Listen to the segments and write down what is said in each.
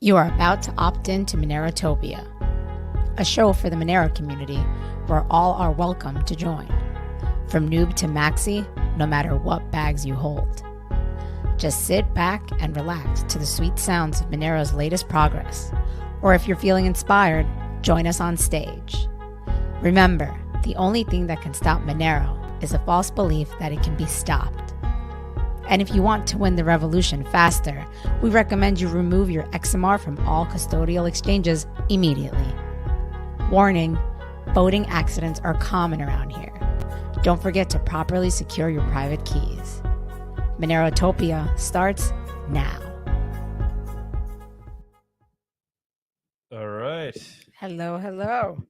You are about to opt in to Monerotopia, a show for the Monero community where all are welcome to join. From noob to maxi, no matter what bags you hold. Just sit back and relax to the sweet sounds of Monero's latest progress. Or if you're feeling inspired, join us on stage. Remember, the only thing that can stop Monero is a false belief that it can be stopped. And if you want to win the revolution faster, we recommend you remove your XMR from all custodial exchanges immediately. Warning, voting accidents are common around here. Don't forget to properly secure your private keys. Monerotopia starts now. All right. Hello, hello.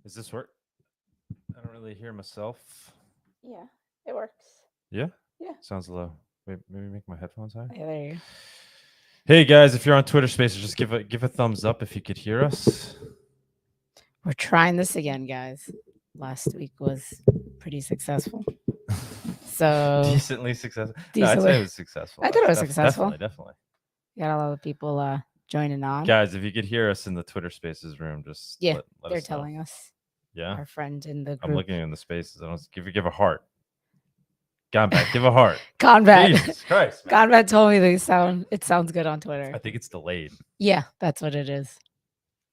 Does this work? I don't really hear myself. Yeah, it works. Yeah? Yeah. Sounds low. Wait, maybe make my headphones high. Yeah, there you go. Hey guys, if you're on Twitter Spaces, just give a thumbs up if you could hear us. We're trying this again, guys. Last week was pretty successful. So Decently successful. No, I'd decently. say it was successful. I thought it was successful. Definitely. Got a lot of people joining on. Guys, if you could hear us in the Twitter Spaces room, just Yeah, let they're us know. telling us. Yeah. Our friend in the group. I'm looking in the spaces. I don't give a heart. Combat, give a heart. Combat. Jesus Christ. Man. Combat told me it sounds good on Twitter. I think it's delayed. Yeah, that's what it is.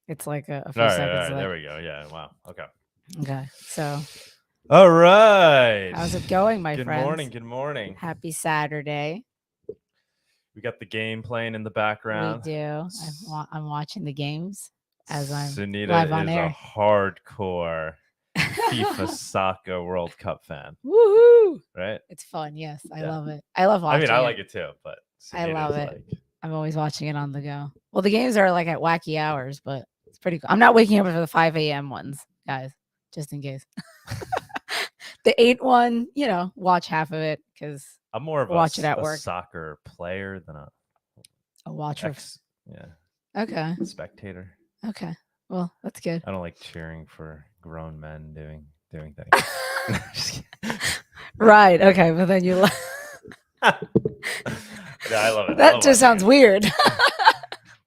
It's like a few All seconds. right, there we go. Yeah, wow. Okay. Okay, so. All right. How's it going, my good friends? Good morning. Happy Saturday. We got the game playing in the background. We do. I'm watching the games as I'm Sunita live on is air. a hardcore FIFA soccer World Cup fan. Woohoo! Right? It's fun. Yes, I love it. I love watching. I like it too, but I love it. Like... I'm always watching it on the go. Well, the games are like at wacky hours, but it's pretty cool. I'm not waking up for the 5 a.m. ones, guys, just in case. The 8 one, watch half of it because I'm more of watch it at work. Soccer player than a watcher. Yeah. Okay. Spectator. Okay. Well, that's good. I don't like cheering for grown men doing things. Right. Okay. But then you. Yeah, I love it. That just sounds weird.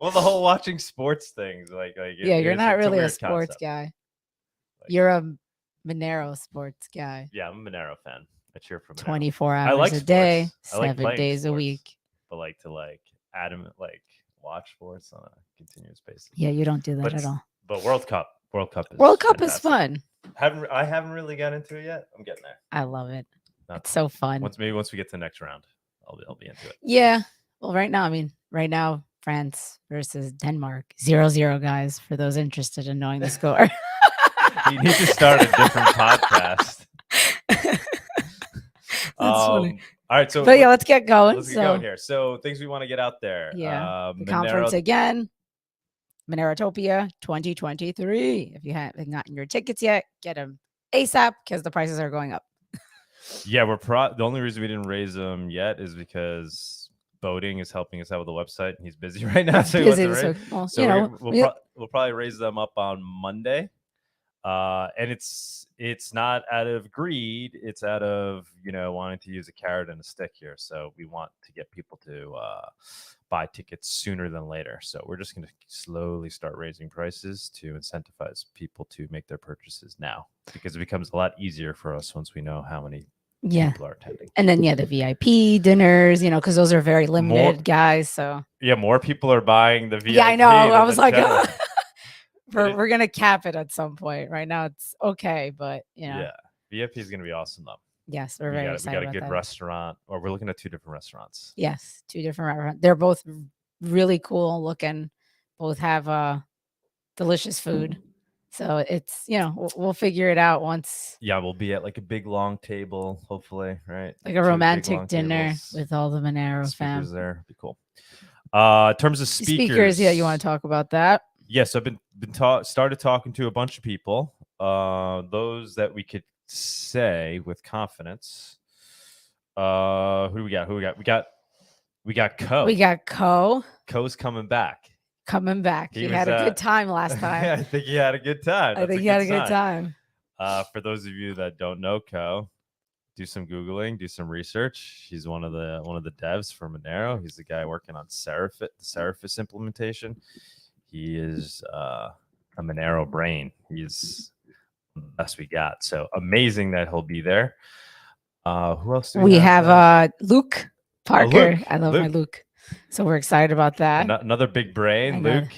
Well, the whole watching sports things, yeah, you're not really a sports guy. You're a Monero sports guy. Yeah, I'm a Monero fan. I cheer for Monero. 24 hours a day, 7 days a week. But watch sports on a continuous basis. Yeah, you don't do that at all. But World Cup is fun. I haven't really got into it yet. I'm getting there. I love it. It's so fun. Once we get to the next round, I'll be into it. Yeah. Well, right now, France versus Denmark, 0-0, guys, for those interested in knowing the score. You need to start a different podcast. That's funny. All right, but let's get going. Let's get going here. So things we want to get out there. Yeah, the conference again, Monerotopia 2023. If you haven't gotten your tickets yet, get them ASAP because the prices are going up. Yeah, the only reason we didn't raise them yet is because Bawdy is helping us out with the website. He's busy right now, so we'll probably raise them up on Monday. And it's not out of greed. It's out of, wanting to use a carrot and a stick here. So we want to get people to buy tickets sooner than later. So we're just going to slowly start raising prices to incentivize people to make their purchases now, because it becomes a lot easier for us once we know how many people are attending. And then, the VIP dinners, because those are very limited, guys. So more people are buying the VIP. Yeah, I know. I was like, we're going to cap it at some point. Right now it's okay, but Yeah, VIP is going to be awesome though. Yes, we're very excited. We got a good restaurant, or we're looking at 2 different restaurants. Yes, 2 different restaurants. They're both really cool looking. Both have delicious food. So it's, we'll figure it out once. Yeah, we'll be at like a big long table, hopefully, right? Like a romantic dinner with all the Monero fam. There, be cool. In terms of speakers, you want to talk about that? Yes, I've been started talking to a bunch of people. Those that we could say with confidence. Who do we got? We got Co. We got Co. Co's coming back. He had a good time last time. Yeah, I think he had a good time. I think he had a good time. For those of you that don't know Co, do some Googling, do some research. He's one of the devs for Monero. He's the guy working on the Seraphis implementation. He is a Monero brain. He's the best we got. So amazing that he'll be there. Who else do we have? Luke Parker. Luke. I love my Luke. So we're excited about that. Another big brain, Luke.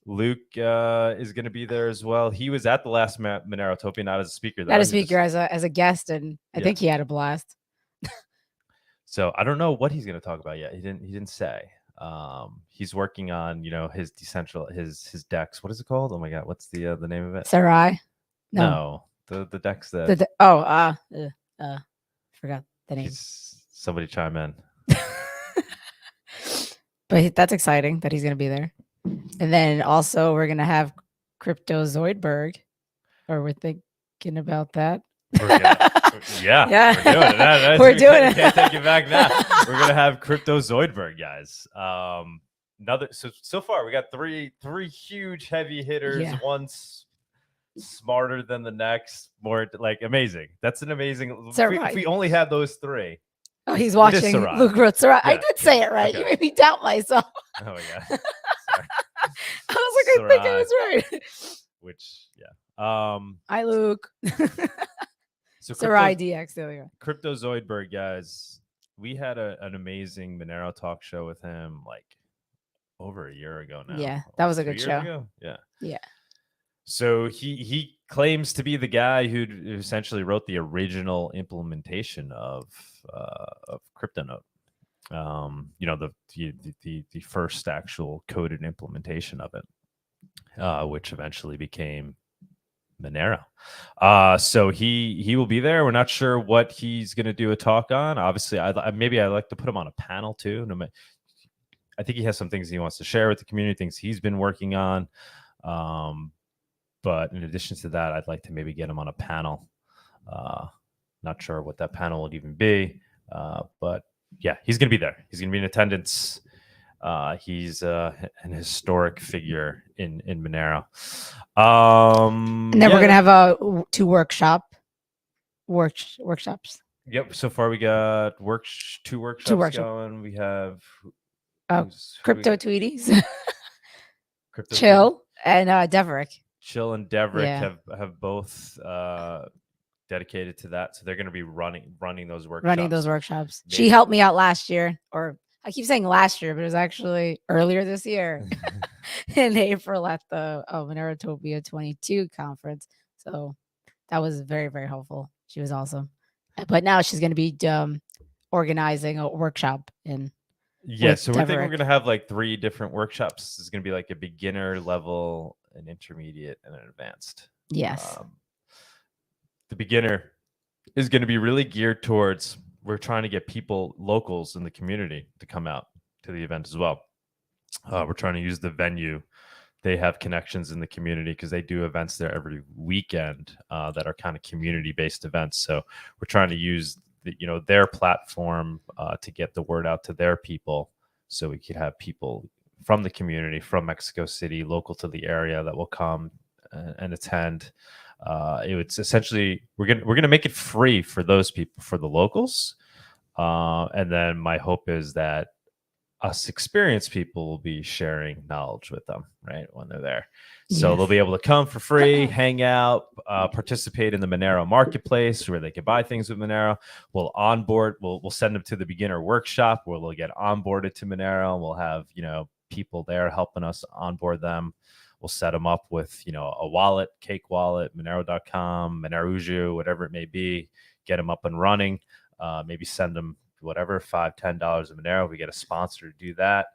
Luke is going to be there as well. He was at the last Monerotopia, not as a speaker. Not a speaker, as a guest, and I think he had a blast. So I don't know what he's going to talk about yet. He didn't say. He's working on his his DEX. What is it called? Oh my god, what's the name of it? Sarai. No, the DEX that. Forgot the name. Somebody chime in. But that's exciting that he's going to be there. And then also we're going to have Crypto Zoidberg, or we're thinking about that. Yeah. We're doing it. We're doing it. Can't take it back now. We're going to have Crypto Zoidberg, guys. So far we got three huge heavy hitters. Yeah. One's smarter than the next, more like amazing. That's an amazing. If we only had those three. Oh, he's watching. Luke wrote Sarai. Yeah, I did say it right. Okay. You made me doubt myself. Oh my god! I was like, Sarai. I think I was right. Which, yeah. Hi, Luke. So Sarai DX. There we go. Crypto Zoidberg, guys. We had an amazing Monero Talk show with him like over a year ago now. Yeah, that was a good show. Yeah. So he claims to be the guy who essentially wrote the original implementation of CryptoNote. The first actual coded implementation of it, which eventually became Monero. So he will be there. We're not sure what he's going to do a talk on. Obviously, I'd like to put him on a panel too. I think he has some things he wants to share with the community, things he's been working on. But in addition to that, I'd like to maybe get him on a panel. Not sure what that panel would even be. But yeah, he's going to be there. He's going to be in attendance. He's an historic figure in Monero. And then we're going to have two workshops. Yep. So far we got two workshops going. We have Crypto Tweeties, Chill, and Deverick. Chill and Deverick have both dedicated to that, so they're going to be running those workshops. Maybe. She helped me out last year, or I keep saying last year, but it was actually earlier this year in April at the Monerotopia 22 conference. So that was very, very helpful. She was awesome. But now she's going to be organizing a workshop in. Yeah, so we're going to have like 3 different workshops. It's going to be like a beginner level, an intermediate, and an advanced. Yes. The beginner is going to be really geared towards, we're trying to get locals in the community to come out to the event as well. We're trying to use the venue. They have connections in the community because they do events there every weekend that are kind of community-based events. So we're trying to use their platform to get the word out to their people, so we could have people from the community, from Mexico City, local to the area, that will come and attend. It's essentially we're gonna make it free for those people, for the locals, and then my hope is that us experienced people will be sharing knowledge with them right when they're there. So they'll be able to come for free, hang out, participate in the Monero marketplace where they can buy things with Monero. We'll onboard. We'll send them to the beginner workshop where they'll get onboarded to Monero. We'll have people there helping us onboard them. We'll set them up with a wallet, Cake Wallet, Monero.com, Moneruju, whatever it may be. Get them up and running. Maybe send them whatever, $5-10 of Monero. We get a sponsor to do that,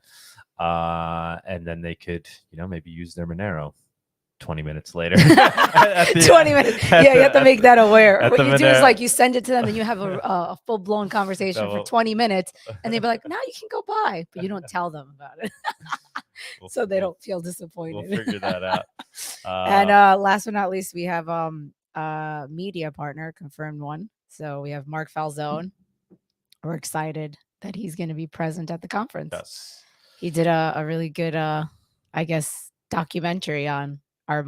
and then they could maybe use their Monero 20 minutes later. 20 minutes. Yeah, you have to make that aware. What you do is like you send it to them and you have a full-blown conversation for 20 minutes, and they'll be like, now you can go buy, but you don't tell them about it. So they don't feel disappointed. We'll figure that out. And last but not least, we have a media partner, confirmed one. So we have Mark Falzone. We're excited that he's going to be present at the conference. Yes. He did a really good, documentary on our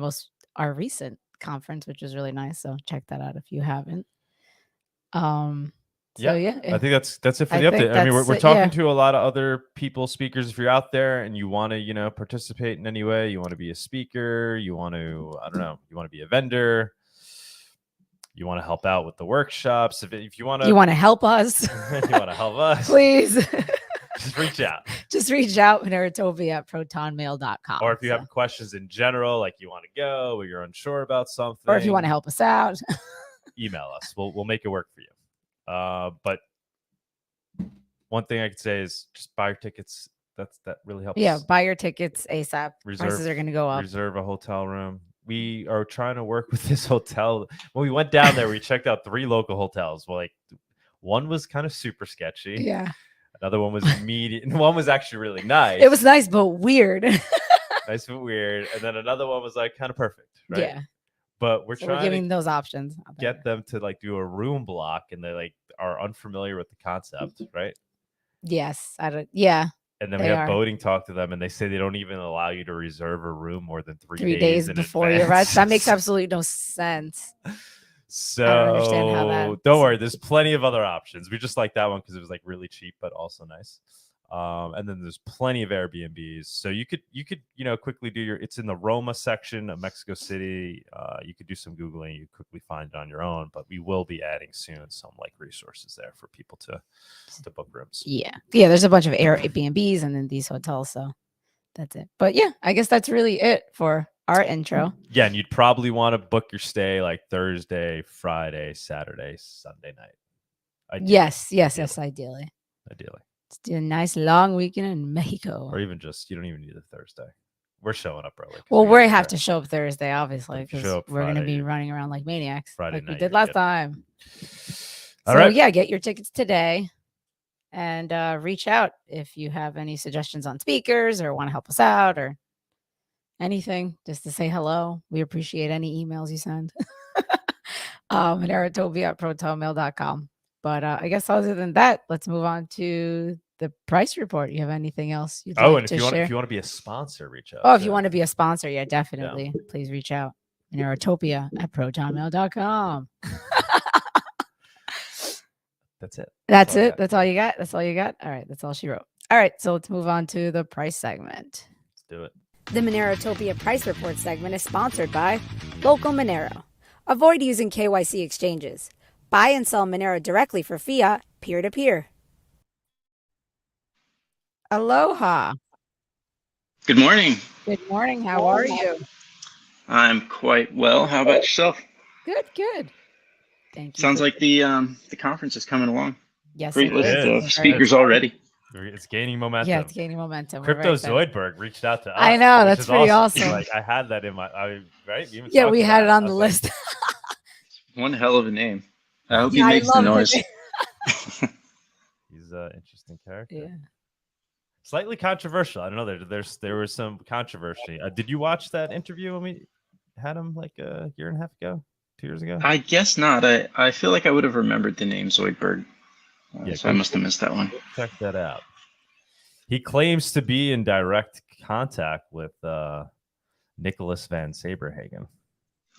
recent conference, which was really nice. So check that out if you haven't. So yeah, I think that's it for the update. I mean, we're talking to a lot of other people, speakers. If you're out there and you want to, participate in any way, you want to be a speaker, you want to, I don't know, you want to be a vendor, you want to help out with the workshops. If you want to help us, you want to help us, please. Just reach out. Just reach out, Monerotopia at protonmail.com. Or if you have questions in general, like you want to go or you're unsure about something. Or if you want to help us out. Email us. We'll make it work for you. But one thing I could say is just buy your tickets. That really helps. Yeah, buy your tickets ASAP. Prices are going to go up. Reserve a hotel room. We are trying to work with this hotel. When we went down there, we checked out 3 local hotels. Well, like one was kind of super sketchy. Yeah. Another one was medium. One was actually really nice. It was nice, but weird. Nice but weird. And then another one was like kind of perfect, right? Yeah. But we're trying giving those options. Get them to like do a room block, and they like are unfamiliar with the concept, right? Yes. Yeah. And then we have boating talk to them, and they say they don't even allow you to reserve a room more than 3 days before you arrive. That makes absolutely no sense. So I don't understand how that. Don't worry, there's plenty of other options. We just like that one because it was like really cheap, but also nice. And then there's plenty of Airbnbs. So you could quickly do it's in the Roma section of Mexico City. You could do some Googling. You quickly find it on your own, but we will be adding soon some like resources there for people to book rooms. Yeah. There's a bunch of Airbnbs and then these hotels. So that's it. But yeah, I guess that's really it for our intro. Yeah. And you'd probably want to book your stay like Thursday, Friday, Saturday, Sunday night. Ideally. Yes. Ideally. Let's do a nice long weekend in Mexico. Or even just, you don't even need a Thursday. We're showing up early. Well, we have to show up Thursday, obviously, because we're going to be running around like maniacs. Friday like we did last time. All right. Yeah, get your tickets today and reach out if you have any suggestions on speakers or want to help us out or anything, just to say hello. We appreciate any emails you send. Monerotopia at protonmail.com. But I guess other than that, let's move on to the price report. You have anything else you'd like to share? If you want to be a sponsor, reach out. Oh, if you want to be a sponsor, yeah, definitely. Yeah. Please reach out. Monerotopia at protonmail.com. That's it. That's it. That's all you got. All right. That's all she wrote. All right. So let's move on to the price segment. Let's do it. The Monerotopia Price Report segment is sponsored by Local Monero. Avoid using KYC exchanges. Buy and sell Monero directly for fiat, peer-to-peer. Aloha. Good morning. Good morning. How are you? I'm quite well. How about yourself? Good. Thank you. Sounds like the conference is coming along. Yes, great list of speakers already. It's gaining momentum. Yeah, it's gaining momentum. Crypto Zoidberg reached out to us. I know, that's pretty awesome. Like I had that in my right? Yeah, we had it on the list. One hell of a name. I hope he makes the noise. He's an interesting character. Yeah. Slightly controversial. I don't know. There was some controversy. Did you watch that interview when we had him like a year and a half ago, 2 years ago? I guess not. I feel like I would have remembered the name Zoidberg. So I must have missed that one. Check that out. He claims to be in direct contact with Nicholas Van Saberhagen.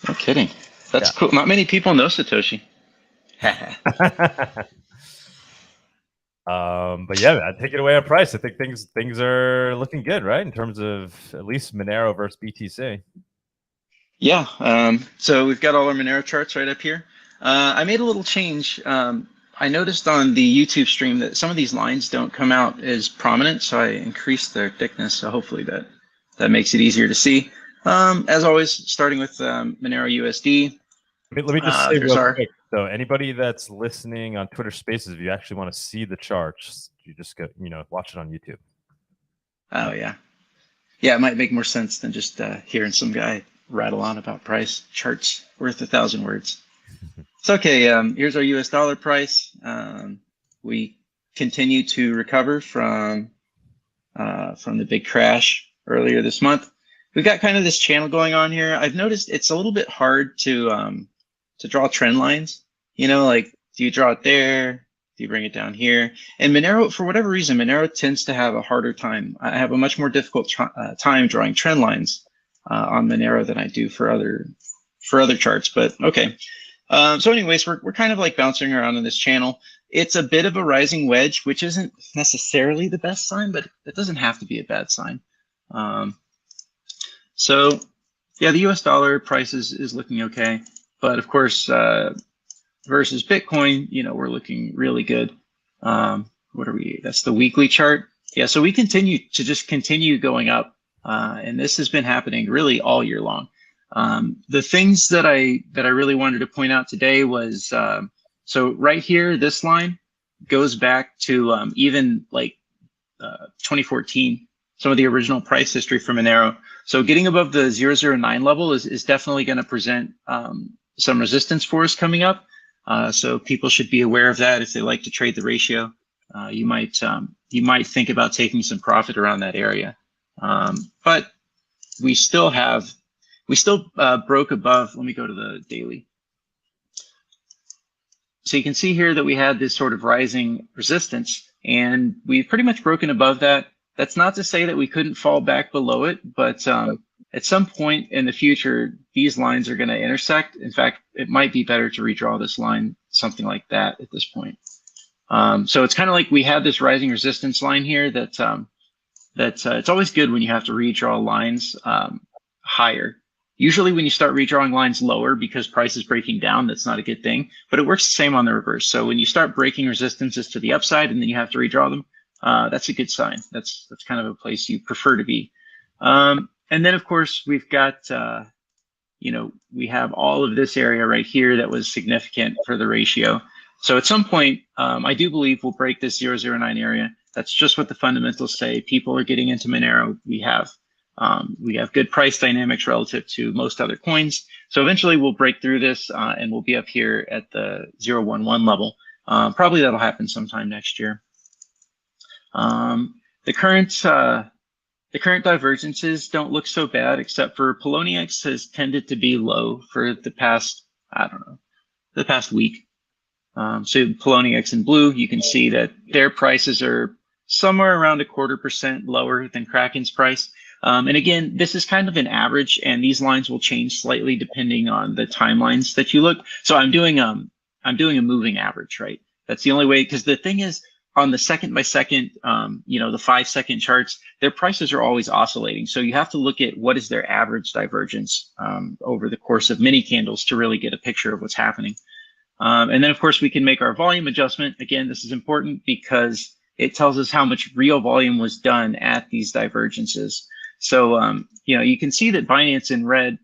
No kidding. That's cool. Not many people know Satoshi. But yeah, man, take it away on price. I think things are looking good, right? In terms of at least Monero versus BTC. Yeah. So we've got all our Monero charts right up here. I made a little change. I noticed on the YouTube stream that some of these lines don't come out as prominent, so I increased their thickness. So hopefully that makes it easier to see. As always, starting with Monero USD. Let me just say real quick. So anybody that's listening on Twitter Spaces, if you actually want to see the charts, you just go, watch it on YouTube. Oh yeah, it might make more sense than just hearing some guy rattle on about price. Charts worth 1,000 words. It's okay. Here's our US dollar price. We continue to recover from the big crash earlier this month. We've got kind of this channel going on here. I've noticed it's a little bit hard to draw trend lines. Like, do you draw it there? Do you bring it down here? And Monero, for whatever reason, Monero tends to have a harder time. I have a much more difficult time drawing trend lines on Monero than I do for other charts. But okay, So anyways, we're kind of like bouncing around on this channel. It's a bit of a rising wedge, which isn't necessarily the best sign, but it doesn't have to be a bad sign. So yeah, the US dollar price is looking okay. But of course, versus Bitcoin, we're looking really good. What are we? That's the weekly chart. Yeah, so we continue going up. And this has been happening really all year long. The things that I really wanted to point out today was, so right here, this line goes back to even like 2014, some of the original price history for Monero. So getting above the 009 level is definitely going to present some resistance for us coming up. So people should be aware of that if they like to trade the ratio. You might think about taking some profit around that area. But we still broke above. Let me go to the daily. So you can see here that we had this sort of rising resistance, and we've pretty much broken above that. That's not to say that we couldn't fall back below it, but at some point in the future, these lines are going to intersect. In fact, it might be better to redraw this line, something like that at this point. So it's kind of like we have this rising resistance line here that it's always good when you have to redraw lines higher. Usually when you start redrawing lines lower because price is breaking down, that's not a good thing, but it works the same on the reverse. So when you start breaking resistances to the upside and then you have to redraw them, that's a good sign. That's kind of a place you prefer to be. And then of course we've got, we have all of this area right here that was significant for the ratio. So at some point, I do believe we'll break this 009 area. That's just what the fundamentals say. People are getting into Monero. We have good price dynamics relative to most other coins. So eventually we'll break through this and we'll be up here at the 011 level. Probably that'll happen sometime next year. The current divergences don't look so bad, except for Poloniex has tended to be low for the past, the past week. So Poloniex in blue, you can see that their prices are somewhere around 0.25% lower than Kraken's price. And again, this is kind of an average, and these lines will change slightly depending on the timelines that you look. So I'm doing a moving average, right? That's the only way, because the thing is, on the second by second, the 5-second charts, their prices are always oscillating. So you have to look at what is their average divergence over the course of many candles to really get a picture of what's happening. And then of course we can make our volume adjustment. Again, this is important because it tells us how much real volume was done at these divergences. So, you can see that Binance in red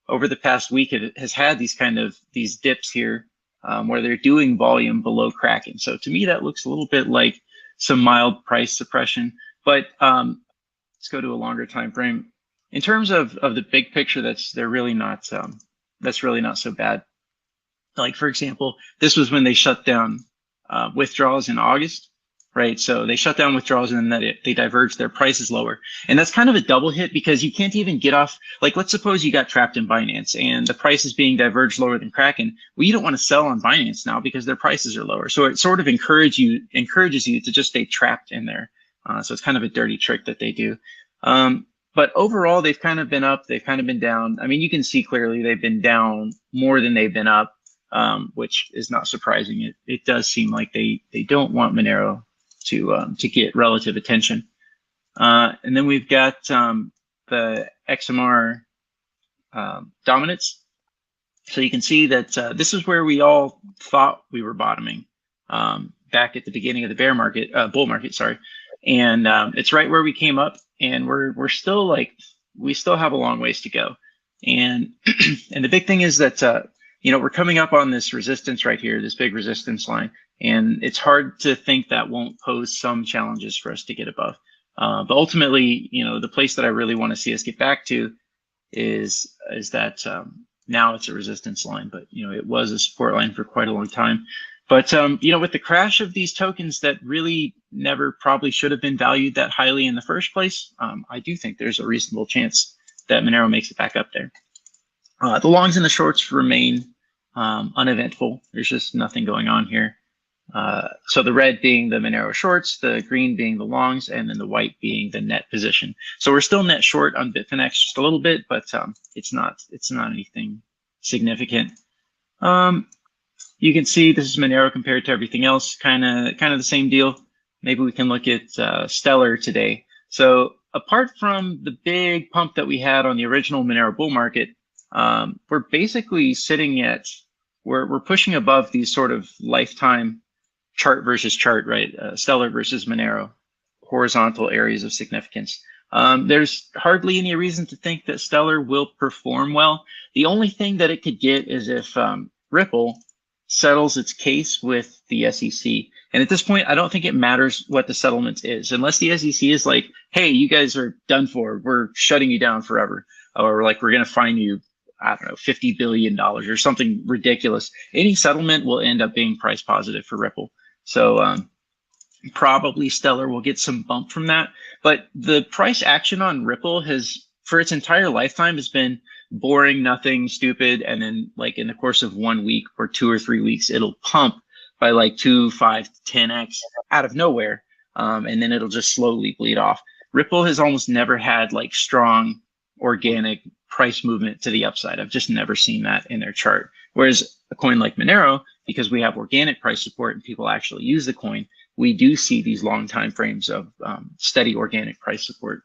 over the past week has had these dips here where they're doing volume below Kraken. So to me, that looks a little bit like some mild price suppression. But let's go to a longer time frame. In terms of the big picture, that's really not so bad. Like for example, this was when they shut down withdrawals in August. Right, so they shut down withdrawals and then they diverged their prices lower. And that's kind of a double hit because you can't even get off, like let's suppose you got trapped in Binance and the price is being diverged lower than Kraken. Well, you don't want to sell on Binance now because their prices are lower. So it sort of encourages you to just stay trapped in there. So it's kind of a dirty trick that they do. But overall, they've kind of been up, they've kind of been down. I mean, you can see clearly they've been down more than they've been up, which is not surprising. It does seem like they don't want Monero to get relative attention. And then we've got the XMR dominance. So you can see that this is where we all thought we were bottoming back at the beginning of the bull market, sorry. And it's right where we came up, and we're still we still have a long ways to go. And and the big thing is that we're coming up on this resistance right here, this big resistance line. And it's hard to think that won't pose some challenges for us to get above. But ultimately, the place that I really want to see us get back to is that now it's a resistance line, but it was a support line for quite a long time. But with the crash of these tokens that really never probably should have been valued that highly in the first place, I do think there's a reasonable chance that Monero makes it back up there. The longs and the shorts remain uneventful. There's just nothing going on here. So the red being the Monero shorts, the green being the longs, and then the white being the net position. So we're still net short on Bitfinex just a little bit, but it's not anything significant. you can see this is Monero compared to everything else, kind of the same deal. Maybe we can look at Stellar today. So apart from the big pump that we had on the original Monero bull market, we're basically sitting at, we're pushing above these sort of lifetime chart versus chart, right? Stellar versus Monero, horizontal areas of significance. There's hardly any reason to think that Stellar will perform well. The only thing that it could get is if Ripple settles its case with the SEC. And at this point, I don't think it matters what the settlement is, unless the SEC is like, hey, you guys are done for, we're shutting you down forever. Or like, we're going to fine you, I don't know, $50 billion or something ridiculous. Any settlement will end up being price positive for Ripple. So probably Stellar will get some bump from that. But the price action on Ripple has, for its entire lifetime, has been boring, nothing, stupid. And then like in the course of 1 week or 2 or 3 weeks, it'll pump by like 2, 5, 10x out of nowhere. And then it'll just slowly bleed off. Ripple has almost never had like strong organic price movement to the upside. I've just never seen that in their chart. Whereas a coin like Monero, because we have organic price support and people actually use the coin, we do see these long time frames of steady organic price support.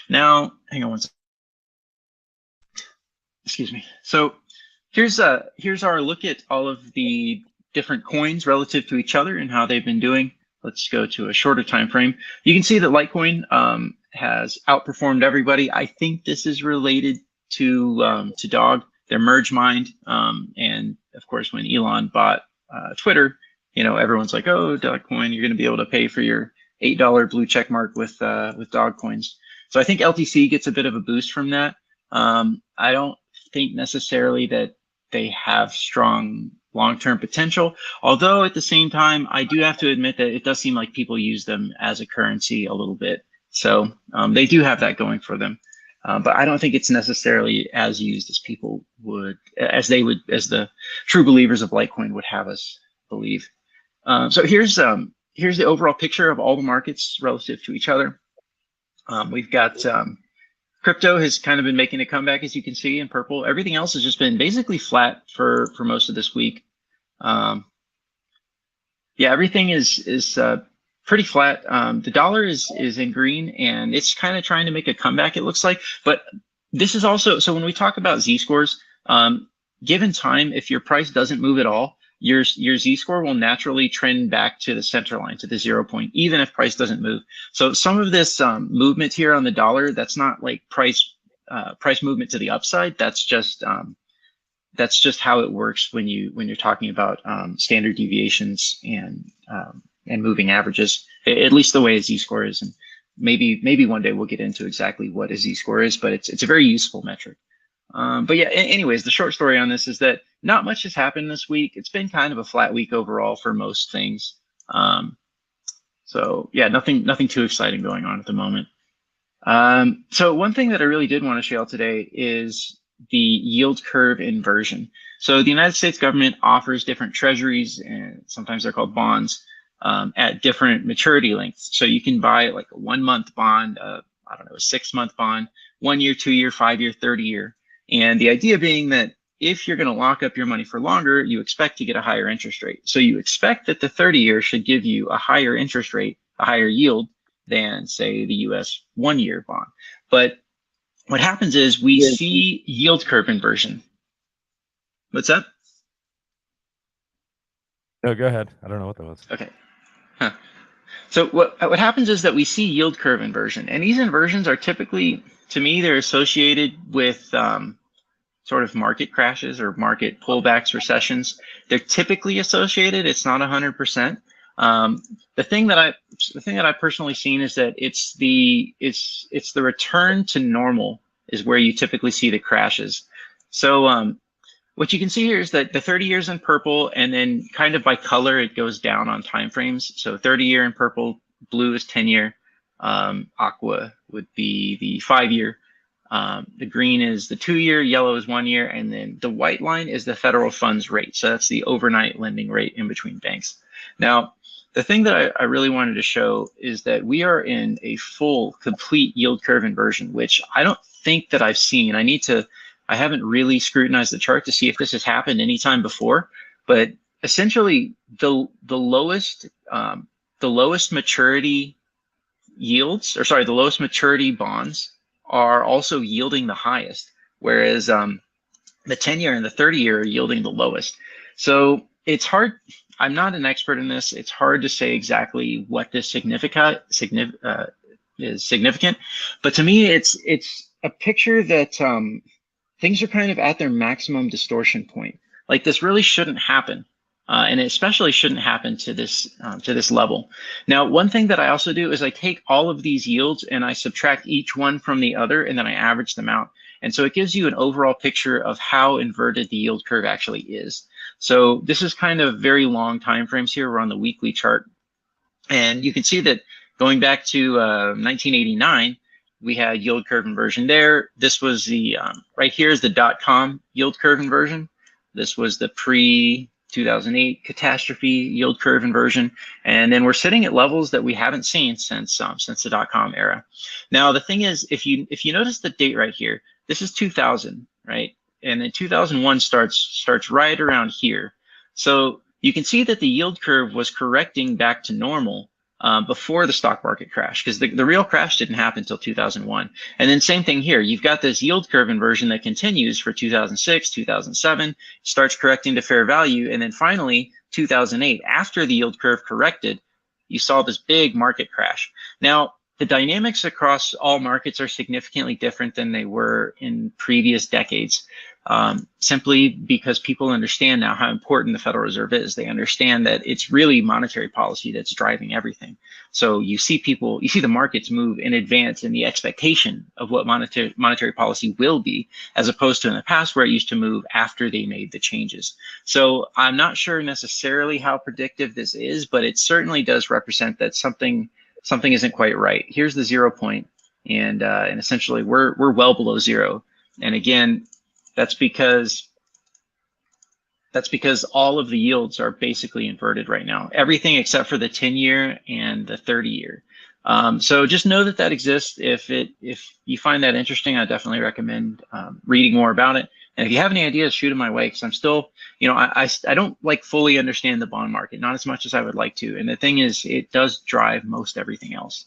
Now, hang on one second. Excuse me. So here's our look at all of the different coins relative to each other and how they've been doing. Let's go to a shorter time frame. You can see that Litecoin has outperformed everybody. I think this is related to Dog, their merge mind, and of course when Elon bought Twitter, you know, everyone's like, oh, Dogecoin, you're going to be able to pay for your $8 blue check mark with Dog coins. So I think LTC gets a bit of a boost from that. I don't think necessarily that they have strong long-term potential, although at the same time, I do have to admit that it does seem like people use them as a currency a little bit. So they do have that going for them. But I don't think it's necessarily as used as people would, as the true believers of Litecoin would have us believe. So here's the overall picture of all the markets relative to each other. We've got crypto has kind of been making a comeback, as you can see in purple. Everything else has just been basically flat for most of this week. Yeah, everything is pretty flat. The dollar is in green, and it's kind of trying to make a comeback, it looks like. But this is also, so when we talk about Z-scores, given time, if your price doesn't move at all, your Z-score will naturally trend back to the center line, to the 0 point, even if price doesn't move. So some of this movement here on the dollar, that's not like price movement to the upside. That's just how it works when you're talking about standard deviations and moving averages, at least the way a Z-score is. And maybe one day we'll get into exactly what a Z-score is, but it's a very useful metric. But yeah, anyways, the short story on this is that not much has happened this week. It's been kind of a flat week overall for most things. So yeah, nothing too exciting going on at the moment. So one thing that I really did want to show today is the yield curve inversion. So the United States government offers different treasuries, and sometimes they're called bonds, at different maturity lengths. So you can buy like a 1 month bond, I don't know, a 6 month bond, 1 year, 2 year, 5 year, 30 year. And the idea being that if you're going to lock up your money for longer, you expect to get a higher interest rate. So you expect that the 30 year should give you a higher interest rate, a higher yield than, say, the US 1 year bond. But what happens is we see yield curve inversion. What's that? No, go ahead. I don't know what that was. Okay. Huh. So what happens is that we see yield curve inversion, and these inversions are typically, to me, they're associated with sort of market crashes or market pullbacks, recessions. They're typically associated. It's not 100%. The thing that I've personally seen is that it's the return to normal is where you typically see the crashes. So what you can see here is that the 30 years in purple, and then kind of by color, it goes down on time frames. So 30 year in purple, blue is 10 year, aqua would be the 5 year. The green is the 2 year, yellow is 1 year, and then the white line is the federal funds rate. So that's the overnight lending rate in between banks. Now, the thing that I really wanted to show is that we are in a full, complete yield curve inversion, which I don't think that I've seen. I haven't really scrutinized the chart to see if this has happened anytime before, but essentially the lowest maturity yields, or sorry, the lowest maturity bonds are also yielding the highest, whereas the 10-year and the 30-year are yielding the lowest. So it's hard. I'm not an expert in this. It's hard to say exactly what this is significant, but to me, it's a picture that things are kind of at their maximum distortion point. Like this really shouldn't happen. And it especially shouldn't happen to this level. Now, one thing that I also do is I take all of these yields and I subtract each one from the other, and then I average them out. And so it gives you an overall picture of how inverted the yield curve actually is. So this is kind of very long time frames here. We're on the weekly chart. And you can see that going back to 1989, we had yield curve inversion there. This was the, right here is the .com yield curve inversion. This was the pre-2008 catastrophe yield curve inversion. And then we're sitting at levels that we haven't seen since the .com era. Now, the thing is, if you notice the date right here, this is 2000, right? And then 2001 starts right around here. So you can see that the yield curve was correcting back to normal before the stock market crash, because the real crash didn't happen until 2001. And then same thing here. You've got this yield curve inversion that continues for 2006, 2007, starts correcting to fair value. And then finally, 2008, after the yield curve corrected, you saw this big market crash. Now, the dynamics across all markets are significantly different than they were in previous decades, simply because people understand now how important the Federal Reserve is. They understand that it's really monetary policy that's driving everything. So you see the markets move in advance in the expectation of what monetary policy will be, as opposed to in the past where it used to move after they made the changes. So I'm not sure necessarily how predictive this is, but it certainly does represent that something isn't quite right. Here's the 0 point, and essentially we're well below zero. And again, that's because all of the yields are basically inverted right now. Everything except for the 10-year and the 30-year. So just know that exists. If you find that interesting, I definitely recommend reading more about it. And if you have any ideas, shoot them my way, because I'm still, I don't fully understand the bond market, not as much as I would like to. And the thing is, it does drive most everything else.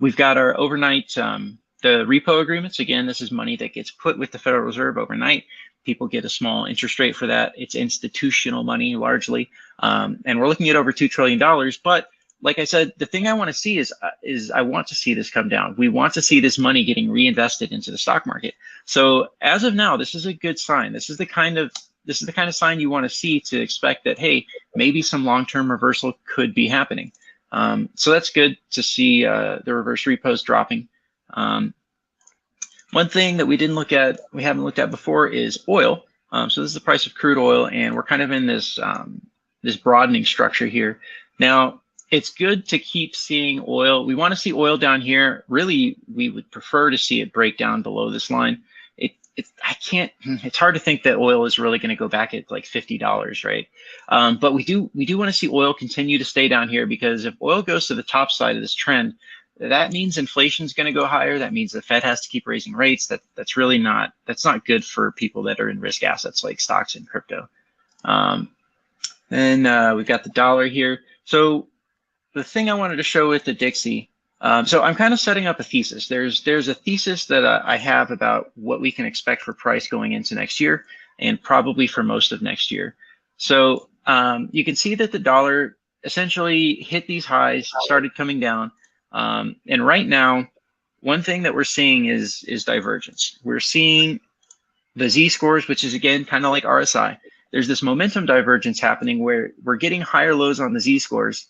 We've got our overnight, the repo agreements. Again, this is money that gets put with the Federal Reserve overnight. People get a small interest rate for that. It's institutional money largely. And we're looking at over $2 trillion. But like I said, the thing I want to see is I want to see this come down. We want to see this money getting reinvested into the stock market. So as of now, this is a good sign. This is the kind of sign you want to see to expect that, hey, maybe some long-term reversal could be happening. So that's good to see the reverse repos dropping. One thing that we haven't looked at before is oil. So this is the price of crude oil, and we're kind of in this this broadening structure here. Now, it's good to keep seeing oil. We want to see oil down here. Really, we would prefer to see it break down below this line. It's hard to think that oil is really going to go back at like $50, right? But we do want to see oil continue to stay down here, because if oil goes to the top side of this trend, that means inflation is going to go higher. That means the Fed has to keep raising rates. That's not good for people that are in risk assets like stocks and crypto. Then we've got the dollar here. So the thing I wanted to show with the Dixie, so I'm kind of setting up a thesis. There's a thesis that I have about what we can expect for price going into next year, and probably for most of next year. So you can see that the dollar essentially hit these highs, started coming down. And right now, one thing that we're seeing is divergence. We're seeing the Z-scores, which is, again, kind of like RSI. There's this momentum divergence happening where we're getting higher lows on the Z-scores,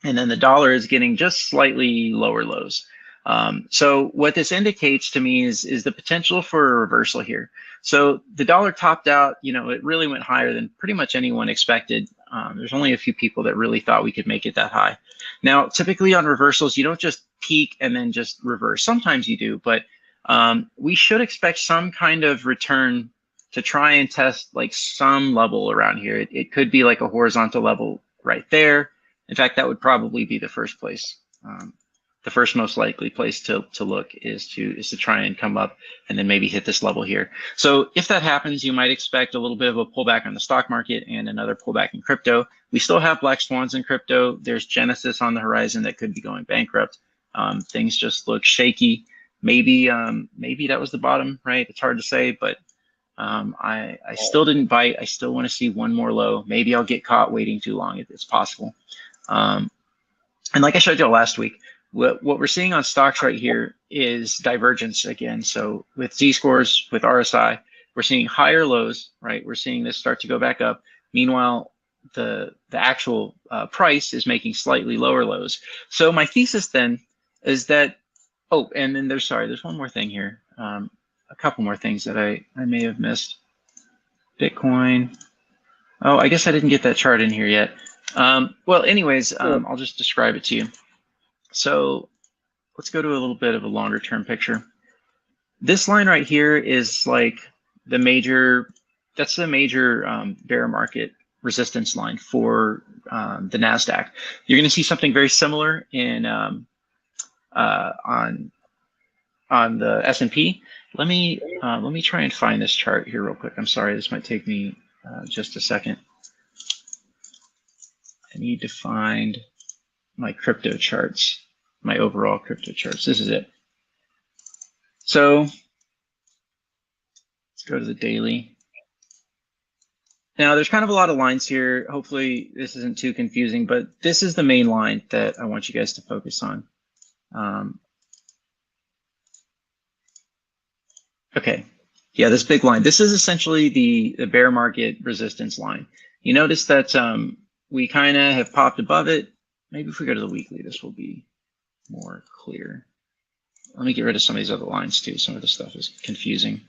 and then the dollar is getting just slightly lower lows. So what this indicates to me is the potential for a reversal here. So the dollar topped out, it really went higher than pretty much anyone expected. There's only a few people that really thought we could make it that high. Now, typically on reversals, you don't just peak and then just reverse. Sometimes you do, but we should expect some kind of return to try and test like some level around here. It could be like a horizontal level right there. In fact, that would probably be the first place. the first most likely place to look is to try and come up and then maybe hit this level here. So if that happens, you might expect a little bit of a pullback on the stock market and another pullback in crypto. We still have black swans in crypto. There's Genesis on the horizon that could be going bankrupt. Things just look shaky. Maybe that was the bottom, right? It's hard to say, but I still didn't bite. I still want to see one more low. Maybe I'll get caught waiting too long. It's possible. And like I showed you last week, what we're seeing on stocks right here is divergence again. So with Z-scores, with RSI, we're seeing higher lows, right? We're seeing this start to go back up. Meanwhile, the actual price is making slightly lower lows. So my thesis then is that, oh, and then there's one more thing here. A couple more things that I may have missed. Bitcoin. Oh, I guess I didn't get that chart in here yet. Well, anyways, I'll just describe it to you. So let's go to a little bit of a longer term picture. This line right here is like the major, that's the major bear market resistance line for the NASDAQ. You're going to see something very similar in on the S&P. Let me try and find this chart here real quick. I'm sorry, this might take me just a second. I need to find my crypto charts, my overall crypto charts. This is it. So let's go to the daily. Now there's kind of a lot of lines here. Hopefully this isn't too confusing, but this is the main line that I want you guys to focus on. Okay, yeah, this big line. This is essentially the bear market resistance line. You notice that we kind of have popped above it. Maybe if we go to the weekly, this will be more clear. Let me get rid of some of these other lines too. Some of this stuff is confusing.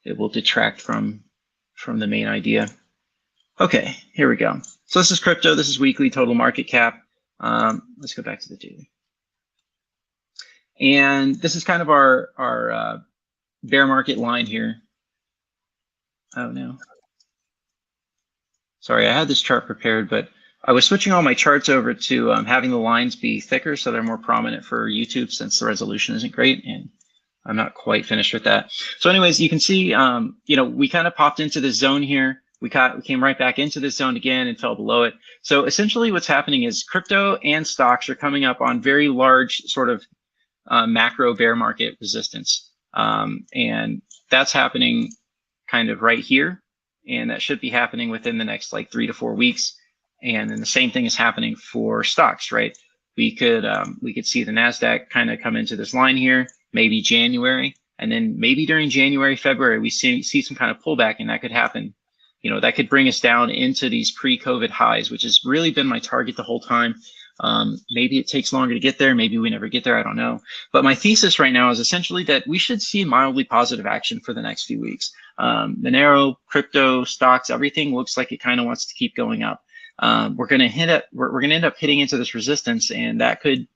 It will detract from the main idea. Okay, here we go. So this is crypto. This is weekly total market cap. Let's go back to the daily. And this is kind of our bear market line here. Oh no. Sorry, I had this chart prepared, but I was switching all my charts over to having the lines be thicker so they're more prominent for YouTube since the resolution isn't great, and I'm not quite finished with that. So anyways, you can see, you know, we kind of popped into this zone here. We came right back into this zone again and fell below it. So essentially what's happening is crypto and stocks are coming up on very large sort of macro bear market resistance. And that's happening kind of right here. And that should be happening within the next like 3 to 4 weeks. And then the same thing is happening for stocks, right? We could see the NASDAQ kind of come into this line here, maybe January, and then maybe during January, February, we see some kind of pullback, and that could happen. You know, that could bring us down into these pre-COVID highs, which has really been my target the whole time. Maybe it takes longer to get there. Maybe we never get there. I don't know. But my thesis right now is essentially that we should see mildly positive action for the next few weeks. Monero, crypto, stocks, everything looks like it kind of wants to keep going up. We're going to end up hitting into this resistance, and that could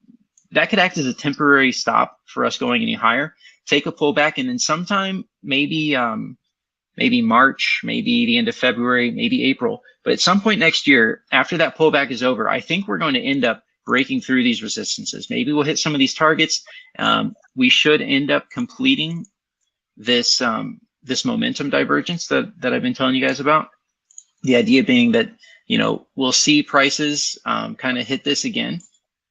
act as a temporary stop for us going any higher. Take a pullback, and then sometime maybe March, maybe the end of February, maybe April. But at some point next year, after that pullback is over, I think we're going to end up breaking through these resistances. Maybe we'll hit some of these targets. We should end up completing this this momentum divergence that I've been telling you guys about. The idea being that, you know, we'll see prices kind of hit this again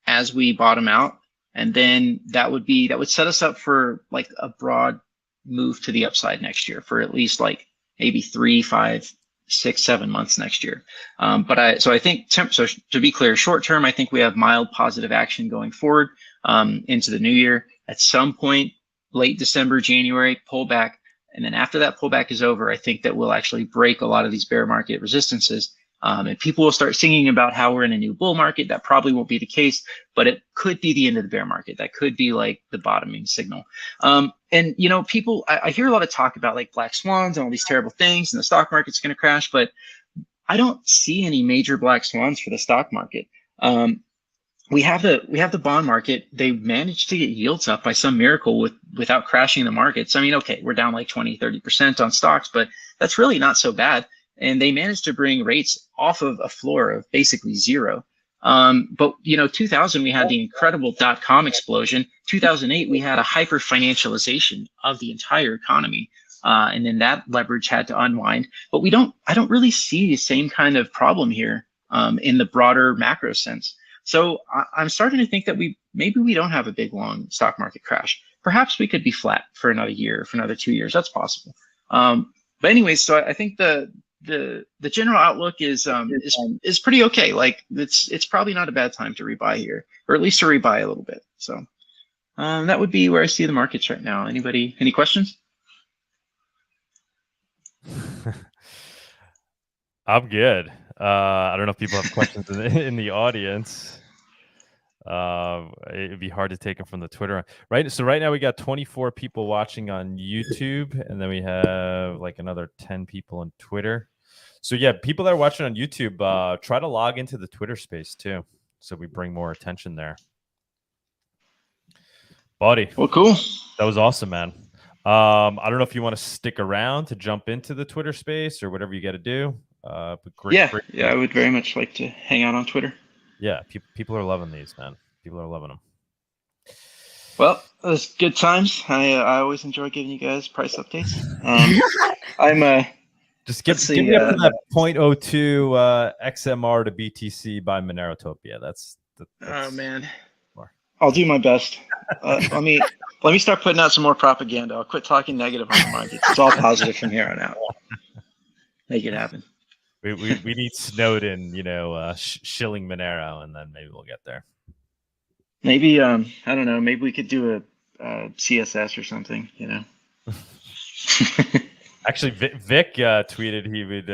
as we bottom out, and then that would set us up for like a broad move to the upside next year for at least like maybe 3, 5, 6, 7 months next year. So I think, so to be clear, short term, I think we have mild positive action going forward into the new year. At some point, late December, January, pullback. And then after that pullback is over, I think that we'll actually break a lot of these bear market resistances. And people will start singing about how we're in a new bull market. That probably won't be the case, but it could be the end of the bear market. That could be like the bottoming signal. And, you know, people, I hear a lot of talk about like black swans and all these terrible things, and the stock market's going to crash, but I don't see any major black swans for the stock market. We have the bond market. They managed to get yields up by some miracle without crashing the markets. I mean, okay, we're down like 20, 30% on stocks, but that's really not so bad. And they managed to bring rates off of a floor of basically zero. But 2000 we had the incredible .com explosion. 2008 we had a hyper financialization of the entire economy, and then that leverage had to unwind. But I don't really see the same kind of problem here in the broader macro sense. So I'm starting to think that maybe we don't have a big long stock market crash. Perhaps we could be flat for another year, for another 2 years. That's possible. But anyways, so I think the general outlook is pretty okay. Like it's probably not a bad time to rebuy here, or at least to rebuy a little bit. So that would be where I see the markets right now. Anybody, any questions? I'm good. I don't know if people have questions in the audience. It'd be hard to take them from the Twitter, right? So right now we got 24 people watching on YouTube, and then we have like another 10 people on Twitter. So yeah, people that are watching on YouTube, try to log into the Twitter space too, so we bring more attention there. Bawdy, well, cool. That was awesome, man. I don't know if you want to stick around to jump into the Twitter space or whatever you got to do. But great, I would very much like to hang out on Twitter. Yeah, people are loving these, man. People are loving them. Well, it was good times. I always enjoy giving you guys price updates. I'm just give me up to that 0.02 XMR to BTC by Monerotopia. That's oh man, I'll do my best. Let me start putting out some more propaganda. I'll quit talking negative on the markets. It's all positive from here on out. Make it happen. We need Snowden, shilling Monero, and then maybe we'll get there. Maybe I don't know. Maybe we could do a CSS or something. Actually, Vic tweeted he would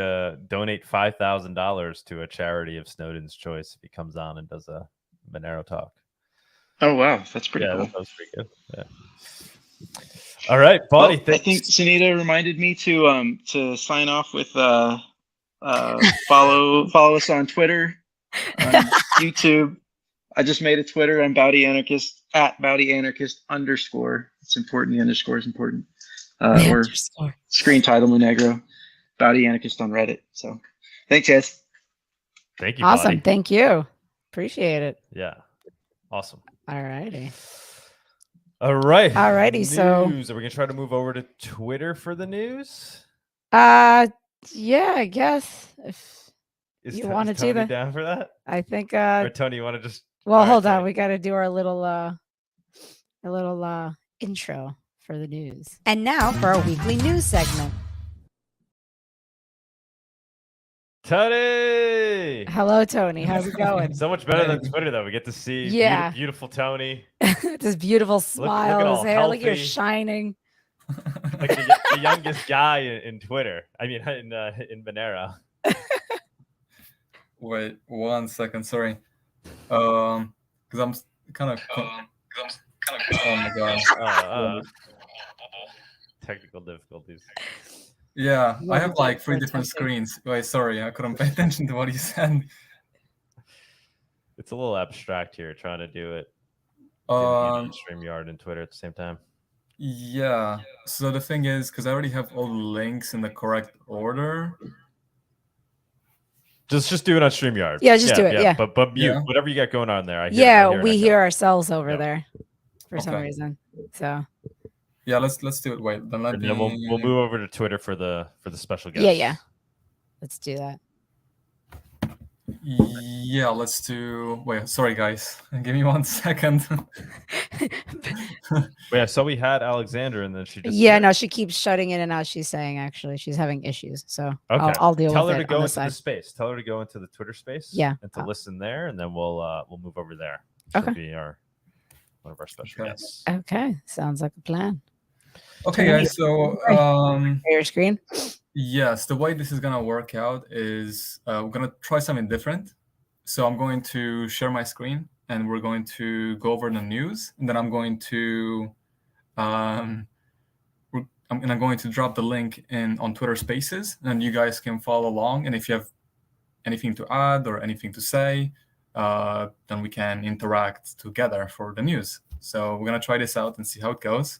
donate $5,000 to a charity of Snowden's choice if he comes on and does a Monero talk. Oh wow, that's pretty cool. That was pretty good. Yeah. All right, Bawdy. Well, I think Sunita reminded me to sign off with follow us on Twitter, on YouTube. I just made a Twitter. I'm Bawdyanarchist at Bawdyanarchist_. It's important. The underscore is important. Or screen title Monegro. Bawdyanarchist on Reddit. So thanks, guys. Thank you. Awesome. Bawdy. Thank you. Appreciate it. Yeah. Awesome. All righty. All right. Alrighty. So are we gonna try to move over to Twitter for the news? Yeah, I guess if you want to do that. Down for that? I think or Tony, you want to just well, hold on. We got to do our little intro for the news. And now for our weekly news segment. Tony! Hello, Tony. How's it going? So much better than Twitter, though. We get to see beautiful Tony. This beautiful smile. Look at you're shining. Like the youngest guy in Twitter. I mean, in Monero. Wait 1 second. Sorry. Because I'm kind of. Oh my god. Technical difficulties. Yeah, I have like 3 different screens. Wait, sorry, I couldn't pay attention to what you said. It's a little abstract here, trying to do it. StreamYard and Twitter at the same time. Yeah. So the thing is, because I already have all the links in the correct order. Just do it on StreamYard. Yeah, do it. Yeah. But mute whatever you got going on there. We hear ourselves over there for some reason. So. Yeah, let's do it. Wait, then we'll move over to Twitter for the special guest. Yeah. Let's do that. Yeah, let's do. Wait, sorry guys, give me 1 second. Yeah, so we had Alexander, and then she just. Yeah, no, she keeps shutting in and out. She's saying actually she's having issues, so okay. I'll deal with it. Tell her to go into the space. Tell her to go into the Twitter space. Yeah, and to listen there, and then we'll move over there. Okay. She'll be one of our special guests. Okay, sounds like a plan. Okay, guys. So your screen. Yes, the way this is gonna work out is we're gonna try something different. So I'm going to share my screen, and we're going to go over the news, and then I'm going to I'm going to drop the link on Twitter Spaces, and you guys can follow along. And if you have anything to add or anything to say, then we can interact together for the news. So we're gonna try this out and see how it goes.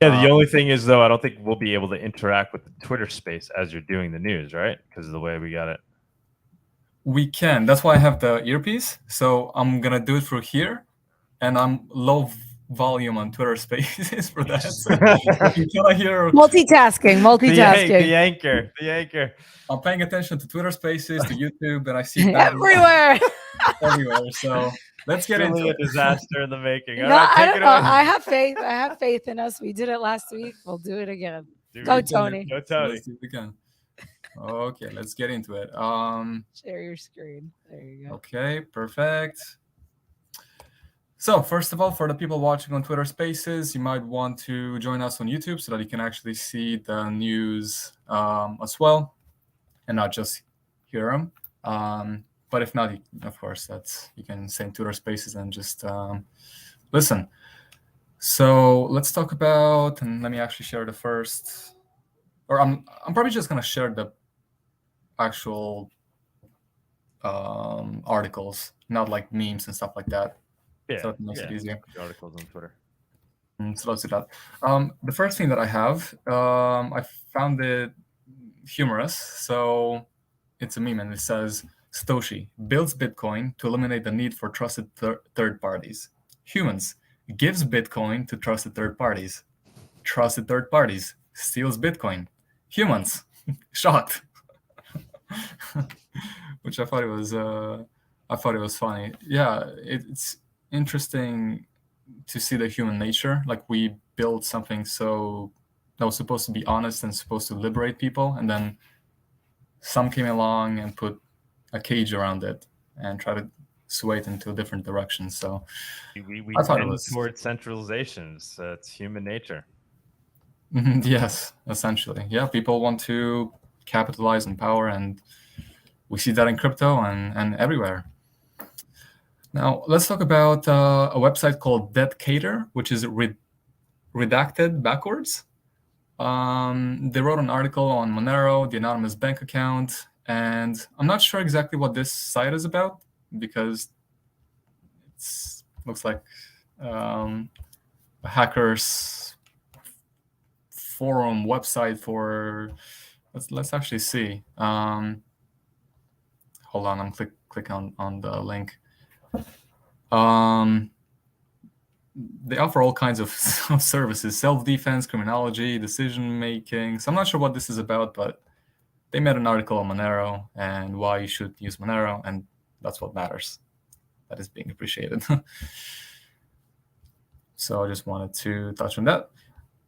Yeah, the only thing is, though, I don't think we'll be able to interact with the Twitter space as you're doing the news, right? Because of the way we got it. We can. That's why I have the earpiece. So I'm gonna do it through here, and I'm low volume on Twitter Spaces for that. So if you cannot hear, Multitasking. The anchor. I'm paying attention to Twitter Spaces, to YouTube, and I see Everywhere. everywhere. So let's get Truly into a it. disaster in the making. All No, right, I take don't it know. away. I have faith. I have faith in us. We did it last week. We'll do it again. Go, We did it. Tony. Go, So Tony. let's do it again. Okay, let's get into it. Share your screen. There you go. Okay, perfect. So first of all, for the people watching on Twitter Spaces, you might want to join us on YouTube so that you can actually see the news as well, and not just hear them. But if not, of course, you can stay in Twitter Spaces and just listen. So let's talk about, and let me actually share the first, or I'm probably just gonna share the actual articles, not like memes and stuff like that. Yeah, So it makes it easier. The articles on Twitter. So let's do that. The first thing that I have, I found it humorous. So it's a meme, and it says, Satoshi builds Bitcoin to eliminate the need for trusted third parties. Humans gives Bitcoin to trusted third parties. Trusted third parties steals Bitcoin. Humans shocked. Which I thought it was funny. Yeah, it's interesting to see the human nature. Like, we built something that was supposed to be honest and supposed to liberate people, and then some came along and put a cage around it and try to sway it into a different direction. So we I thought tend towards centralization. It's human nature. Yes, essentially. Yeah, people want to capitalize on power, and we see that in crypto and everywhere. Now, let's talk about a website called Deadcator, which is redacted backwards. They wrote an article on Monero, the anonymous bank account, and I'm not sure exactly what this site is about, because it looks like a hacker's forum website for. Let's actually see. Hold on, I'm click on the link. They offer all kinds of services: self-defense, criminology, decision-making. So I'm not sure what this is about, but they made an article on Monero and why you should use Monero, and that's what matters. That is being appreciated. So I just wanted to touch on that.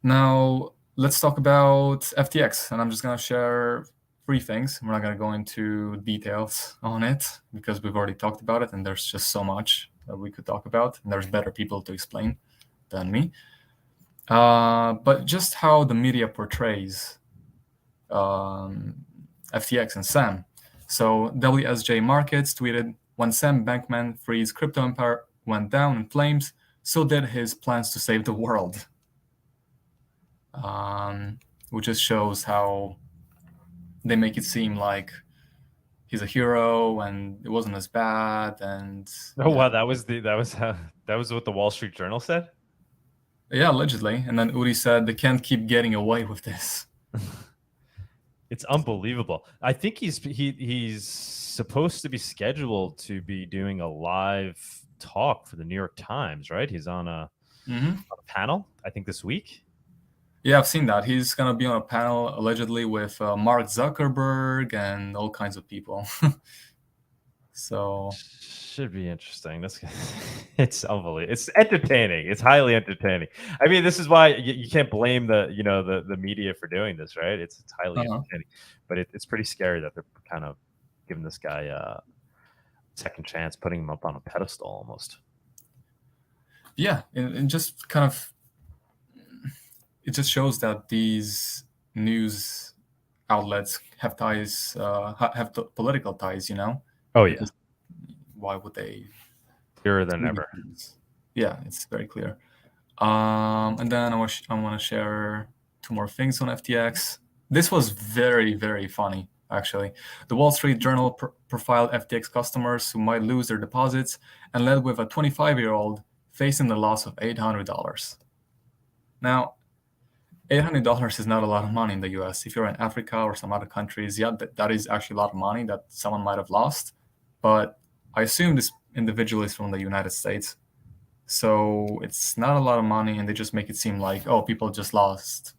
Now, let's talk about FTX, and I'm just going to share 3 things. We're not going to go into details on it because we've already talked about it, and there's just so much that we could talk about, and there's better people to explain than me. But just how the media portrays FTX and Sam. So WSJ Markets tweeted, when Sam Bankman-Fried's crypto empire went down in flames, so did his plans to save the world. Which just shows how they make it seem like he's a hero and it wasn't as bad. And wow, that was what the Wall Street Journal said. Yeah, allegedly. And then Uri said they can't keep getting away with this. It's unbelievable. I think he's supposed to be scheduled to be doing a live talk for the New York Times, right? He's on a panel, I think, this week. Yeah, I've seen that. He's going to be on a panel allegedly with Mark Zuckerberg and all kinds of people. So should be interesting. It's unbelievable. It's entertaining. It's highly entertaining. I mean, this is why you can't blame the media for doing this, right? It's highly entertaining, but it's pretty scary that they're kind of giving this guy a second chance, putting him up on a pedestal almost. Yeah, and just kind of, it just shows that these news outlets have ties, have political ties, you know? Oh, yeah. Because why would they? Clearer than ever. Yeah, it's very clear. And then I want to share 2 more things on FTX. This was very, very funny, actually. The Wall Street Journal profiled FTX customers who might lose their deposits and led with a 25-year-old facing the loss of $800. Now, $800 is not a lot of money in the US. If you're in Africa or some other countries, yeah, that is actually a lot of money that someone might have lost. but I assume this individual is from the United States. So it's not a lot of money, and they just make it seem like, oh, people just lost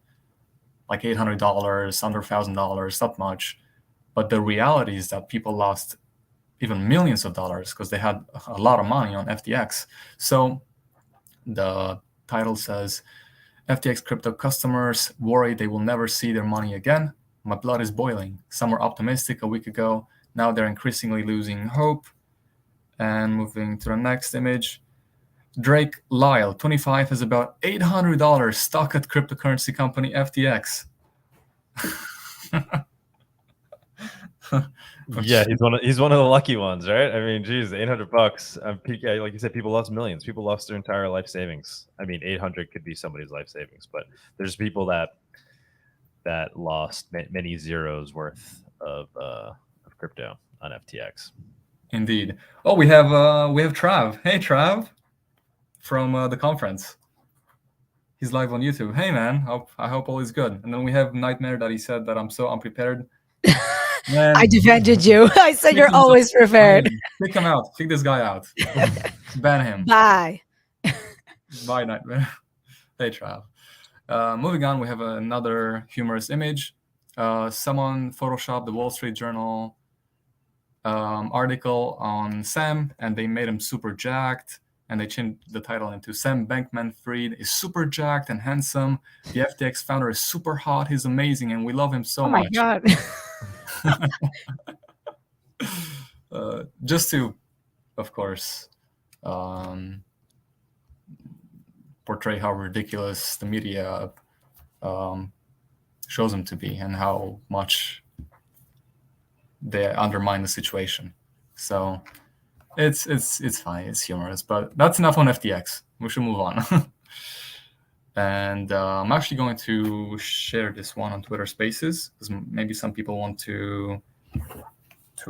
like $800, under $1,000, not much. But the reality is that people lost even millions of dollars because they had a lot of money on FTX. So the title says, FTX crypto customers worry they will never see their money again. My blood is boiling. Some were optimistic a week ago. Now they're increasingly losing hope. And moving to the next image. Drake Lyle, 25, has about $800 stuck at cryptocurrency company FTX. Yeah, he's one of the lucky ones, right? I mean, geez, $800. Like you said, people lost millions. People lost their entire life savings. I mean, 800 could be somebody's life savings, but there's people that lost many zeros worth of crypto on FTX. Indeed. Oh, we have Trav. Hey, Trav, from the conference. He's live on YouTube. Hey, man. I hope all is good. And then we have Nightmare that he said that I'm so unprepared. Man, I defended you. I said you're always prepared. Kick him out. Kick this guy out. Ban him. Bye. Bye, Nightmare. Hey, Trav. Moving on, we have another humorous image. Someone photoshopped the Wall Street Journal article on Sam, and they made him super jacked, and they changed the title into Sam Bankman-Fried is super jacked and handsome. The FTX founder is super hot. He's amazing, and we love him so much. Oh my God. Just to, of course, portray how ridiculous the media shows him to be and how much they undermine the situation. So it's fine, it's humorous, but that's enough on FTX. We should move on. And I'm actually going to share this one on Twitter Spaces because maybe some people want to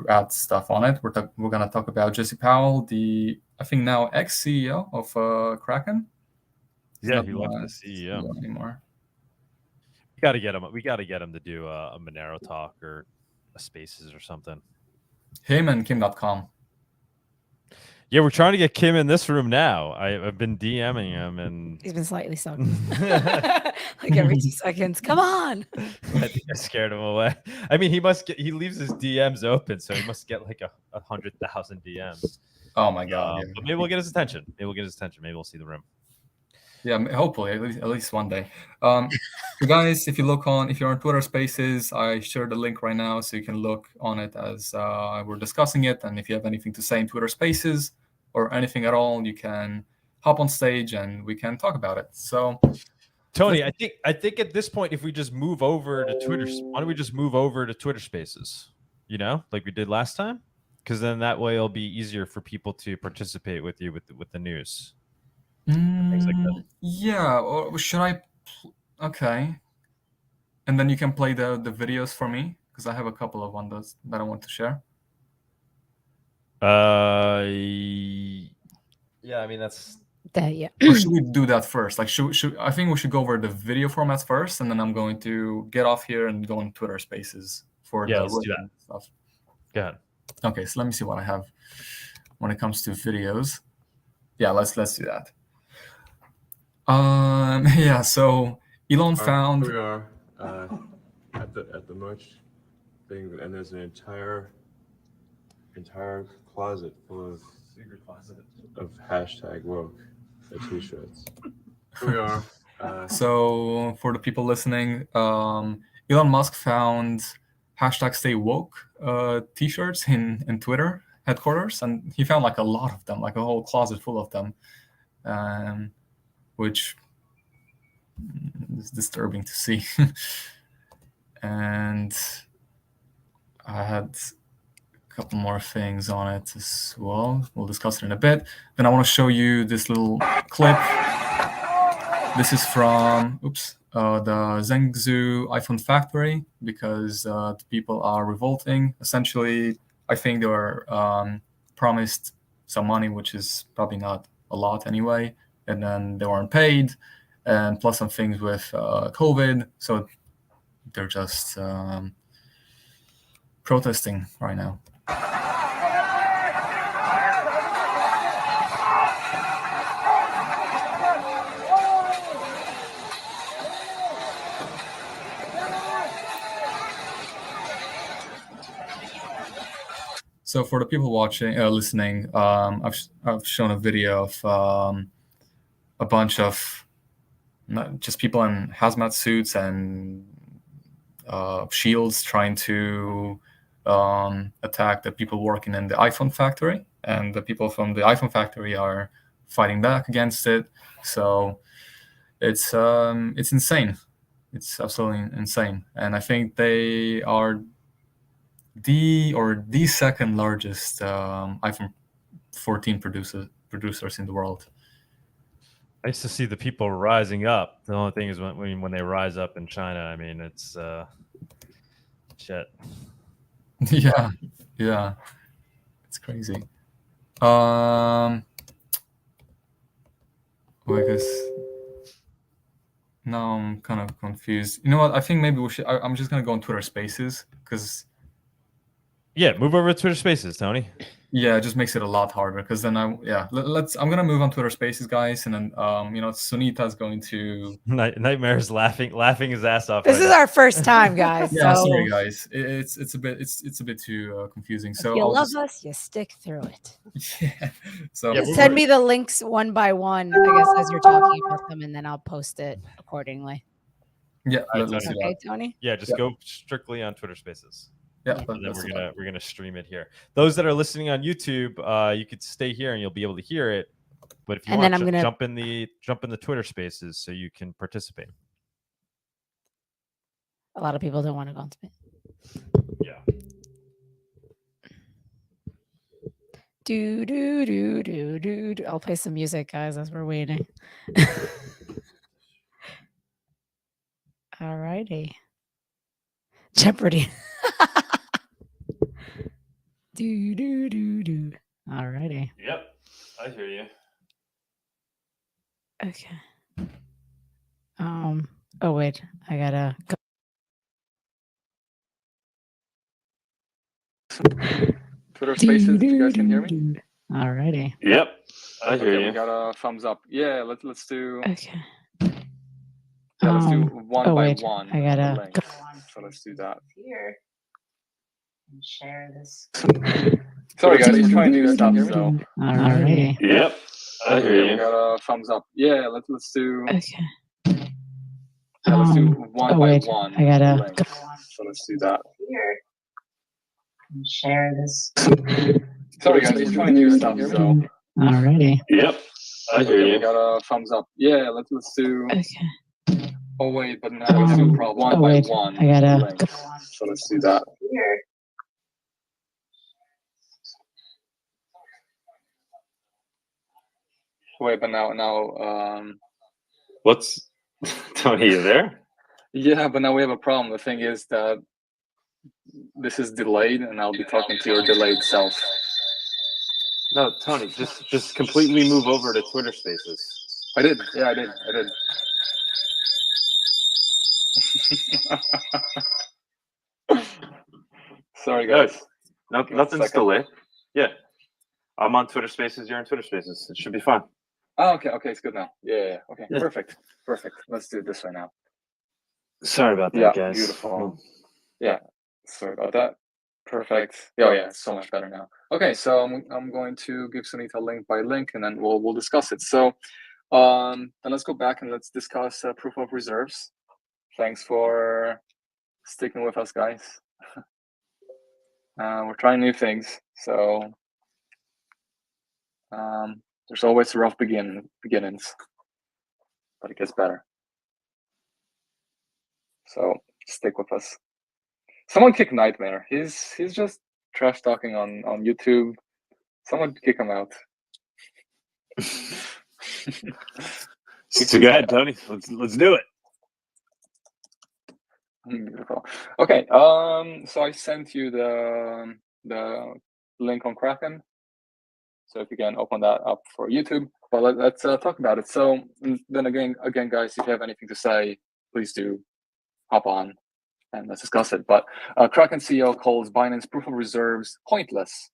add stuff on it. We're going to talk about Jesse Powell, the I think now ex-CEO of Kraken. Yeah, he wasn't the CEO anymore. We got to get him. We got to get him to do a Monero Talk or a Spaces or something. Him and Kim.com. Yeah, we're trying to get Kim in this room now. I've been DMing him, and he's been slightly sucking. Like every 2 seconds. Come on. I think I scared him away. I mean, he leaves his DMs open, so he must get like 100,000 DMs. Oh my God. Yeah. But maybe we'll get his attention. Maybe we'll see the room. Yeah, hopefully, at least one day. You guys, if you're on Twitter Spaces, I shared the link right now, so you can look on it as we're discussing it. And if you have anything to say in Twitter Spaces or anything at all, you can hop on stage and we can talk about it. So, Tony, I think at this point, if we just move over to Twitter, why don't we just move over to Twitter Spaces? You know, like we did last time, because then that way it'll be easier for people to participate with you with the news. Things like that. Yeah, or should I? Okay, and then you can play the videos for me because I have a couple of ones that I want to share. Yeah, I mean that's. Yeah. Or should we do that first? Like, should I think we should go over the video formats first, and then I'm going to get off here and go on Twitter Spaces for the let's do that stuff. Go ahead. Okay, so let me see what I have when it comes to videos. Yeah, let's do that. Yeah, so Elon found. Here we are at the merch thing, and there's an entire closet full of secret closet of #woke t-shirts. Here we are. So for the people listening, Elon Musk found #StayWoke t-shirts in Twitter headquarters, and he found like a lot of them, like a whole closet full of them. Which is disturbing to see. And I had a couple more things on it as well. We'll discuss it in a bit. Then I want to show you this little clip. This is from the Zhengzhou iPhone factory because the people are revolting. Essentially, I think they were promised some money, which is probably not a lot anyway. And then they weren't paid, and plus some things with COVID. So they're just protesting right now. So for the people watching, listening, I've shown a video of a bunch of just people in hazmat suits and shields trying to attack the people working in the iPhone factory, and the people from the iPhone factory are fighting back against it. So it's insane. It's absolutely insane, and I think they are the second largest iPhone 14 producers in the world. I used to see the people rising up. The only thing is when they rise up in China, I mean, it's shit. Yeah, it's crazy. Well, I guess now I'm kind of confused. You know what? I think maybe we should. I'm just gonna go on Twitter Spaces because. Yeah, move over to Twitter Spaces, Tony. Yeah, it just makes it a lot harder because then I'm gonna move on Twitter Spaces, guys, and then Sunita's going to Nightmare's laughing his ass off. This is our first time, guys. Yeah, so sorry guys, it's a bit too confusing. if So you I'll love just, us, you stick through it. yeah. So Just send me the links one by one, I guess, as you're talking about them, and then I'll post it accordingly. Yeah, Right, let's do that. Okay, Tony? Yeah, just go strictly on Twitter Spaces. Yeah, And then we're gonna stream it here. Those that are listening on YouTube, you could stay here and you'll be able to hear it. But if you want, jump in the Twitter Spaces so you can participate. A lot of people don't want to go on space. Yeah. Do. I'll play some music, guys, as we're waiting. All righty. Jeopardy. Do. All righty. Yep, I hear you. Okay. Oh wait, I gotta go. Twitter Spaces, you guys can hear me? All righty. Yep, I hear you. We got a thumbs up. Yeah, let's do. Okay. Yeah, let's do one by one. I gotta go. So let's do that. Here. And share this. Sorry guys, we're trying new stuff. So. All righty. Yep, I hear you. We got a thumbs up. Yeah, let's do. Okay. Yeah, let's do one by one. I gotta go. So let's do that. Here. And share this. Sorry guys, we're trying new stuff. So. All righty. Yep, I hear you. We got a thumbs up. Yeah, let's do. Okay. Oh wait, but now let's do one by one. I gotta go. So let's do that. Here. Wait, but now. What's Tony? You there? Yeah, but now we have a problem. The thing is that this is delayed, and I'll be talking to your delayed self. No, Tony, just completely move over to Twitter Spaces. I did. Yeah, I did. Sorry, guys. No, nothing's delayed. Yeah, I'm on Twitter Spaces. You're on Twitter Spaces. It should be fine. Oh, okay, it's good now. Yeah. Okay, Yeah. Perfect. Let's do it this way now. Sorry about that, guys. Beautiful. Yeah, sorry about that. Perfect. Oh yeah, it's so much better now. Okay, so I'm going to give Sunita link by link, and then we'll discuss it. So, then let's go back and let's discuss proof of reserves. Thanks for sticking with us, guys. We're trying new things, so there's always rough beginnings, but it gets better. So stick with us. Someone kick Nightmare. He's just trash talking on YouTube. Someone kick him out. So go ahead, Tony. Let's do it. Beautiful. Okay. So I sent you the link on Kraken. So if you can open that up for YouTube, but let's talk about it. So then again, guys, if you have anything to say, please do hop on and let's discuss it. But Kraken CEO calls Binance proof of reserves pointless.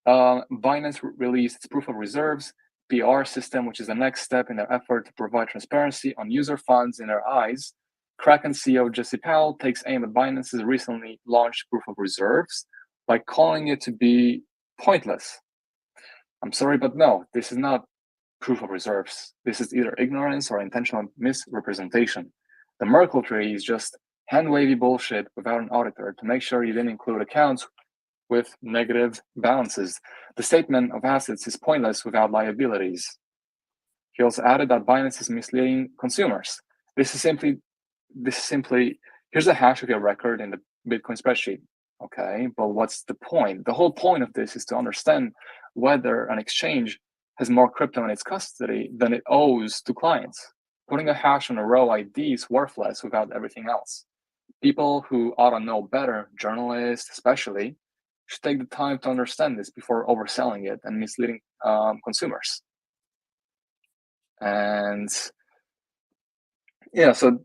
Binance released its proof of reserves PR system, which is the next step in their effort to provide transparency on user funds in their eyes. Kraken CEO Jesse Powell takes aim at Binance's recently launched proof of reserves by calling it to be pointless. I'm sorry, but no, this is not proof of reserves. This is either ignorance or intentional misrepresentation. The Merkle tree is just hand-wavy bullshit without an auditor to make sure you didn't include accounts with negative balances. The statement of assets is pointless without liabilities. He also added that Binance is misleading consumers. This is simply, here's a hash of your record in the Bitcoin spreadsheet. Okay, but what's the point? The whole point of this is to understand whether an exchange has more crypto in its custody than it owes to clients. Putting a hash on a row ID is worthless without everything else. People who ought to know better, journalists especially, should take the time to understand this before overselling it and misleading consumers. And yeah, so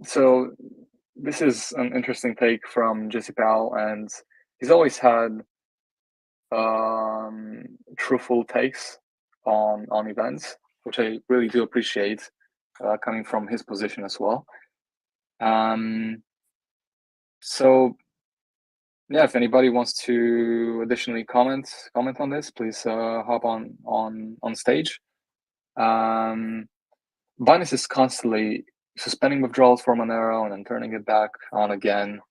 this is an interesting take from Jesse Powell, and he's always had truthful takes on events, which I really do appreciate, coming from his position as well. So yeah, if anybody wants to additionally comment on this, please hop on stage. Binance is constantly suspending withdrawals for Monero and then turning it back on again.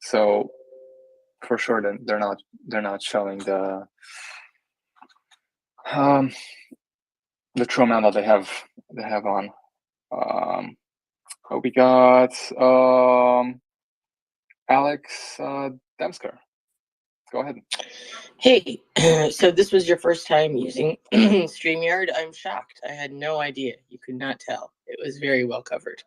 So for sure, they're not showing the true amount that they have on. We got Alex Damsker. Go ahead. Hey, so this was your first time using StreamYard. I'm shocked. I had no idea. You could not tell. It was very well covered.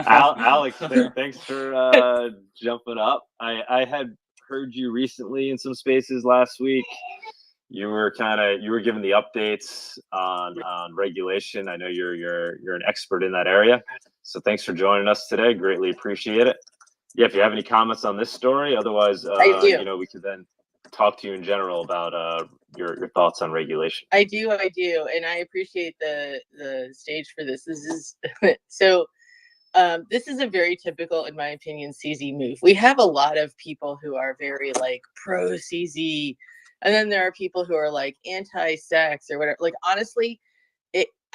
Alex, thanks for jumping up. I had heard you recently in some spaces last week. You were giving the updates on regulation. I know you're an expert in that area. So thanks for joining us today. Greatly appreciate it. Yeah, if you have any comments on this story, otherwise, we could then talk to you in general about your thoughts on regulation. I do, and I appreciate the stage for this. This is so. This is a very typical, in my opinion, CZ move. We have a lot of people who are very like pro CZ, and then there are people who are like anti-sex or whatever. Like honestly,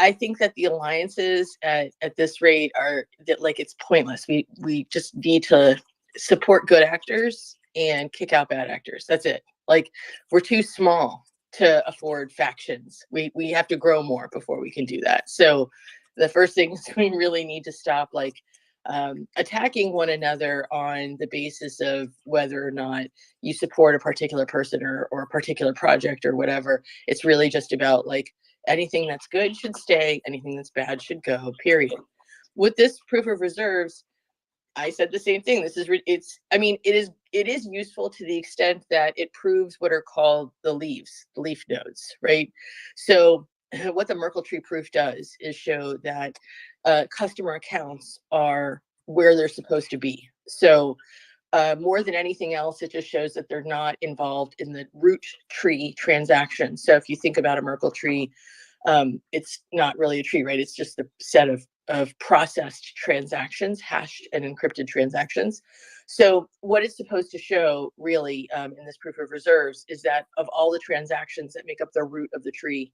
I think that the alliances at this rate are that like it's pointless. We just need to support good actors and kick out bad actors. That's it. Like we're too small to afford factions. We have to grow more before we can do that. So the first thing is we really need to stop like attacking one another on the basis of whether or not you support a particular person or a particular project or whatever. It's really just about like anything that's good should stay, anything that's bad should go, period. With this proof of reserves, I said the same thing. It is useful to the extent that it proves what are called the leaf nodes, right? So what the Merkle tree proof does is show that customer accounts are where they're supposed to be. So more than anything else, it just shows that they're not involved in the root tree transaction. So if you think about a Merkle tree, it's not really a tree, right? It's just a set of processed transactions, hashed and encrypted transactions. So what it's supposed to show really in this proof of reserves is that of all the transactions that make up the root of the tree,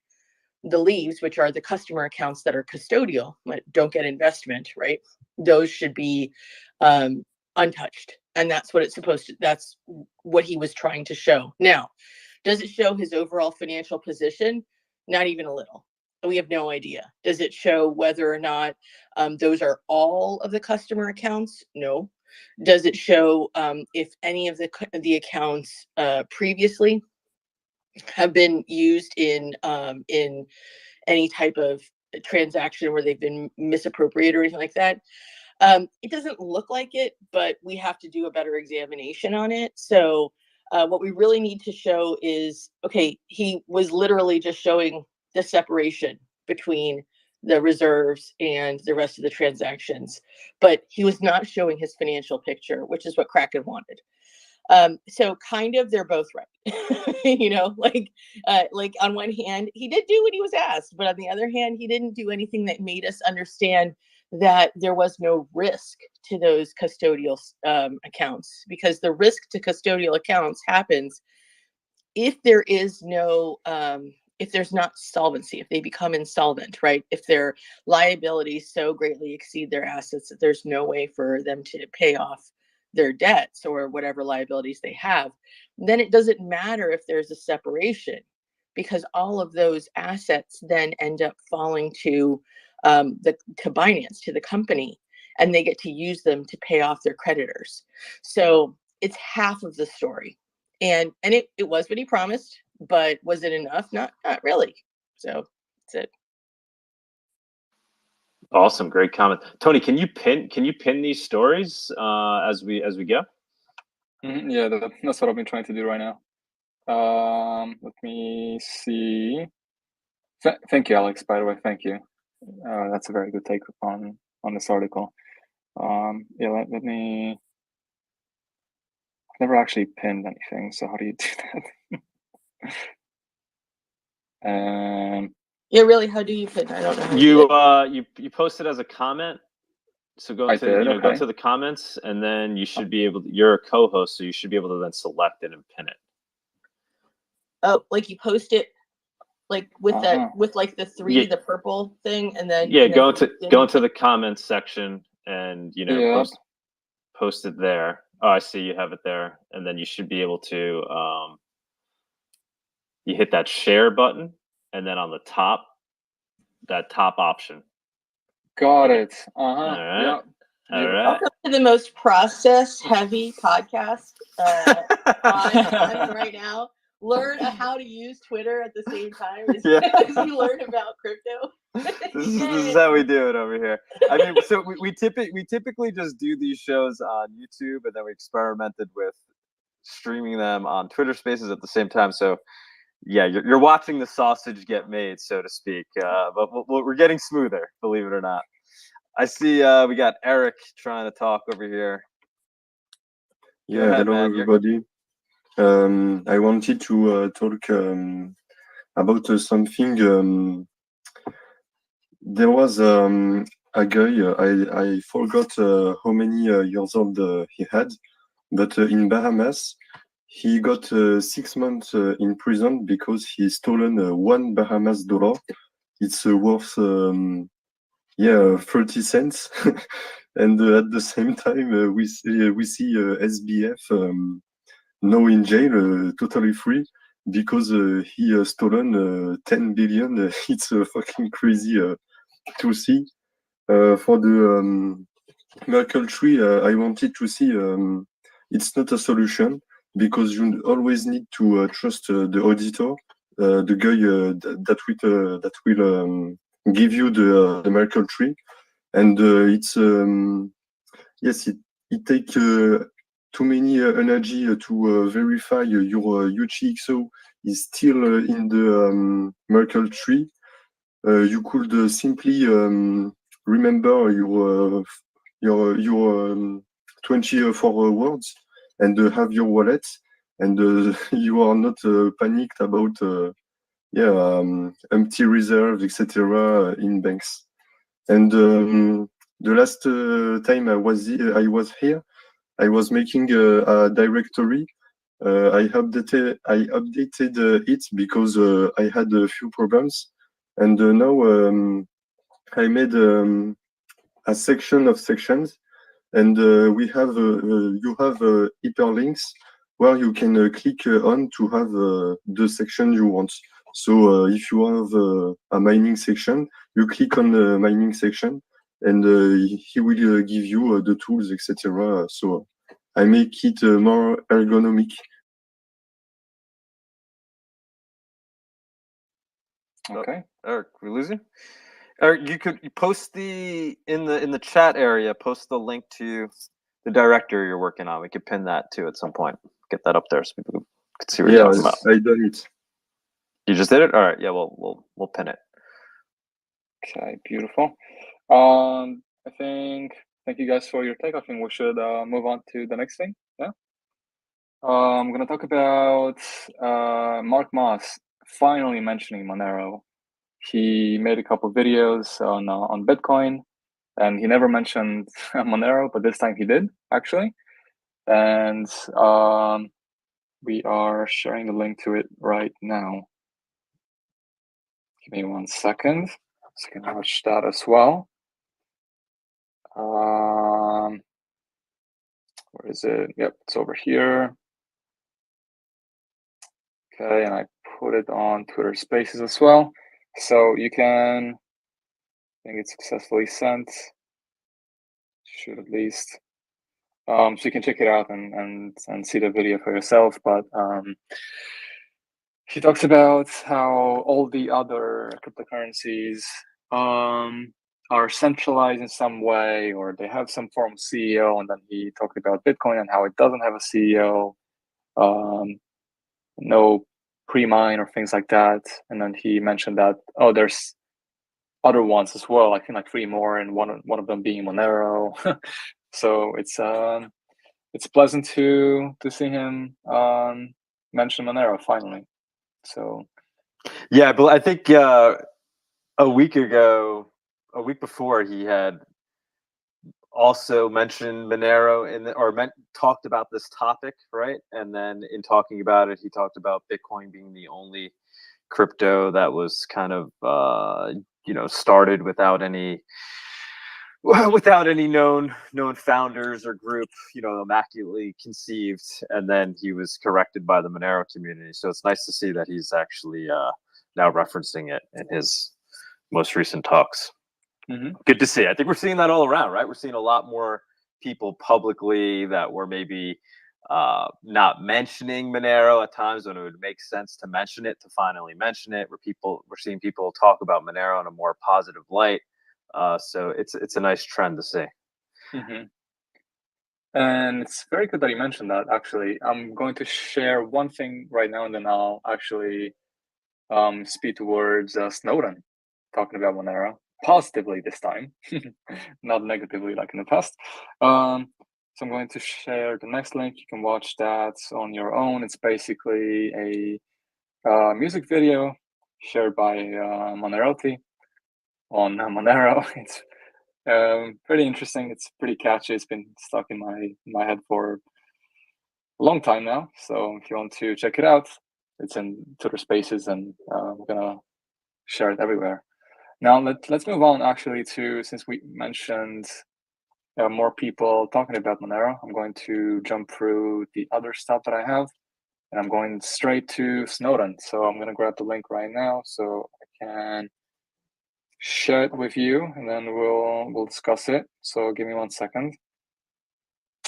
the leaves, which are the customer accounts that are custodial, but don't get investment, right? Those should be untouched. And that's what he was trying to show. Now, does it show his overall financial position? Not even a little. We have no idea. Does it show whether or not those are all of the customer accounts? No. Does it show if any of the accounts previously have been used in any type of transaction where they've been misappropriated or anything like that? It doesn't look like it, but we have to do a better examination on it. So what we really need to show is, okay, he was literally just showing the separation between the reserves and the rest of the transactions, but he was not showing his financial picture, which is what Kraken wanted. So kind of, they're both right. Like on one hand, he did do what he was asked, but on the other hand, he didn't do anything that made us understand that there was no risk to those custodial accounts, because the risk to custodial accounts happens if there is no if there's not solvency, if they become insolvent, right? If their liabilities so greatly exceed their assets that there's no way for them to pay off their debts or whatever liabilities they have, then it doesn't matter if there's a separation, because all of those assets then end up falling to Binance, to the company, and they get to use them to pay off their creditors. So it's half of the story. And it was what he promised, but was it enough? Not really. So that's it. Awesome, great comment, Tony. Can you pin these stories as we go? Yeah, that's what I've been trying to do right now. Let me see. Thank you, Alex. By the way, thank you. That's a very good take on this article. Yeah, let me. I've never actually pinned anything, so how do you do that? Yeah, really, how do you pin? I don't know. You posted as a comment. So go go to the comments, and then you should be able to, you're a co-host, so you should be able to then select it and pin it. Oh, like you post it like with that, with like the three, the purple thing, and then go into the comments section, and post it there. Oh, I see you have it there, and then you should be able to you hit that share button, and then on the top, that top option. Got it. All right. Yeah. All right. Welcome to the most process-heavy podcast on right now. Learn how to use Twitter at the same time as you learn about crypto. This is how we do it over here. I mean, so we typically just do these shows on YouTube, and then we experimented with streaming them on Twitter Spaces at the same time. So yeah, you're watching the sausage get made, so to speak. But we're getting smoother, believe it or not. I see we got Éric trying to talk over here. Yeah, hello everybody. I wanted to talk about something. There was a guy, I forgot how many years old he had, but in Bahamas, he got 6 months in prison because he stolen $1 Bahamas. It's worth 30 cents. And at the same time, we see SBF now in jail, totally free, because he stolen 10 billion. It's fucking crazy to see. For the Merkle tree, I wanted to see it's not a solution, because you always need to trust the auditor, the guy that will give you the Merkle tree, and it's yes, it takes too many energy to verify your UTXO is still in the Merkle tree. You could simply remember your 24 words and have your wallet, and you are not panicked about empty reserves, etc. in banks. And the last time I was here, I was making a directory. I updated it because I had a few problems, and now I made a section of sections, and we have you have hyperlinks where you can click on to have the section you want. So if you have a mining section, you click on the mining section, and he will give you the tools, etc. So I make it more ergonomic. Okay. Éric, we lose you? Éric, you post in the chat area, post the link to the directory you're working on. We could pin that too at some point. Get that up there so people can see what you're talking about. I done it. You just did it? All right. Yeah, we'll pin it. Okay, beautiful. I think thank you guys for your take. I think we should move on to the next thing. Yeah. I'm gonna talk about Mark Moss finally mentioning Monero. He made a couple videos on Bitcoin, and he never mentioned Monero, but this time he did actually. And we are sharing the link to it right now. Give me 1 second, so you can watch that as well. Where is it? Yep, it's over here. Okay, and I put it on Twitter Spaces as well. So you can, I think it's successfully sent. Should at least. So you can check it out and see the video for yourself. But he talks about how all the other cryptocurrencies are centralized in some way, or they have some form of CEO. And then he talked about Bitcoin and how it doesn't have a CEO, no pre-mine or things like that. And then he mentioned that, oh, there's other ones as well. I think like 3 more, and one of them being Monero. So it's pleasant to see him mention Monero finally. So yeah, but I think a week before, he had also mentioned Monero talked about this topic, right? And then in talking about it, he talked about Bitcoin being the only crypto that was kind of started without any known founders or group, immaculately conceived, and then he was corrected by the Monero community. So it's nice to see that he's actually now referencing it in his most recent talks. Mm-hmm. Good to see. I think we're seeing that all around, right? We're seeing a lot more people publicly that were maybe not mentioning Monero at times when it would make sense to mention it, to finally mention it. We're seeing people talk about Monero in a more positive light. So it's a nice trend to see. Mm-hmm. And it's very good that you mentioned that. Actually, I'm going to share one thing right now, and then I'll actually speed towards Snowden, talking about Monero positively this time, not negatively like in the past. So I'm going to share the next link. You can watch that on your own. It's basically a music video shared by Monerotopia on Monero. It's pretty interesting. It's pretty catchy. It's been stuck in my head for a long time now. So if you want to check it out, it's in Twitter Spaces, and we're gonna share it everywhere. Now let's move on actually to, since we mentioned more people talking about Monero, I'm going to jump through the other stuff that I have, and I'm going straight to Snowden. So I'm gonna grab the link right now so I can share it with you, and then we'll discuss it. So give me 1 second.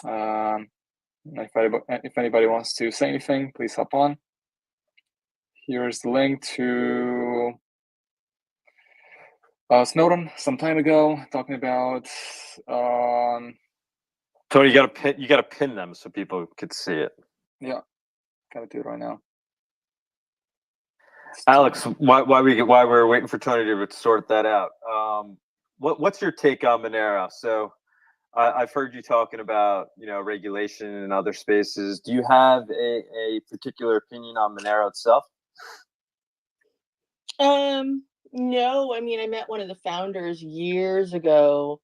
If anybody wants to say anything, please hop on. Here's the link to Snowden some time ago, talking about Tony, you gotta pin them so people could see it. Yeah, gotta do it right now. Alex, while we're waiting for Tony to sort that out, what's your take on Monero? So I've heard you talking about regulation in other spaces. Do you have a particular opinion on Monero itself? No, I mean, I met one of the founders years ago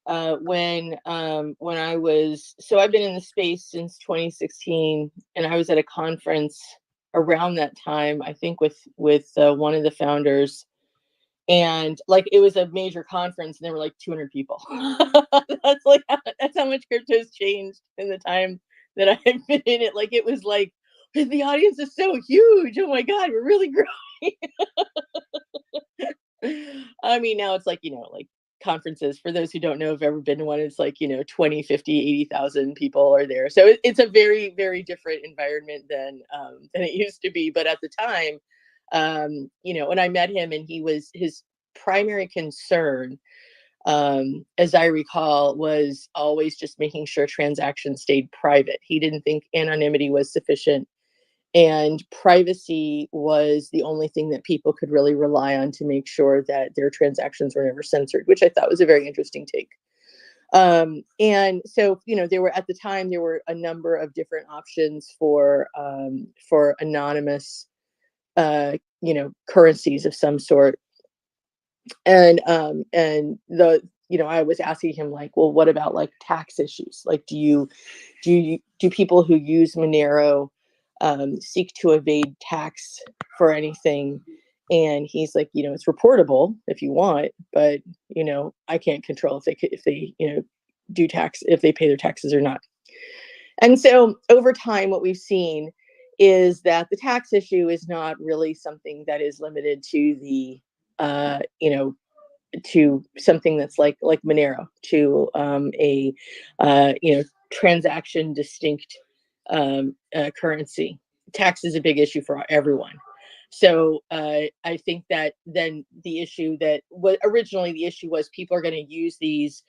when I was, so I've been in the space since 2016, and I was at a conference around that time, I think with one of the founders, and like it was a major conference, and there were like 200 people. That's how much crypto's changed in the time that I've been in it. Like it was like, the audience is so huge. Oh my God, we're really growing. I mean, now it's like, like conferences, for those who don't know, have ever been to one, it's like 20, 50, 80,000 people are there, so it's a very, very different environment than it used to be. But at the time, when I met him, and his primary concern, as I recall, was always just making sure transactions stayed private. He didn't think anonymity was sufficient, and privacy was the only thing that people could really rely on to make sure that their transactions were never censored, which I thought was a very interesting take. And so, there were, at the time, there were a number of different options for anonymous, currencies of some sort. And the I was asking him like, well, what about like tax issues? Like, do people who use Monero seek to evade tax for anything? And he's like, it's reportable if you want, but I can't control if they do tax, if they pay their taxes or not. And so over time, what we've seen is that the tax issue is not really something that is limited to the to something that's like Monero, to a transaction distinct currency. Tax is a big issue for everyone. So I think that then the issue that originally the issue was people are going to use these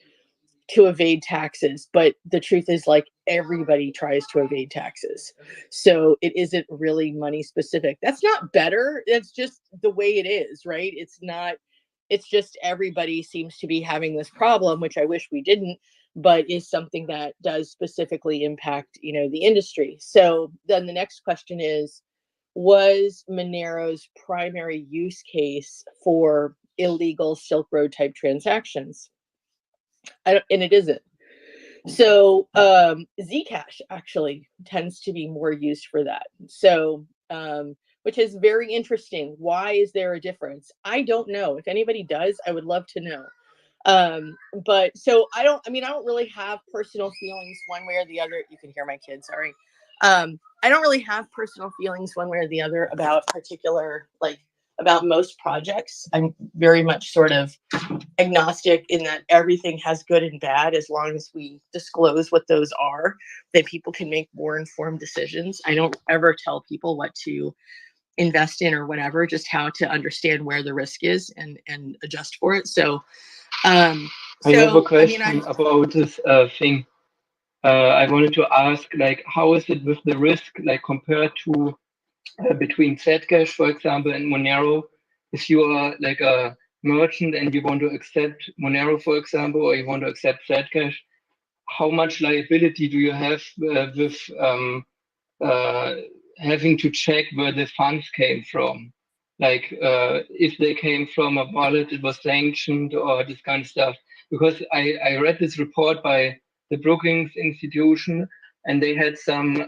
to evade taxes, but the truth is like everybody tries to evade taxes. So it isn't really money specific. That's not better. That's just the way it is, right? It's just everybody seems to be having this problem, which I wish we didn't, but is something that does specifically impact, the industry. So then the next question is, was Monero's primary use case for illegal Silk Road type transactions? And it isn't. So Zcash actually tends to be more used for that. So which is very interesting. Why is there a difference? I don't know. If anybody does, I would love to know. But so I don't really have personal feelings one way or the other. You can hear my kids, sorry. I don't really have personal feelings one way or the other about about most projects. I'm very much sort of agnostic in that everything has good and bad. As long as we disclose what those are, then people can make more informed decisions. I don't ever tell people what to invest in or whatever, just how to understand where the risk is and adjust for it. So I have a question about this thing. I wanted to ask, like, how is it with the risk, like, compared to between Zcash, for example, and Monero? If you are like a merchant and you want to accept Monero, for example, or you want to accept Zcash, how much liability do you have with having to check where the funds came from? Like, if they came from a wallet that was sanctioned or this kind of stuff. Because I read this report by the Brookings Institution, and they had some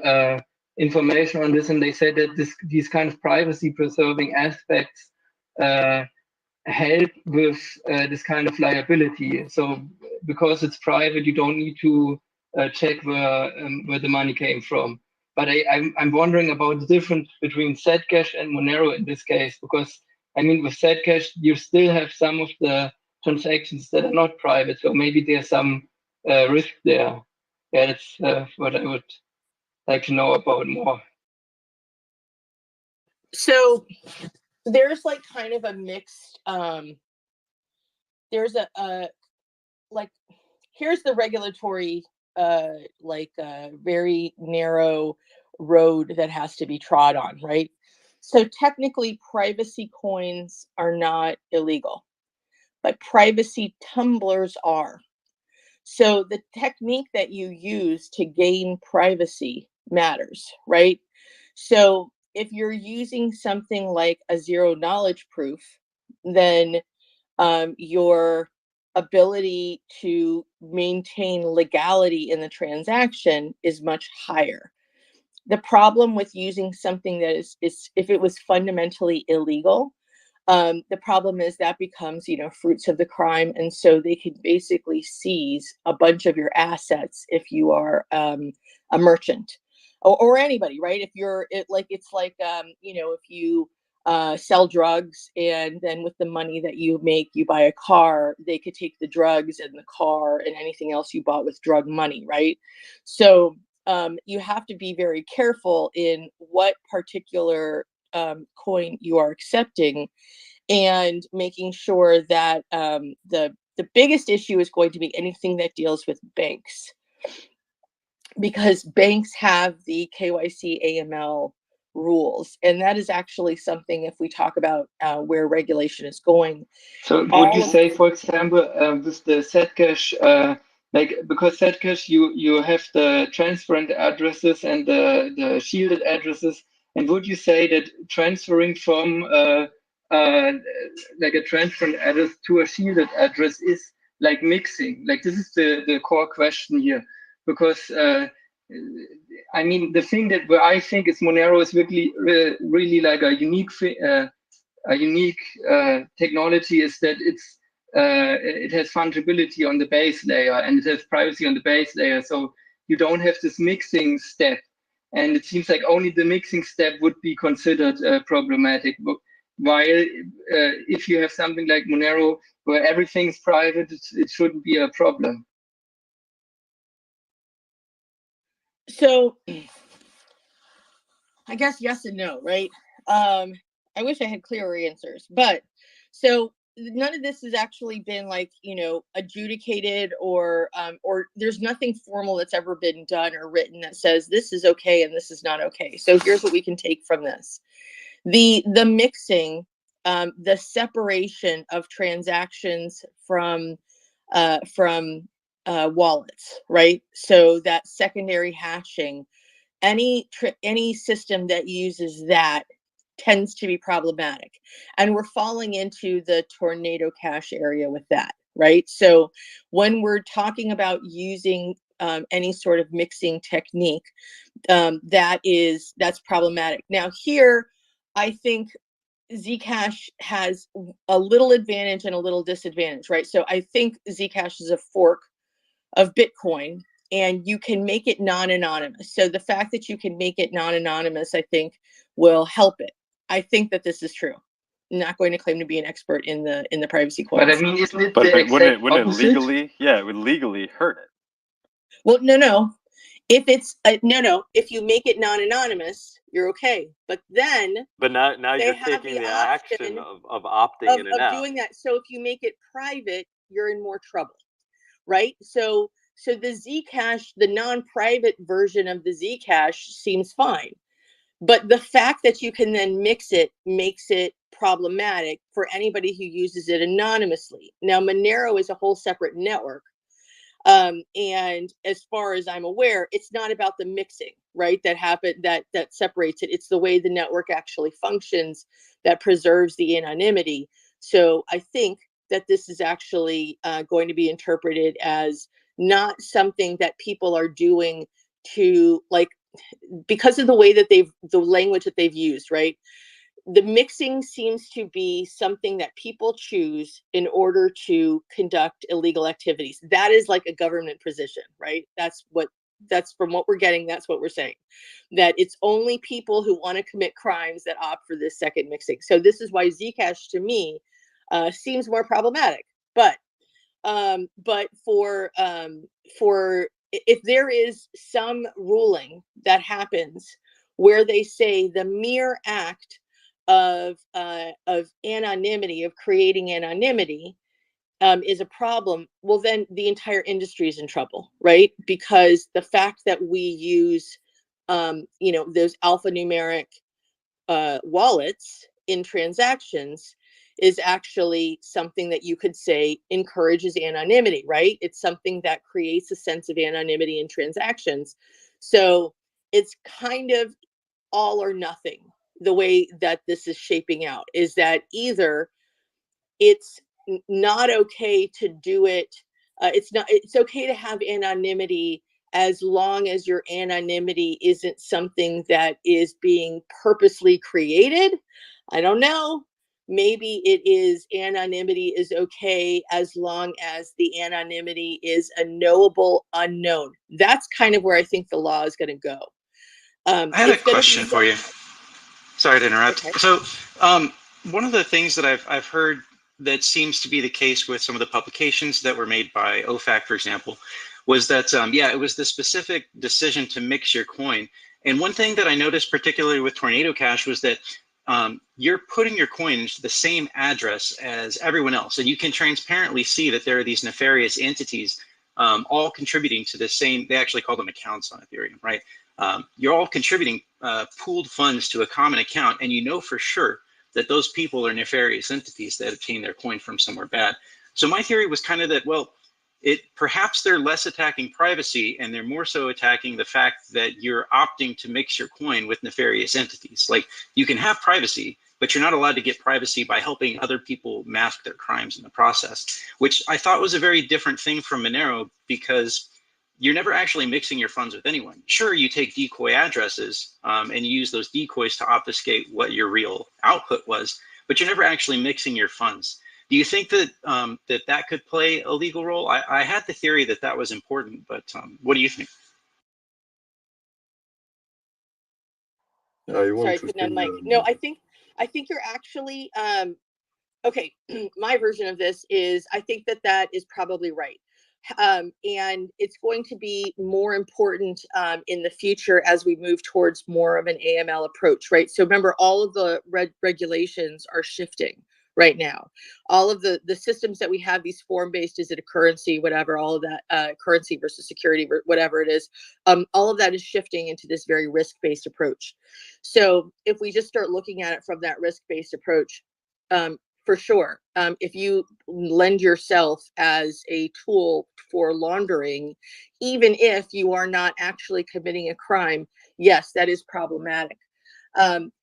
information on this, and they said that these kind of privacy-preserving aspects help with this kind of liability. So because it's private, you don't need to check where the money came from. But I'm wondering about the difference between Zcash and Monero in this case, because I mean with Zcash you still have some of the transactions that are not private, so maybe there's some risk there. Yeah, that's what I would like to know about more. So there's like kind of a mixed there's a like here's the regulatory very narrow road that has to be trod on, right? So technically privacy coins are not illegal, but privacy tumblers are. So the technique that you use to gain privacy matters, right? So if you're using something like a zero knowledge proof, then your ability to maintain legality in the transaction is much higher. The problem with using something that is if it was fundamentally illegal, the problem is that becomes, fruits of the crime. And so they could basically seize a bunch of your assets if you are a merchant or anybody, right? If you're if you sell drugs and then with the money that you make, you buy a car, they could take the drugs and the car and anything else you bought with drug money, right? So you have to be very careful in what particular coin you are accepting and making sure that the biggest issue is going to be anything that deals with banks, because banks have the KYC AML rules, and that is actually something, if we talk about where regulation is going. So would you say, for example, with the Zcash, because Zcash you have the transparent addresses and the shielded addresses, and would you say that transferring from like a transparent address to a shielded address is like mixing? Like this is the core question here, because I mean, the thing that where I think is Monero is really like a unique technology is that it has fungibility on the base layer and it has privacy on the base layer. So you don't have this mixing step. And it seems like only the mixing step would be considered problematic. While if you have something like Monero where everything's private, it shouldn't be a problem. So I guess yes and no, right? I wish I had clearer answers, but so none of this has actually been like, you know, adjudicated or there's nothing formal that's ever been done or written that says this is okay and this is not okay. So here's what we can take from this. The mixing, the separation of transactions from wallets, right? So that secondary hashing, any system that uses that tends to be problematic. And we're falling into the Tornado Cash area with that, right? So when we're talking about using any sort of mixing technique, that's problematic. Now here, I think Zcash has a little advantage and a little disadvantage, right? So I think Zcash is a fork of Bitcoin, and you can make it non-anonymous. So the fact that you can make it non-anonymous, I think, will help it. I think that this is true. I'm not going to claim to be an expert in the privacy coins. But I mean, isn't it But the wouldn't it opposite? legally? Yeah, it would legally hurt it. Well, no. If it's no, if you make it non-anonymous, you're okay. But then, but now you're taking the action of opting in and out. Doing that. So if you make it private, you're in more trouble, right? So the Zcash, the non-private version of the Zcash seems fine. But the fact that you can then mix it makes it problematic for anybody who uses it anonymously. Now, Monero is a whole separate network. And as far as I'm aware, it's not about the mixing, right? That separates it. It's the way the network actually functions that preserves the anonymity. So I think that this is actually going to be interpreted as not something that people are doing to, like, because of the way that the language that they've used, right? The mixing seems to be something that people choose in order to conduct illegal activities. That is like a government position, right? That's from what we're getting. That's what we're saying, that it's only people who want to commit crimes that opt for this second mixing. So this is why Zcash to me seems more problematic. But for if there is some ruling that happens where they say the mere act of anonymity, of creating anonymity, is a problem, well, then the entire industry is in trouble, right? Because the fact that we use, those alphanumeric wallets in transactions is actually something that you could say encourages anonymity, right? It's something that creates a sense of anonymity in transactions. So it's kind of all or nothing. The way that this is shaping out is that either it's not okay to do it. It's okay to have anonymity as long as your anonymity isn't something that is being purposely created. I don't know. Maybe it is, anonymity is okay as long as the anonymity is a knowable unknown. That's kind of where I think the law is going to go. I had a question for you. Sorry to interrupt. Okay. So one of the things that I've heard that seems to be the case with some of the publications that were made by OFAC, for example, was that, it was the specific decision to mix your coin. And one thing that I noticed particularly with Tornado Cash was that you're putting your coin into the same address as everyone else. And you can transparently see that there are these nefarious entities all contributing to the same, they actually call them accounts on Ethereum, right? You're all contributing pooled funds to a common account, and you know for sure that those people are nefarious entities that obtain their coin from somewhere bad. So my theory was kind of that, well, perhaps they're less attacking privacy and they're more so attacking the fact that you're opting to mix your coin with nefarious entities. Like, you can have privacy, but you're not allowed to get privacy by helping other people mask their crimes in the process, which I thought was a very different thing from Monero, because you're never actually mixing your funds with anyone. Sure, you take decoy addresses and you use those decoys to obfuscate what your real output was, but you're never actually mixing your funds. Do you think that that could play a legal role? I had the theory that that was important, but what do you think? Sorry, I couldn't unmic. No, I think you're actually okay. My version of this is I think that is probably right. And it's going to be more important in the future as we move towards more of an AML approach, right? So remember, all of the regulations are shifting right now. All of the systems that we have, these form-based, is it a currency, whatever, all of that, currency versus security, whatever it is, all of that is shifting into this very risk-based approach. So if we just start looking at it from that risk-based approach, for sure, if you lend yourself as a tool for laundering, even if you are not actually committing a crime, yes, that is problematic.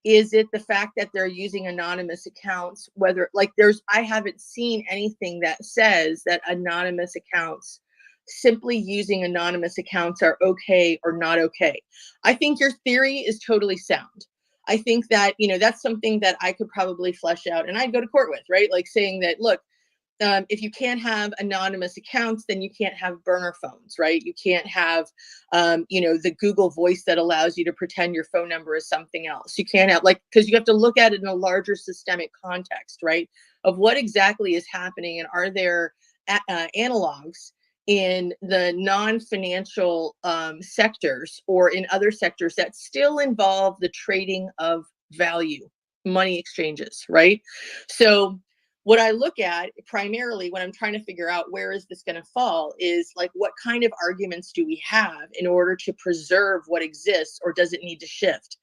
Is it the fact that they're using anonymous accounts? Whether, like, I haven't seen anything that says that anonymous accounts, simply using anonymous accounts, are okay or not okay. I think your theory is totally sound. I think that, that's something that I could probably flesh out and I'd go to court with, right? Like saying that, look, if you can't have anonymous accounts, then you can't have burner phones, right? You can't have, the Google Voice that allows you to pretend your phone number is something else. You can't have, because you have to look at it in a larger systemic context, right? Of what exactly is happening, and are there analogs in the non-financial sectors or in other sectors that still involve the trading of value, money exchanges, right? So what I look at primarily when I'm trying to figure out where is this going to fall is, like, what kind of arguments do we have in order to preserve what exists, or does it need to shift?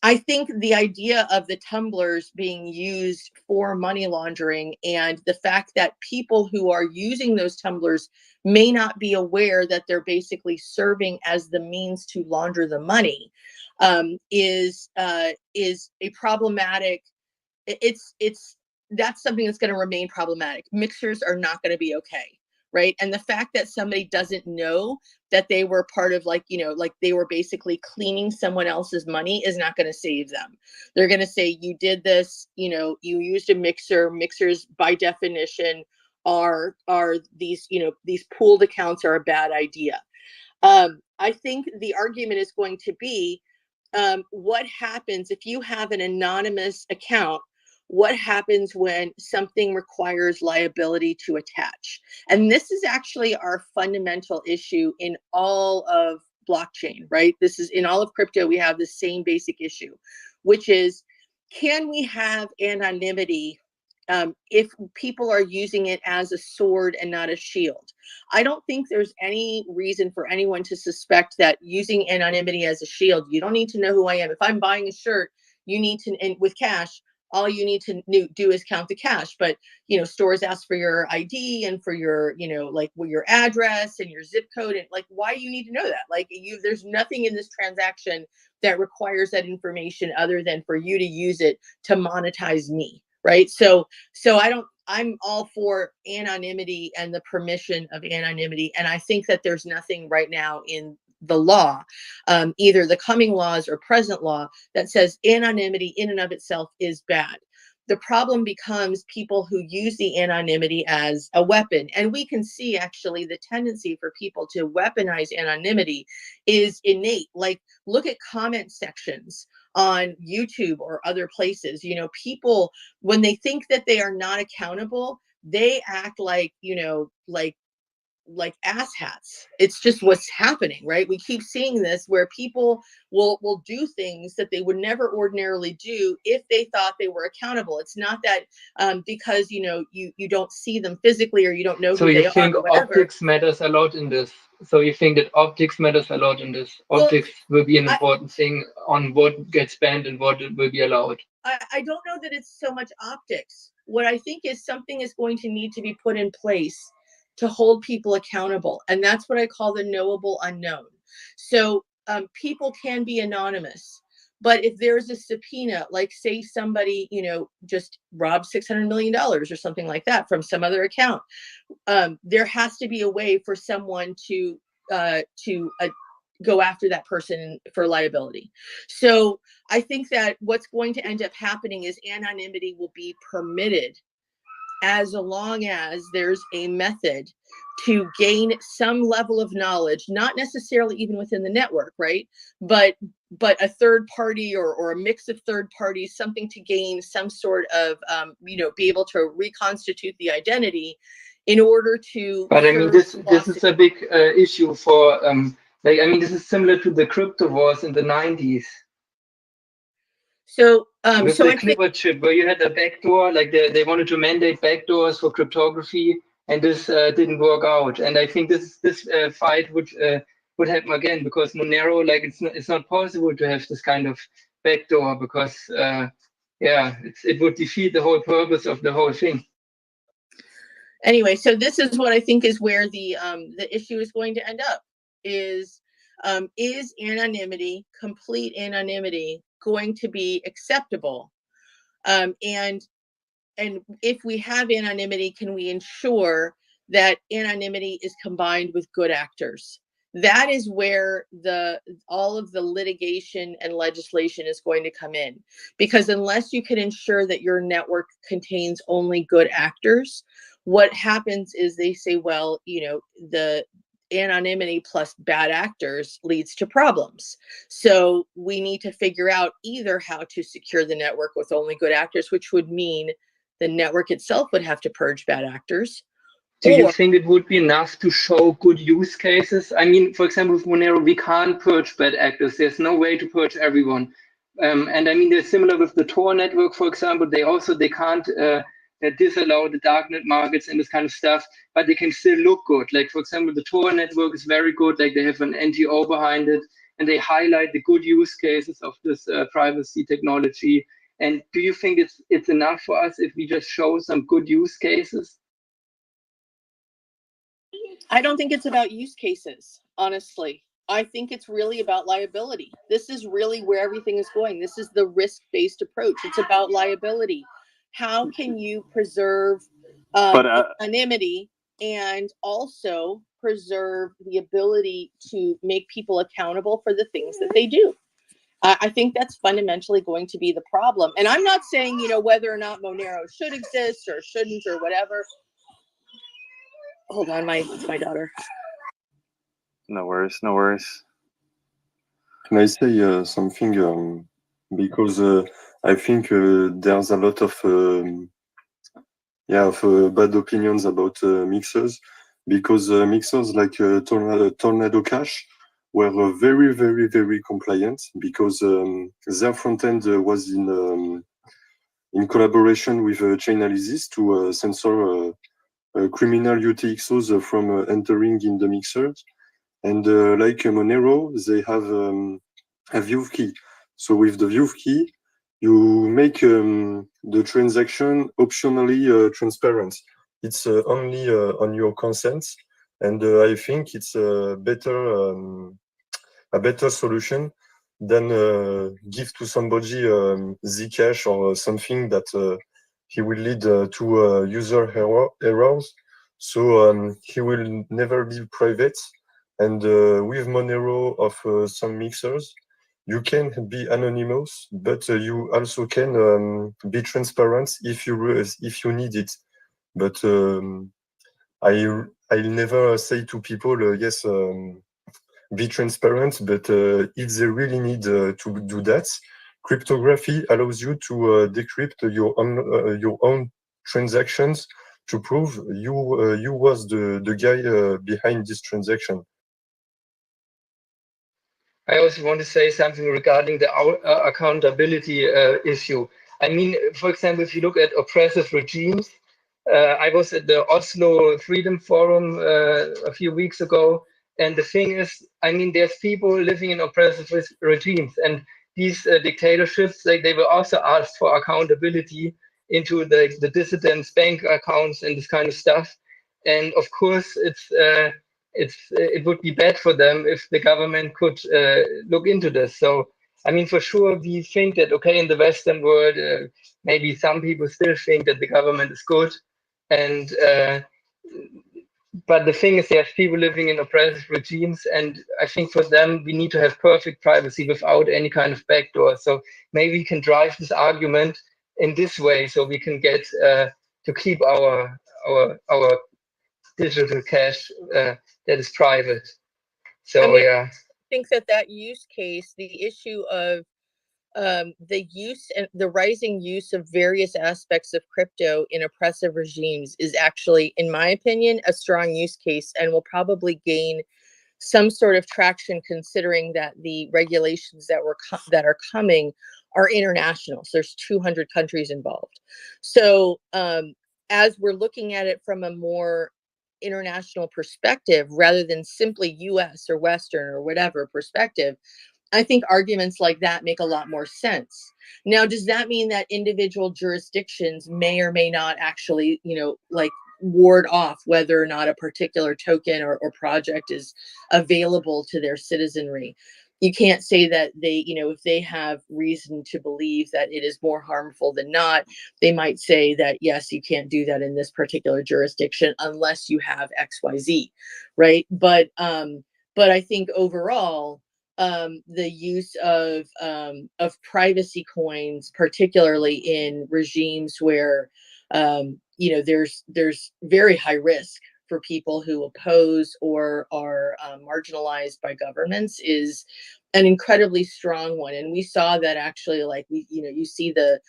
I think the idea of the tumblers being used for money laundering, and the fact that people who are using those tumblers may not be aware that they're basically serving as the means to launder the money, is a problematic. That's something that's going to remain problematic. Mixers are not going to be okay, right? And the fact that somebody doesn't know that they were part of, like they were basically cleaning someone else's money is not going to save them. They're going to say, you did this, you used a mixer. Mixers by definition are these, these pooled accounts are a bad idea. I think the argument is going to be, what happens if you have an anonymous account? What happens when something requires liability to attach? And this is actually our fundamental issue in all of blockchain, right? This is in all of crypto. We have the same basic issue, which is, can we have anonymity if people are using it as a sword and not a shield? I don't think there's any reason for anyone to suspect that using anonymity as a shield, you don't need to know who I am. If I'm buying a shirt, you need to, and with cash, all you need to do is count the cash. But, stores ask for your ID and for your, your address and your zip code. And, like, why do you need to know that? There's nothing in this transaction that requires that information other than for you to use it to monetize me. Right. So I'm all for anonymity and the permission of anonymity. And I think that there's nothing right now in the law, either the coming laws or present law, that says anonymity in and of itself is bad. The problem becomes people who use the anonymity as a weapon. And we can see actually the tendency for people to weaponize anonymity is innate. Like, look at comment sections on YouTube or other places. People, when they think that they are not accountable, they act like, like asshats. It's just what's happening, right? We keep seeing this where people will do things that they would never ordinarily do if they thought they were accountable. It's not that because you don't see them physically or you don't know who they are. So you think optics matters a lot in this? So you think that optics matters a lot in this? Optics will be an important thing on what gets banned and what will be allowed. I don't know that it's so much optics. What I think is something is going to need to be put in place to hold people accountable. And that's what I call the knowable unknown. So people can be anonymous, But if there's a subpoena, like say somebody, you know, just robbed $600 million or something like that from some other account, there has to be a way for someone to go after that person for liability. So I think that what's going to end up happening is anonymity will be permitted as long as there's a method to gain some level of knowledge, not necessarily even within the network, right? But a third party or a mix of third parties, something to gain some sort of, you know, be able to reconstitute the identity in order to. But I mean, this is a big issue for, like, I mean, this is similar to the crypto wars in the 90s. So, with the Clipper chip, where you had a backdoor, like they wanted to mandate backdoors for cryptography, and this didn't work out. And I think this fight would happen again, because Monero, like, it's not possible to have this kind of backdoor, because yeah, it would defeat the whole purpose of the whole thing. Anyway, so this is what I think is where the issue is going to end up, is anonymity, complete anonymity, going to be acceptable? And if we have anonymity, can we ensure that anonymity is combined with good actors? That is where all of the litigation and legislation is going to come in, because unless you can ensure that your network contains only good actors, what happens is they say, well, you know, the anonymity plus bad actors leads to problems. So we need to figure out either how to secure the network with only good actors, which would mean the network itself would have to purge bad actors. Do you think it would be enough to show good use cases? I mean, for example, with Monero, we can't purge bad actors. There's no way to purge everyone. And I mean, they're similar with the Tor network, for example. They can't disallow the darknet markets and this kind of stuff, but they can still look good. Like, for example, the Tor network is very good. Like, they have an NGO behind it, and they highlight the good use cases of this privacy technology. And do you think it's enough for us if we just show some good use cases? I don't think it's about use cases, honestly. I think it's really about liability. This is really where everything is going. This is the risk-based approach. It's about liability. How can you preserve anonymity and also preserve the ability to make people accountable for the things that they do? I think that's fundamentally going to be the problem. And I'm not saying, you know, whether or not Monero should exist or shouldn't or whatever. Hold on, my daughter. No worries, no worries. Can I say something? Because I think there's a lot of bad opinions about mixers, because mixers like Tornado Cash were very, very, very compliant, because their front end was in collaboration with Chainalysis to censor criminal UTXOs from entering in the mixers. And like Monero, they have a view key. So with the view key, you make the transaction optionally transparent. It's only on your consent, and I think it's a better solution than give to somebody Zcash or something that he will lead to user errors. So he will never be private. And with Monero of some mixers, you can be anonymous, but you also can be transparent if you need it. But I'll never say to people, yes, be transparent. But if they really need to do that, cryptography allows you to decrypt your own transactions to prove you was the guy behind this transaction. I also want to say something regarding the accountability issue. I mean, for example, if you look at oppressive regimes, I was at the Oslo Freedom Forum a few weeks ago, and the thing is, I mean, there's people living in oppressive regimes, and these dictatorships, they will also ask for accountability into the dissidents' bank accounts and this kind of stuff. And of course, it would be bad for them if the government could look into this. So I mean, for sure, we think that, okay, in the Western world, maybe some people still think that the government is good. And but the thing is, there's people living in oppressive regimes, and I think for them, we need to have perfect privacy without any kind of backdoor. So maybe we can drive this argument in this way, so we can get to keep our digital cash that is private. So I mean, yeah, I think that use case, the issue of the use and the rising use of various aspects of crypto in oppressive regimes is actually, in my opinion, a strong use case, and will probably gain some sort of traction, considering that the regulations that are coming are international. So there's 200 countries involved. So as we're looking at it from a more international perspective, rather than simply US or Western or whatever perspective, I think arguments like that make a lot more sense. Now, does that mean that individual jurisdictions may or may not actually, like ward off whether or not a particular token or project is available to their citizenry? You can't say that they, if they have reason to believe that it is more harmful than not, they might say that, yes, you can't do that in this particular jurisdiction unless you have XYZ, right? But I think overall, the use of privacy coins, particularly in regimes where there's very high risk for people who oppose or are marginalized by governments, is an incredibly strong one. And we saw that actually, like you see the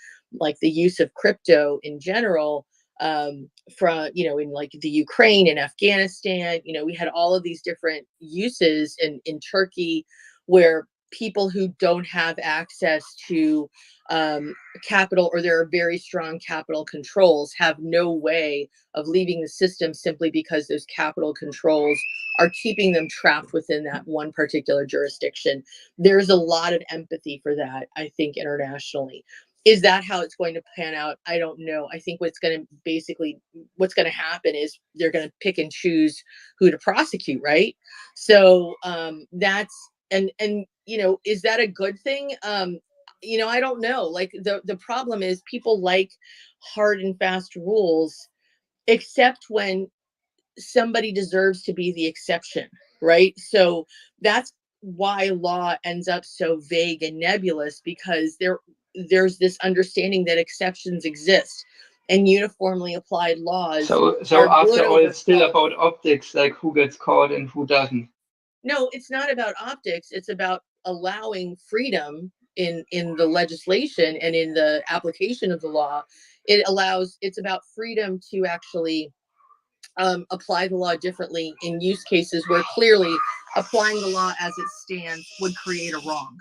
use of crypto in general, from in like the Ukraine and Afghanistan. We had all of these different uses in Turkey, where people who don't have access to capital, or there are very strong capital controls, have no way of leaving the system, simply because those capital controls are keeping them trapped within that one particular jurisdiction. There's a lot of empathy for that, I think, internationally. Is that how it's going to pan out? I don't know. I think what's going to happen is they're going to pick and choose who to prosecute, right? So that's, and is that a good thing? I don't know. Like the problem is, people like hard and fast rules, except when somebody deserves to be the exception, right? So that's why law ends up so vague and nebulous, because there's this understanding that exceptions exist, and uniformly applied laws. So after all, it's still about optics, like who gets caught and who doesn't. No, it's not about optics. It's about allowing freedom in the legislation and in the application of the law. It's about freedom to actually apply the law differently in use cases where clearly applying the law as it stands would create a wrong.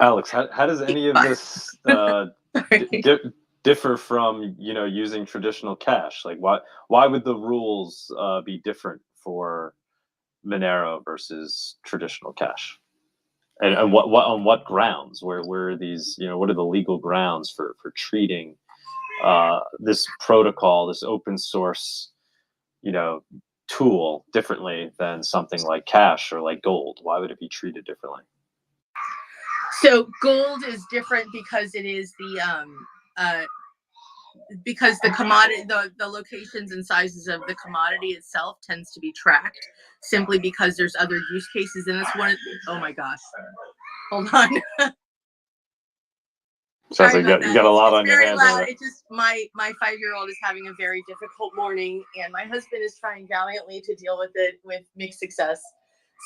Alex, how does any of this differ from using traditional cash? Like, why would the rules be different for Monero versus traditional cash? And what on what grounds? Where are these? What are the legal grounds for treating this protocol, this open source, tool differently than something like cash or like gold? Why would it be treated differently? So gold is different because it is because the commodity, the locations and sizes of the commodity itself tends to be tracked, simply because there's other use cases in this one. Oh my gosh, hold on. Sounds like you got a lot on your hands. Loud. It's just my 5-year-old is having a very difficult morning, and my husband is trying valiantly to deal with it with mixed success.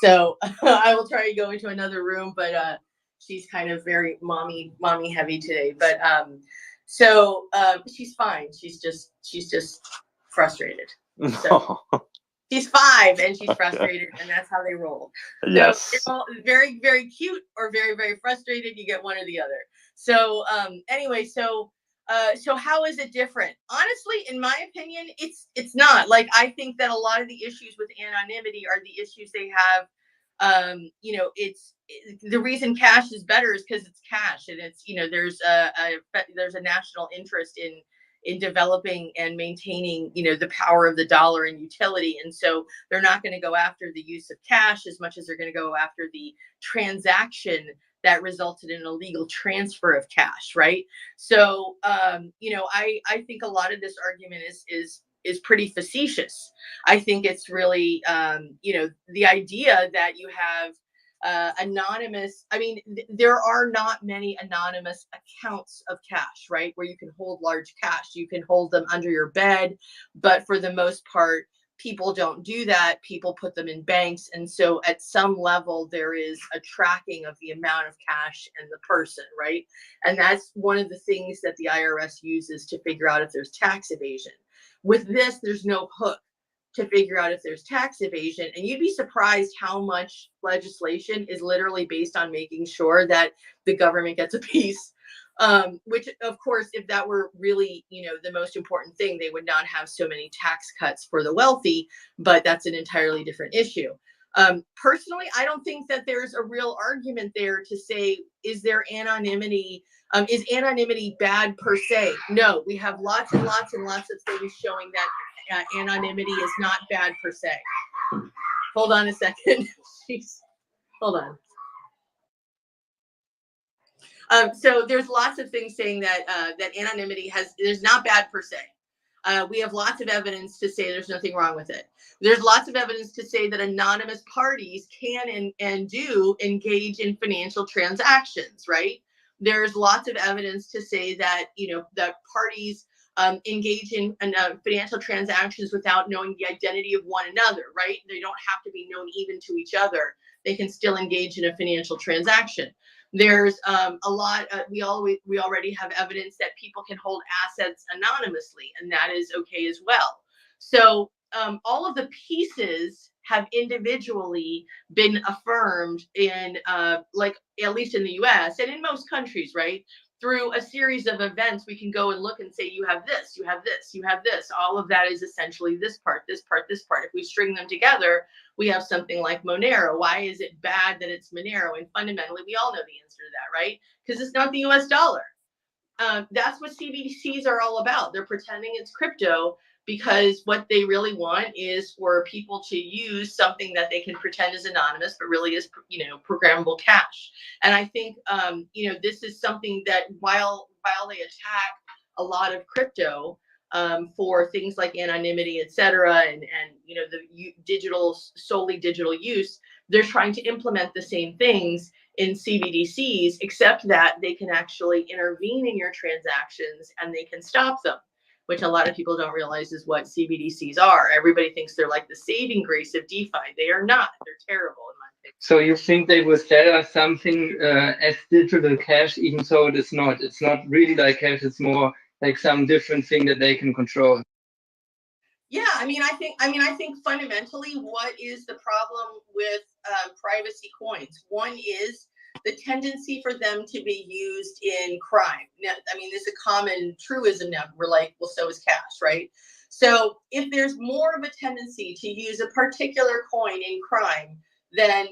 So I will try to go into another room, but she's kind of very mommy heavy today. But so she's fine. She's just frustrated. So she's 5 and she's frustrated, and that's how they roll. Yes. So they're all very, very cute or very, very frustrated. You get one or the other. So anyway, so how is it different? Honestly, in my opinion, it's not. Like, I think that a lot of the issues with anonymity are the issues they have. It's the reason cash is better is because it's cash, and it's there's a national interest in developing and maintaining, the power of the dollar and utility. And so they're not going to go after the use of cash as much as they're going to go after the transaction that resulted in a legal transfer of cash, right? So, I think a lot of this argument is pretty facetious. I think it's really, the idea that you have anonymous. I mean, there are not many anonymous accounts of cash, right? Where you can hold large cash. You can hold them under your bed, but for the most part, people don't do that. People put them in banks. And so at some level, there is a tracking of the amount of cash and the person, right? And that's one of the things that the IRS uses to figure out if there's tax evasion. With this, there's no hook to figure out if there's tax evasion. And you'd be surprised how much legislation is literally based on making sure that the government gets a piece. Which, of course, if that were really, the most important thing, they would not have so many tax cuts for the wealthy, but that's an entirely different issue. Personally, I don't think that there's a real argument there to say, is there anonymity? Is anonymity bad per se? No, we have lots and lots and lots of things showing that anonymity is not bad per se. Hold on a second. Jeez. Hold on. So there's lots of things saying that that anonymity is not bad per se. We have lots of evidence to say there's nothing wrong with it. There's lots of evidence to say that anonymous parties can and do engage in financial transactions, right? There's lots of evidence to say that, that parties engage in financial transactions without knowing the identity of one another, right? They don't have to be known even to each other. They can still engage in a financial transaction. There's a lot. We already have evidence that people can hold assets anonymously, and that is okay as well. So all of the pieces have individually been affirmed in, like, at least in the U.S. and in most countries, right? Through a series of events, we can go and look and say, you have this, you have this, you have this. All of that is essentially this part, this part, this part. If we string them together, we have something like Monero. Why is it bad that it's Monero? And fundamentally, we all know the answer to that, right? Because it's not the US dollar. That's what CBDCs are all about. They're pretending it's crypto because what they really want is for people to use something that they can pretend is anonymous, but really is, programmable cash. And I think, this is something that while they attack a lot of crypto for things like anonymity, et cetera, and the solely digital use, they're trying to implement the same things in CBDCs, except that they can actually intervene in your transactions and they can stop them, which a lot of people don't realize is what CBDCs are. Everybody thinks they're like the saving grace of DeFi. They are not. They're terrible in my opinion. So you think they will sell us something as digital cash, even though it is not? It's not really like cash. It's more like some different thing that they can control. Yeah, I think fundamentally, what is the problem with privacy coins? One is the tendency for them to be used in crime. Now, this is a common truism now. We're like, well, so is cash, right? So if there's more of a tendency to use a particular coin in crime, then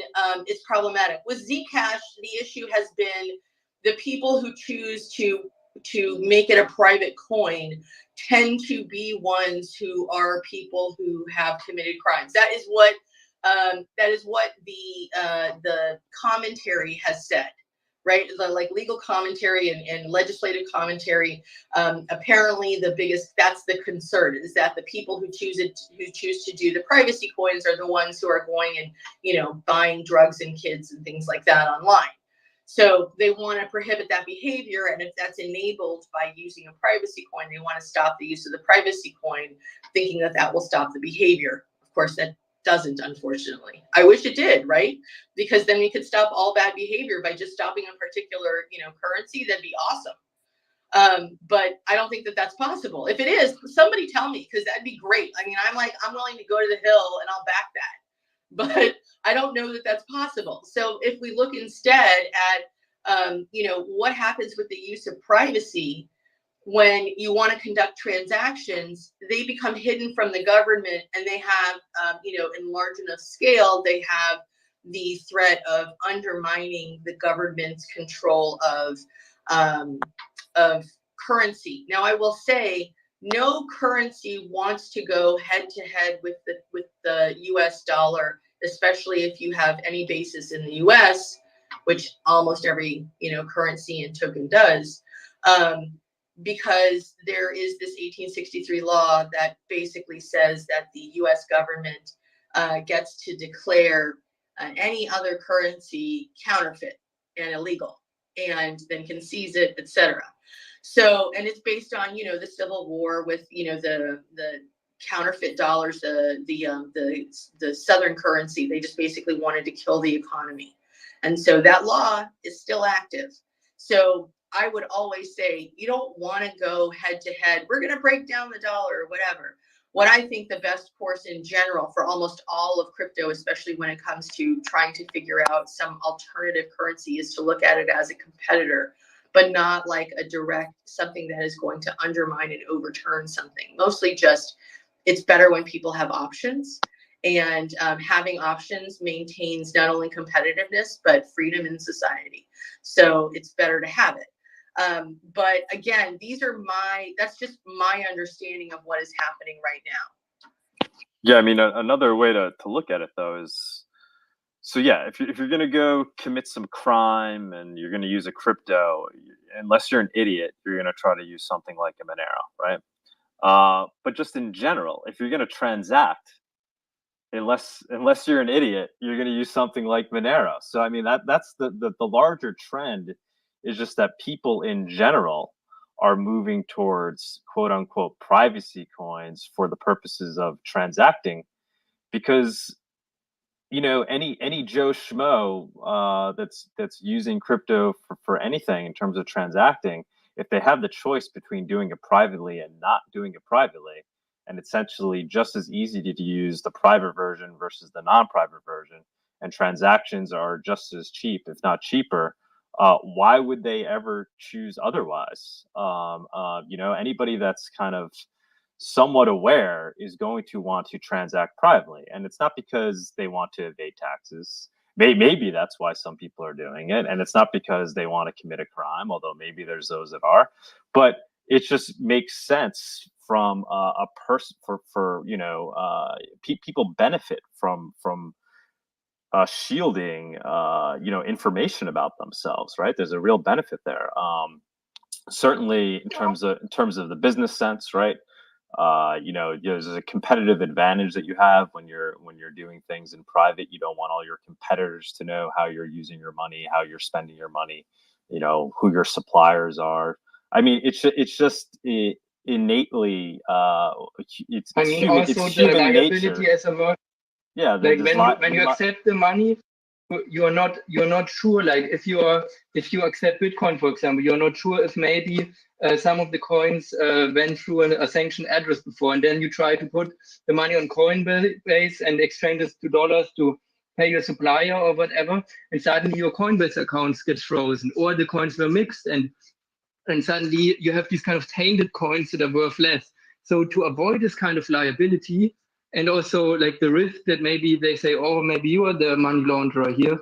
it's problematic. With Zcash, the issue has been the people who choose to make it a private coin tend to be ones who are people who have committed crimes. That is what the commentary has said, right? Like legal commentary and legislative commentary. Apparently, that's the concern, is that the people who choose to do the privacy coins are the ones who are going and buying drugs and kids and things like that online. So they want to prohibit that behavior, and if that's enabled by using a privacy coin, they want to stop the use of the privacy coin, thinking that will stop the behavior. Of course, that doesn't, unfortunately. I wish it did, right? Because then we could stop all bad behavior by just stopping a particular, currency. That'd be awesome. But I don't think that that's possible. If it is, somebody tell me, because that'd be great. I'm willing to go to the hill and I'll back that. But I don't know that that's possible. So if we look instead at, what happens with the use of privacy when you want to conduct transactions, they become hidden from the government, and they have, in large enough scale, they have the threat of undermining the government's control of currency. Now, I will say no currency wants to go head to head with the US dollar, especially if you have any basis in the US, which almost every currency and token does, because there is this 1863 law that basically says that the US government gets to declare any other currency counterfeit and illegal, and then can seize it, etc. So, and it's based on the Civil War with the counterfeit dollars, the Southern currency. They just basically wanted to kill the economy, and so that law is still active. So I would always say you don't want to go head to head. We're going to break down the dollar or whatever. What I think the best course in general for almost all of crypto, especially when it comes to trying to figure out some alternative currency, is to look at it as a competitor, but not like a direct something that is going to undermine and overturn something. Mostly just it's better when people have options, and having options maintains not only competitiveness, but freedom in society. So it's better to have it. But again, that's just my understanding of what is happening right now. Yeah, I mean, another way to look at it though is, so yeah, if you're going to go commit some crime and you're going to use a crypto, unless you're an idiot, you're going to try to use something like a Monero, right? But just in general, if you're going to transact, unless you're an idiot, you're going to use something like Monero. So I mean, that's the larger trend is just that people in general are moving towards quote unquote privacy coins for the purposes of transacting, because any Joe Schmo that's using crypto for anything in terms of transacting, if they have the choice between doing it privately and not doing it privately, and essentially just as easy to use the private version versus the non-private version, and transactions are just as cheap, if not cheaper, why would they ever choose otherwise? Anybody that's kind of somewhat aware is going to want to transact privately, and it's not because they want to evade taxes. Maybe that's why some people are doing it, and it's not because they want to commit a crime, although maybe there's those that are. But it just makes sense from a person for people benefit from shielding information about themselves, right? There's a real benefit there. Certainly in terms of the business sense, right? There's a competitive advantage that you have when you're doing things in private. You don't want all your competitors to know how you're using your money, how you're spending your money, who your suppliers are. I mean, it's just innately it's human liability nature. as a word. Yeah, like when you accept the money, you're not sure. Like if you accept Bitcoin, for example, you're not sure if maybe some of the coins went through a sanctioned address before, and then you try to put the money on Coinbase and exchange it to dollars to pay your supplier or whatever, and suddenly your Coinbase accounts get frozen, or the coins were mixed, and suddenly you have these kind of tainted coins that are worth less. So to avoid this kind of liability, and also like the risk that maybe they say, oh, maybe you are the money launderer here,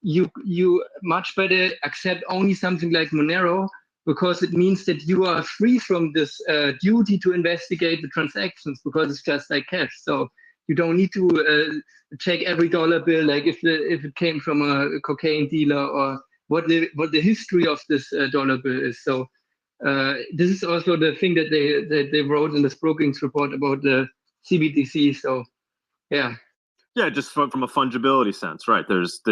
you much better accept only something like Monero, because it means that you are free from this duty to investigate the transactions, because it's just like cash. So you don't need to check every dollar bill, like if it came from a cocaine dealer, or what the history of this dollar bill is. So this is also the thing that they wrote in this Brookings report about the CBDC. So yeah, just from a fungibility sense, right? There's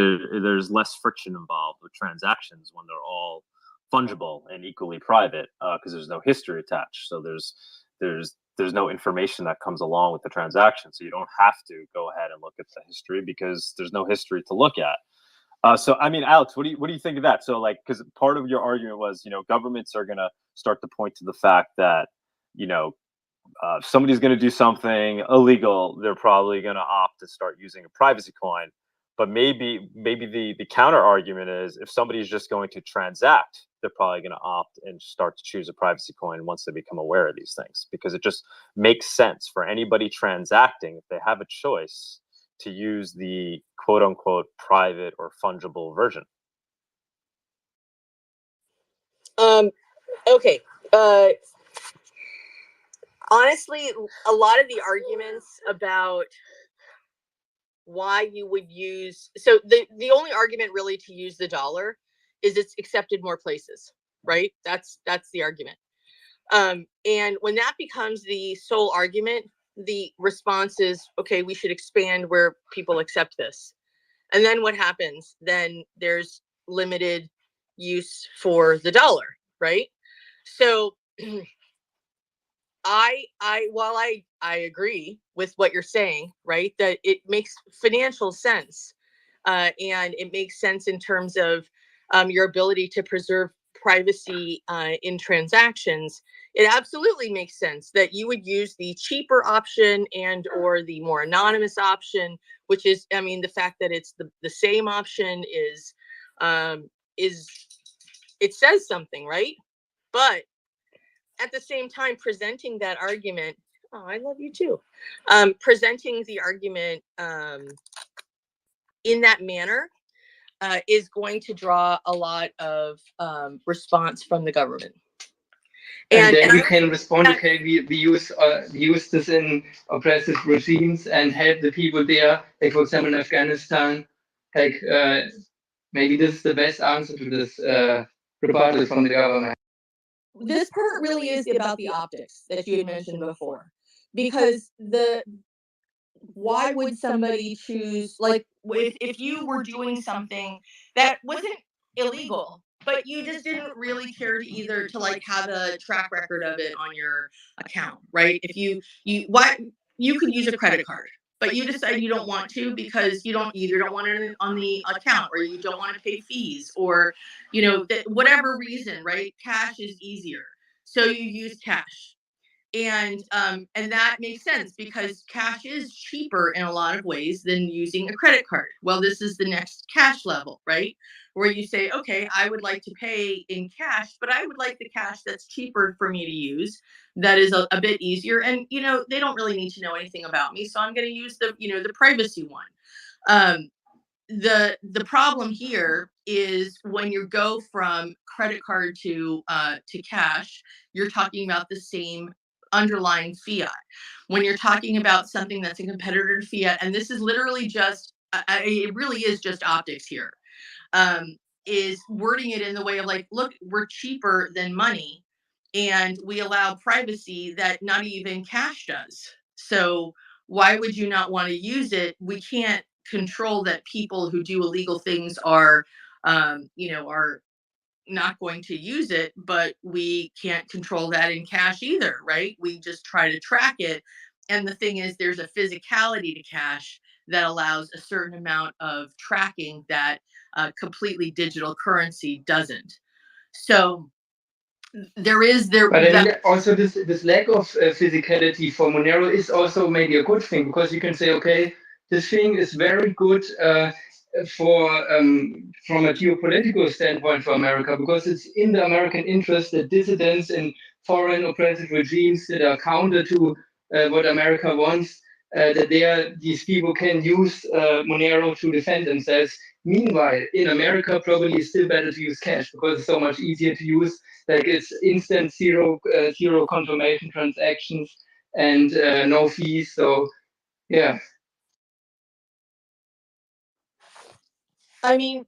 less friction involved with transactions when they're all fungible and equally private, because there's no history attached. So there's no information that comes along with the transaction. So you don't have to go ahead and look at the history, because there's no history to look at. So I mean, Alex, what do you think of that? So like, because part of your argument was, governments are going to start to point to the fact that, if somebody's going to do something illegal, they're probably going to opt to start using a privacy coin. But maybe the counter argument is, if somebody's just going to transact, they're probably going to opt and start to choose a privacy coin once they become aware of these things, because it just makes sense for anybody transacting, if they have a choice, to use the quote unquote private or fungible version. Okay. Honestly, a lot of the arguments about why you would use, so the only argument really to use the dollar is it's accepted more places, right? That's the argument. And when that becomes the sole argument, the response is, okay, we should expand where people accept this. And then what happens? Then there's limited use for the dollar, right? So while I agree with what you're saying, right, that it makes financial sense, and it makes sense in terms of your ability to preserve privacy in transactions. It absolutely makes sense that you would use the cheaper option and or the more anonymous option, which is, I mean, the fact that it's the same option is it says something, right? But at the same time, presenting that argument, oh, I love you too. Presenting the argument in that manner is going to draw a lot of response from the government. And then we can respond, okay, we use this in oppressive regimes and help the people there, like for example in Afghanistan. Like maybe this is the best answer to this rebuttal from the government. This part really is about the optics that you had mentioned before, because why would somebody choose, like, if you were doing something that wasn't illegal, but you just didn't really care to either to like have a track record of it on your account, right? If you could use a credit card, but you decide you don't want to because you don't want it on the account, or you don't want to pay fees, or whatever reason, right? Cash is easier, so you use cash. And that makes sense because cash is cheaper in a lot of ways than using a credit card. Well, this is the next cash level, right? Where you say, okay, I would like to pay in cash, but I would like the cash that's cheaper for me to use. That is a bit easier. And, they don't really need to know anything about me. So I'm going to use the privacy one. The problem here is when you go from credit card to cash, you're talking about the same underlying fiat. When you're talking about something that's a competitor to fiat, and this is literally just, it really is just optics here, is wording it in the way of like, look, we're cheaper than money, and we allow privacy that not even cash does. So why would you not want to use it? We can't control that people who do illegal things are not going to use it, but we can't control that in cash either, right? We just try to track it. And the thing is, there's a physicality to cash that allows a certain amount of tracking that completely digital currency doesn't. So but also this lack of physicality for Monero is also maybe a good thing, because you can say, okay, this thing is very good for from a geopolitical standpoint for America, because it's in the American interest that dissidents in foreign oppressive regimes that are counter to what America wants, that these people can use Monero to defend themselves. Meanwhile, in America, probably it's still better to use cash because it's so much easier to use. Like it's instant zero confirmation transactions and no fees. So yeah. I mean,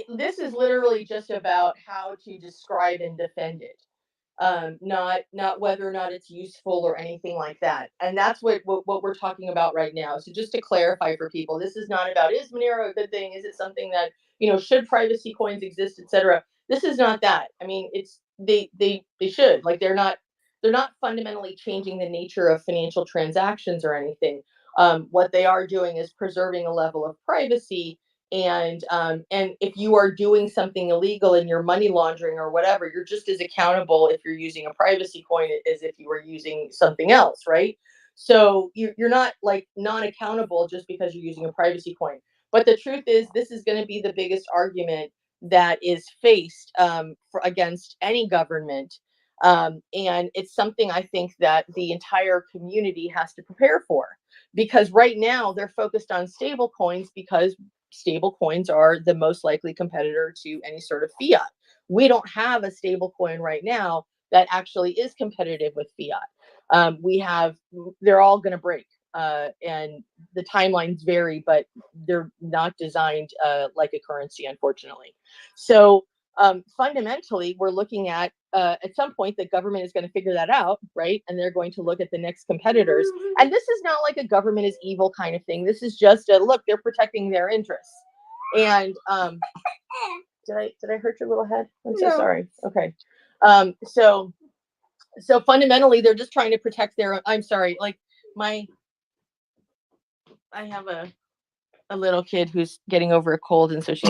this is literally just about how to describe and defend it, not whether or not it's useful or anything like that. And that's what we're talking about right now. So just to clarify for people, this is not about, is Monero a good thing? Is it something that, should privacy coins exist, etc.? This is not that. I mean, it's they should, like, they're not fundamentally changing the nature of financial transactions or anything. What they are doing is preserving a level of privacy. And if you are doing something illegal and you're money laundering or whatever, you're just as accountable if you're using a privacy coin as if you were using something else, right? So you're not like non-accountable just because you're using a privacy coin. But the truth is, this is going to be the biggest argument that is faced against any government. And it's something I think that the entire community has to prepare for, because right now they're focused on stable coins because stable coins are the most likely competitor to any sort of fiat. We don't have a stable coin right now that actually is competitive with fiat. They're all going to break. And the timelines vary, but they're not designed like a currency, unfortunately. So fundamentally, we're looking at some point the government is going to figure that out, right? And they're going to look at the next competitors. And this is not like a government is evil kind of thing. This is just a look, they're protecting their interests. And did I hurt your little head? I'm so sorry. Okay. So fundamentally, they're just trying to protect their. I'm sorry, like I have a little kid who's getting over a cold, and so she's.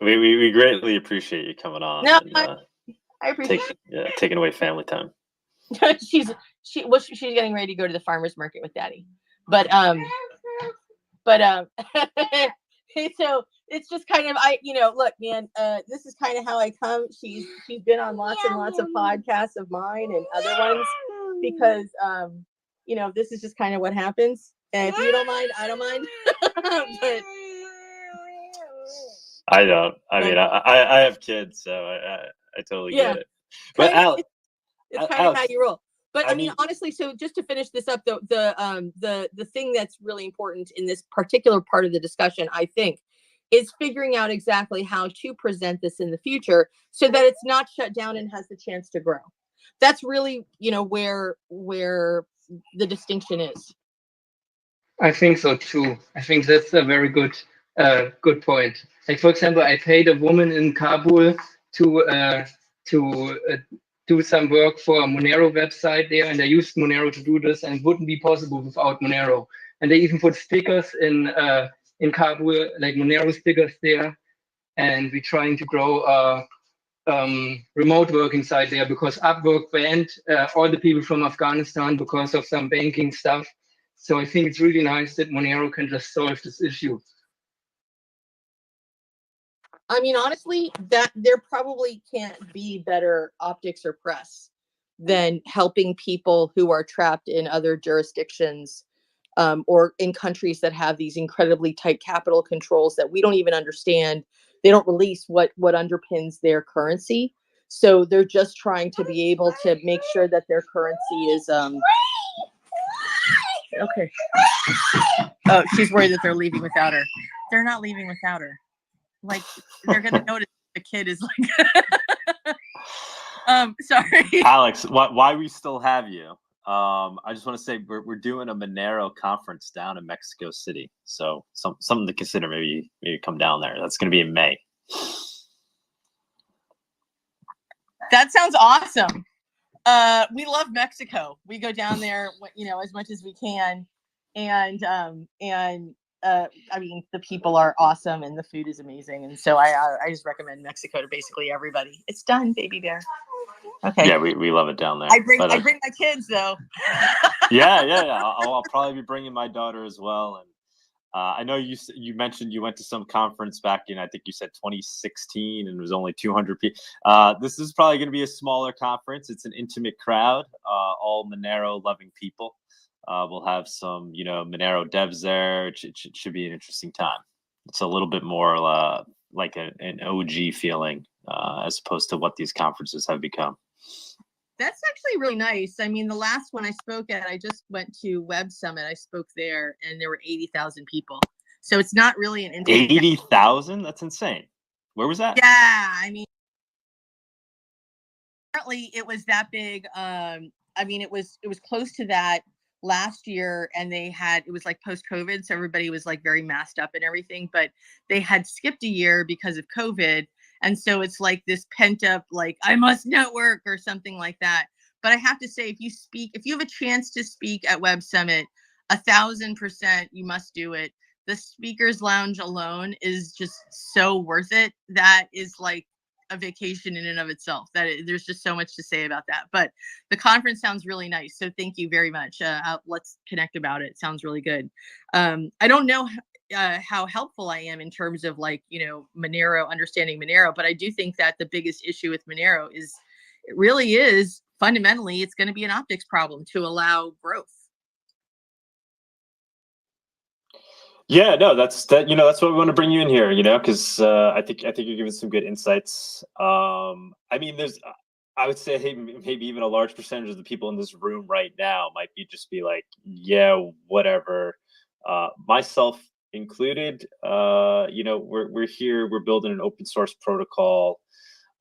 We greatly appreciate you coming on. No, and, I appreciate taking away family time. she's getting ready to go to the farmer's market with Daddy, but so it's just kind of look, man, this is kind of how I come. She's been on lots and lots of podcasts of mine and other ones because this is just kind of what happens. And if you don't mind, I don't mind. But I don't. I mean, I have kids, so I totally get it. But Alex, it's kind of how you roll. But I mean, honestly, so just to finish this up, the thing that's really important in this particular part of the discussion, I think, is figuring out exactly how to present this in the future so that it's not shut down and has the chance to grow. That's really, where the distinction is. I think so too. I think that's a very good point. Like, for example, I paid a woman in Kabul to do some work for a Monero website there, and I used Monero to do this, and it wouldn't be possible without Monero. And they even put stickers in Kabul, like Monero stickers there, and we're trying to grow remote work inside there because Upwork banned all the people from Afghanistan because of some banking stuff. So I think it's really nice that Monero can just solve this issue. I mean, honestly, that there probably can't be better optics or press than helping people who are trapped in other jurisdictions or in countries that have these incredibly tight capital controls that we don't even understand. They don't release what underpins their currency. So they're just trying to be able to make sure that their currency is okay. Oh, she's worried that they're leaving without her. They're not leaving without her. Like, they're gonna notice the kid is like sorry. Alex, why we still have you? I just want to say we're doing a Monero conference down in Mexico City. So something to consider, maybe come down there. That's gonna be in May. That sounds awesome. We love Mexico. We go down there, as much as we can. And I mean, the people are awesome and the food is amazing. And so I just recommend Mexico to basically everybody. It's done, baby bear. Okay. Yeah, we love it down there. I bring my kids though. Yeah. I'll probably be bringing my daughter as well. And I know you mentioned you went to some conference back in, I think you said 2016, and it was only 200 people. This is probably going to be a smaller conference. It's an intimate crowd, all Monero loving people. We'll have some, Monero devs there. It should be an interesting time. It's a little bit more like an OG feeling as opposed to what these conferences have become. That's actually really nice. I mean, the last one I spoke at, I just went to Web Summit. I spoke there, and there were 80,000 people. So it's not really an intimate. 80,000? That's insane. Where was that? Yeah, I mean, apparently it was that big. I mean, it was close to that last year, and it was like post-COVID, so everybody was like very masked up and everything, but they had skipped a year because of COVID. And so it's like this pent up, like, I must network or something like that. But I have to say, if you have a chance to speak at Web Summit, 1,000% you must do it. The speakers lounge alone is just so worth it. That is like a vacation in and of itself. There's just so much to say about that. But the conference sounds really nice. So thank you very much. Let's connect about it. It sounds really good. I don't know how helpful I am in terms of Monero, understanding Monero, but I do think that the biggest issue with Monero is it really is fundamentally it's going to be an optics problem to allow growth. Yeah, no, that's why we want to bring you in here, because I think you're giving some good insights. I mean, I would say maybe even a large percentage of the people in this room right now might be like, yeah, whatever. Myself included. We're here. We're building an open source protocol.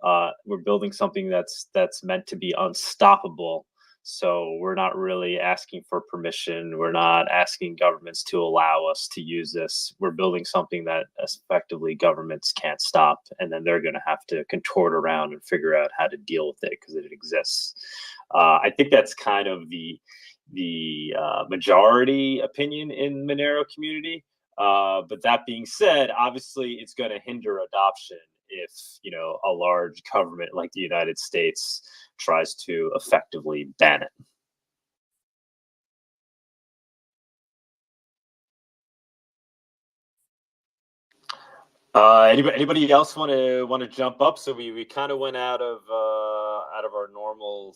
We're building something that's meant to be unstoppable. So we're not really asking for permission. We're not asking governments to allow us to use this. We're building something that effectively governments can't stop, and then they're going to have to contort around and figure out how to deal with it because it exists. I think that's kind of the majority opinion in Monero community. But that being said, obviously it's going to hinder adoption if, a large government like the United States tries to effectively ban it. Anybody else want to jump up? So we kind of went out of our normal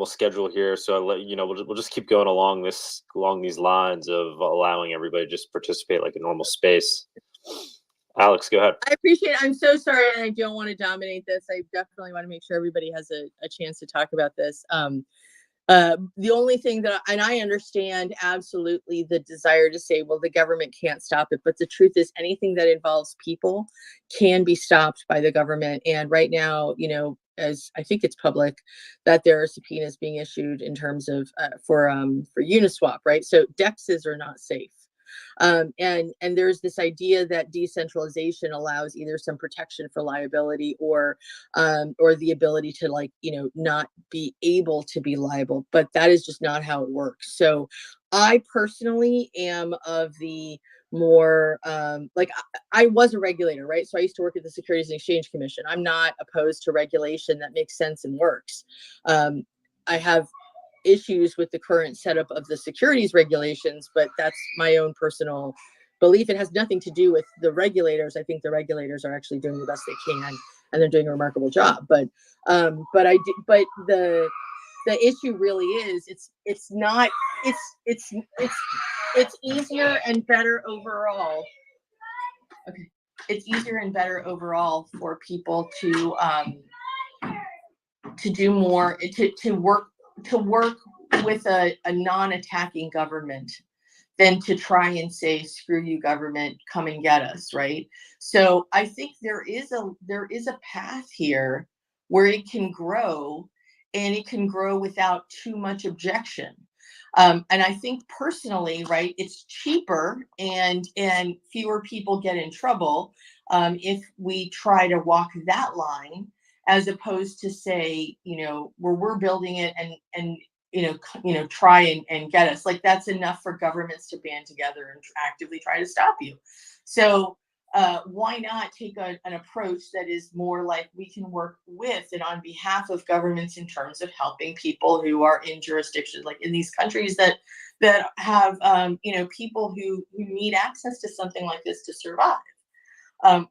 schedule here. So we'll just keep going along these lines of allowing everybody to just participate like a normal space. Alex, go ahead. I appreciate it. I'm so sorry, and I don't want to dominate this. I definitely want to make sure everybody has a chance to talk about this. The only thing and I understand absolutely the desire to say, well, the government can't stop it. But the truth is anything that involves people can be stopped by the government. And right now, as I think it's public, that there are subpoenas being issued in terms of for Uniswap, right? So DEXs are not safe. And there's this idea that decentralization allows either some protection for liability or the ability to not be able to be liable, but that is just not how it works. So I personally am of the more I was a regulator, right? So I used to work at the Securities and Exchange Commission. I'm not opposed to regulation that makes sense and works. I have issues with the current setup of the securities regulations, but that's my own personal belief. It has nothing to do with the regulators. I think the regulators are actually doing the best they can, and they're doing a remarkable job. But the issue really is it's easier and better overall. Okay, it's easier and better overall for people to do more, to work with a non-attacking government than to try and say, screw you government, come and get us, right? So I think there is a path here where it can grow, and it can grow without too much objection. And I think personally, right, it's cheaper and fewer people get in trouble if we try to walk that line, as opposed to say, where we're building it and try and get us. Like, that's enough for governments to band together and actively try to stop you. So why not take an approach that is more like we can work with and on behalf of governments in terms of helping people who are in jurisdictions like in these countries that have people who need access to something like this to survive.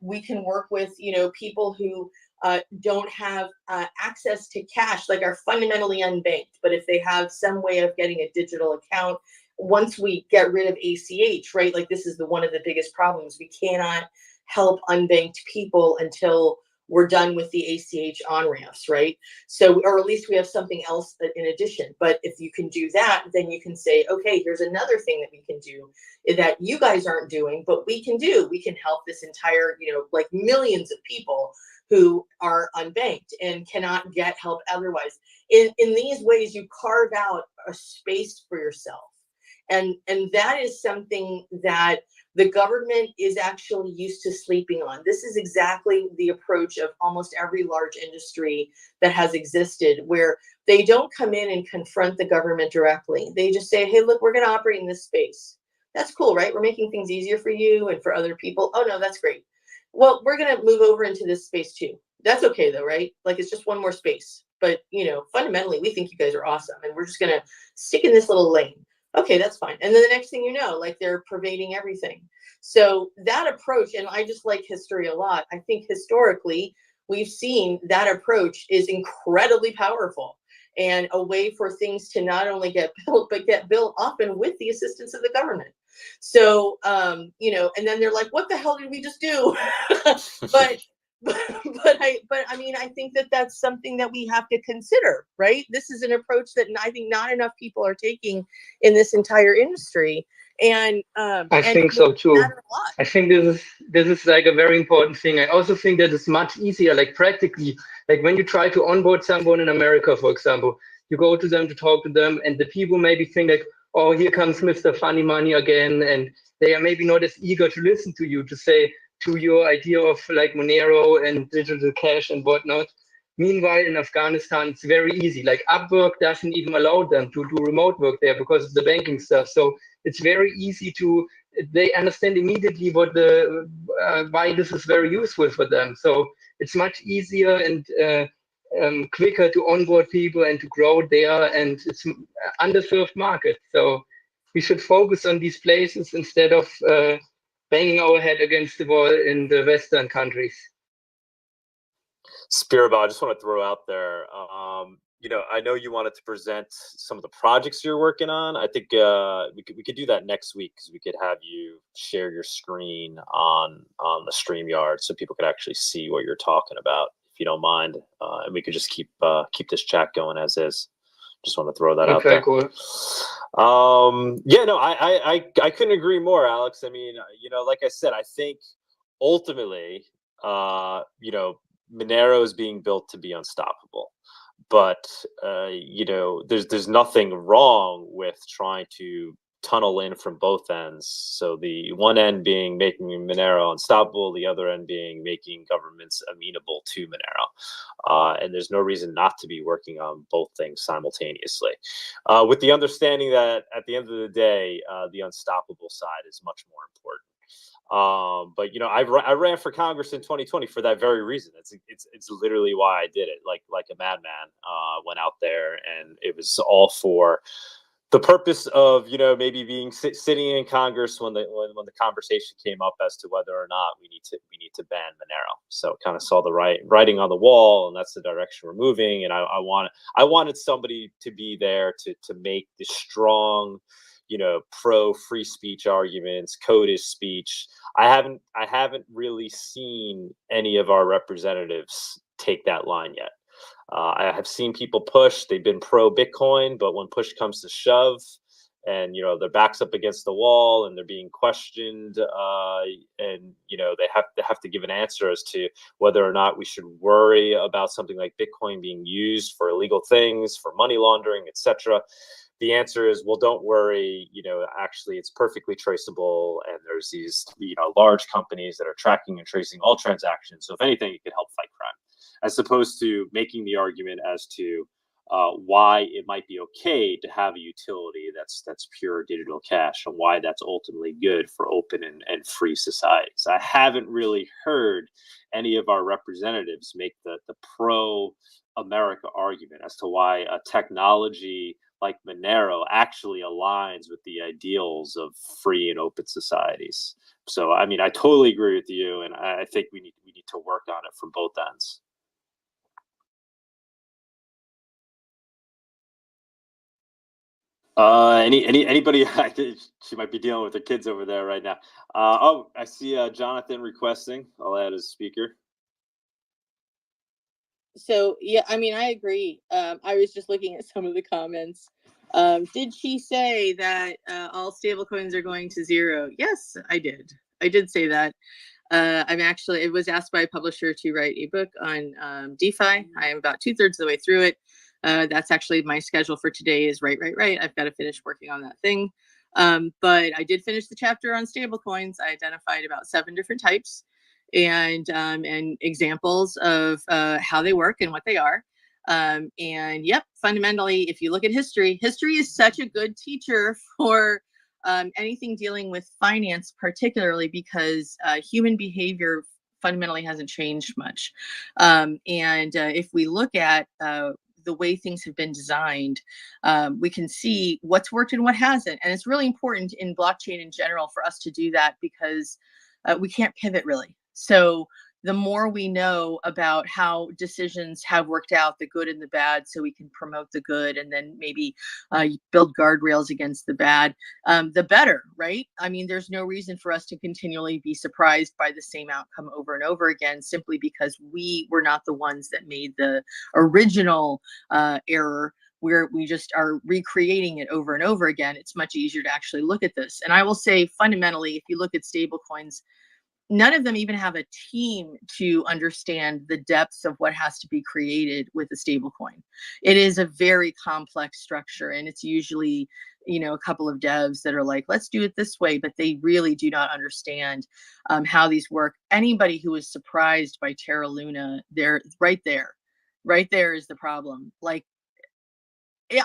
We can work with people who don't have access to cash, like are fundamentally unbanked, but if they have some way of getting a digital account, once we get rid of ACH, right, like this is one of the biggest problems. We cannot help unbanked people until we're done with the ACH on-ramps, right? So, or at least we have something else in addition. But if you can do that, then you can say, okay, here's another thing that we can do that you guys aren't doing, but we can do. We can help this entire, like millions of people who are unbanked and cannot get help otherwise. In these ways, you carve out a space for yourself. And that is something that the government is actually used to sleeping on. This is exactly the approach of almost every large industry that has existed, where they don't come in and confront the government directly. They just say, hey, look, we're going to operate in this space. That's cool, right? We're making things easier for you and for other people. Oh, no, that's great. Well, we're going to move over into this space too. That's okay though, right? Like, it's just one more space. But, fundamentally, we think you guys are awesome, and we're just going to stick in this little lane. Okay, that's fine. And then the next thing you know, like, they're pervading everything. So that approach, and I just like history a lot. I think historically, we've seen that approach is incredibly powerful and a way for things to not only get built, but get built often with the assistance of the government. So, and then they're like, what the hell did we just do? but I mean, I think that that's something that we have to consider, right? This is an approach that I think not enough people are taking in this entire industry. And I think so too. I think this is like a very important thing. I also think that it's much easier, like practically, like when you try to onboard someone in America, for example, you go to them to talk to them, and the people maybe think like, oh, here comes Mr. Funny Money again, and they are maybe not as eager to listen to you, to say to your idea of like Monero and digital cash and whatnot. Meanwhile, in Afghanistan, it's very easy. Like Upwork doesn't even allow them to do remote work there because of the banking stuff. So it's very easy to, they understand immediately what the, why this is very useful for them. So it's much easier and quicker to onboard people and to grow there, and it's underserved market. So we should focus on these places instead of banging our head against the wall in the Western countries. Spirabal, I just want to throw out there, you know, I know you wanted to present some of the projects you're working on. I think we could do that next week, because we could have you share your screen on the StreamYard so people could actually see what you're talking about, if you don't mind, and we could just keep this chat going as is. Just want to throw that out there. Cool. Yeah, no, I couldn't agree more, Alex. I mean, you know, like I said, I think ultimately, you know, Monero is being built to be unstoppable, but you know, there's nothing wrong with trying to tunnel in from both ends. So the one end being making Monero unstoppable, the other end being making governments amenable to Monero. And there's no reason not to be working on both things simultaneously, with the understanding that at the end of the day, the unstoppable side is much more important. But you know, I ran for Congress in 2020 for that very reason. It's literally why I did it. Like a madman, went out there, and it was all for the purpose of, you know, maybe being sitting in Congress when the conversation came up as to whether or not we need to ban Monero. So kind of saw the writing on the wall, and that's the direction we're moving. And I wanted somebody to be there to make the strong, you know, pro free speech arguments, code is speech. I haven't really seen any of our representatives take that line yet. I have seen people push. They've been pro Bitcoin, but when push comes to shove, and you know, their backs up against the wall and they're being questioned, and you know, they have to give an answer as to whether or not we should worry about something like Bitcoin being used for illegal things, for money laundering, etc. The answer is, well, don't worry, you know, actually it's perfectly traceable, and there's these, you know, large companies that are tracking and tracing all transactions. So if anything, it could help fight crime, as opposed to making the argument as to why it might be okay to have a utility that's pure digital cash, and why that's ultimately good for open and free societies. I haven't really heard any of our representatives make the pro America argument as to why a technology like Monero actually aligns with the ideals of free and open societies. So, I mean, I totally agree with you, and I think we need to work on it from both ends. Anybody? She might be dealing with her kids over there right now. Oh, I see Jonathan requesting. I'll add as speaker. So yeah, I mean, I agree. I was just looking at some of the comments. Did she say that all stablecoins are going to zero? Yes, I did. I did say that. It was asked by a publisher to write a book on DeFi. I am about 2/3 of the way through it. That's actually my schedule for today is right. I've got to finish working on that thing. But I did finish the chapter on stablecoins. I identified about 7 different types and examples of how they work and what they are. And yep, fundamentally, if you look at history is such a good teacher for anything dealing with finance, particularly because human behavior fundamentally hasn't changed much. If we look at the way things have been designed, we can see what's worked and what hasn't. And it's really important in blockchain in general for us to do that, because we can't pivot really. So the more we know about how decisions have worked out, the good and the bad, so we can promote the good and then maybe build guardrails against the bad, the better, right? I mean, there's no reason for us to continually be surprised by the same outcome over and over again, simply because we were not the ones that made the original error, where we just are recreating it over and over again. It's much easier to actually look at this. And I will say, fundamentally, if you look at stablecoins, none of them even have a team to understand the depths of what has to be created with a stablecoin. It is a very complex structure, and it's usually, you know, a couple of devs that are like, let's do it this way, but they really do not understand how these work. Anybody who is surprised by Terra Luna, they're right there. Right there is the problem. Like,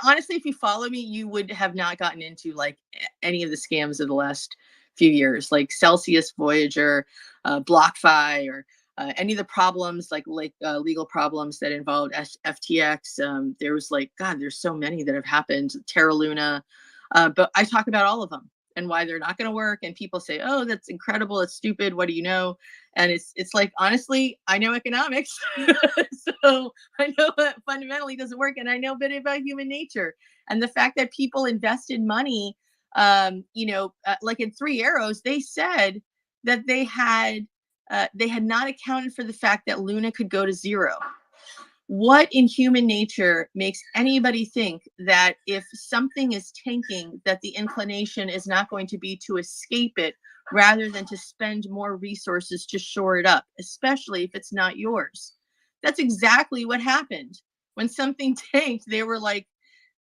honestly, if you follow me, you would have not gotten into like any of the scams of the last few years, like Celsius, Voyager, BlockFi, or any of the problems like legal problems that involved FTX. There was like, God, there's so many that have happened. Terra Luna, but I talk about all of them and why they're not going to work. And people say, "Oh, that's incredible. It's stupid. What do you know?" And it's like, honestly, I know economics, so I know that fundamentally doesn't work, and I know a bit about human nature and the fact that people invested money. You know, like in Three Arrows, they said that they had not accounted for the fact that Luna could go to zero. What in human nature makes anybody think that if something is tanking, that the inclination is not going to be to escape it rather than to spend more resources to shore it up, especially if it's not yours? That's exactly what happened. When something tanked, they were like,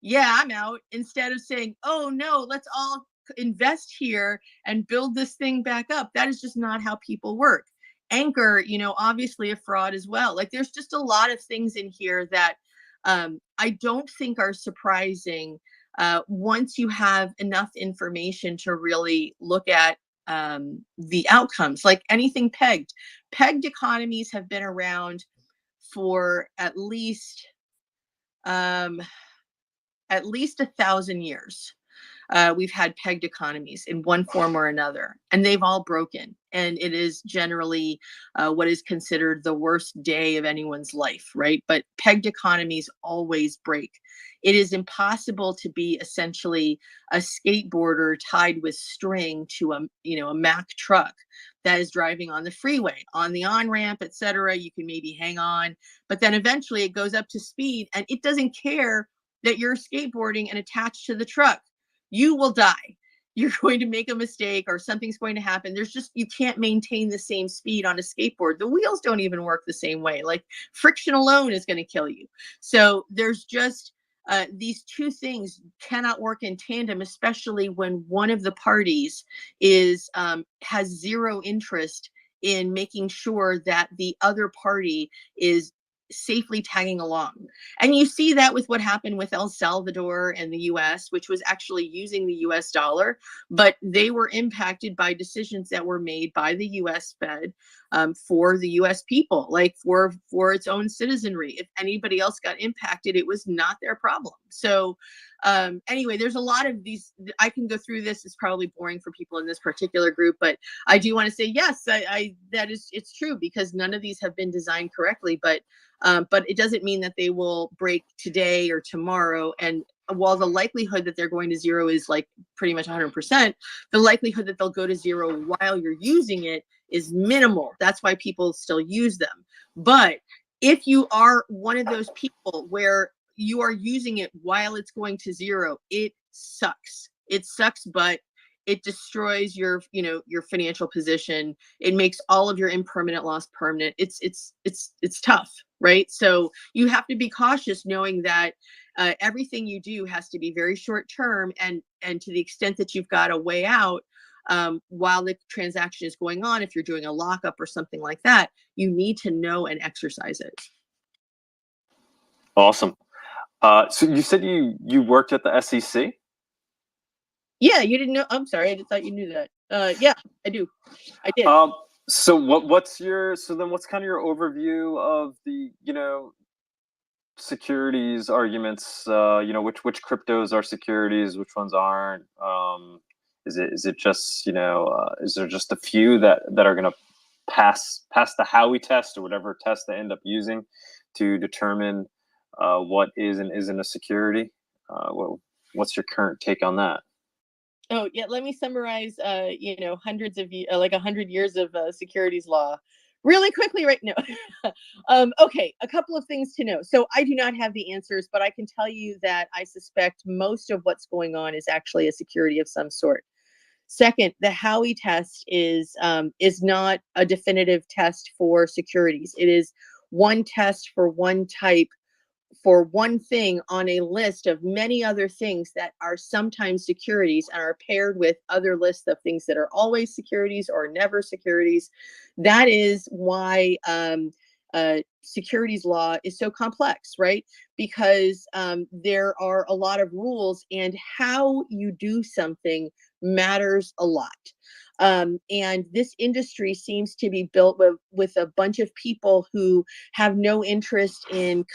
yeah, I'm out, instead of saying, oh no, let's all invest here and build this thing back up. That is just not how people work. Anchor, you know, obviously a fraud as well. Like, there's just a lot of things in here that I don't think are surprising once you have enough information to really look at the outcomes. Like anything pegged. Pegged economies have been around for at least 1,000 years. We've had pegged economies in one form or another, and they've all broken. And it is generally what is considered the worst day of anyone's life, right? But pegged economies always break. It is impossible to be essentially a skateboarder tied with string to a Mack truck that is driving on the freeway, on the on-ramp, etc. You can maybe hang on, but then eventually it goes up to speed, and it doesn't care that you're skateboarding and attached to the truck. You will die. You're going to make a mistake or something's going to happen. There's just, you can't maintain the same speed on a skateboard. The wheels don't even work the same way. Like, friction alone is going to kill you. So there's just these two things cannot work in tandem, especially when one of the parties is has zero interest in making sure that the other party is safely tagging along. And you see that with what happened with El Salvador and the US, which was actually using the US dollar, but they were impacted by decisions that were made by the US Fed for the US people, like for its own citizenry. If anybody else got impacted, it was not their problem. So anyway, there's a lot of these. I can go through this. It's probably boring for people in this particular group, but I do want to say, yes, it's true, because none of these have been designed correctly, but it doesn't mean that they will break today or tomorrow. And while the likelihood that they're going to zero is like pretty much 100%, the likelihood that they'll go to zero while you're using it is minimal. That's why people still use them. But if you are one of those people where you are using it while it's going to zero, it sucks. It sucks, but it destroys your financial position. It makes all of your impermanent loss permanent. It's tough, right? So you have to be cautious, knowing that everything you do has to be very short term, and to the extent that you've got a way out while the transaction is going on, if you're doing a lockup or something like that, you need to know and exercise it. Awesome. So you said you worked at the SEC? Yeah, you didn't know? I'm sorry, I thought you knew that. Yeah, I do. I did. So what's kind of your overview of the securities arguments? Which cryptos are securities, which ones aren't? Is it just is there just a few that are going to pass the Howey test or whatever test they end up using to determine what is and isn't a security. What's your current take on that? Oh yeah, let me summarize. Hundreds of like 100 years of securities law really quickly right now. Okay, a couple of things to know. So I do not have the answers, but I can tell you that I suspect most of what's going on is actually a security of some sort. Second, the Howey test is not a definitive test for securities. It is one test for one type, for one thing on a list of many other things that are sometimes securities and are paired with other lists of things that are always securities or never securities. That is why securities law is so complex, right? Because there are a lot of rules, and how you do something matters a lot. And this industry seems to be built with a bunch of people who have no interest in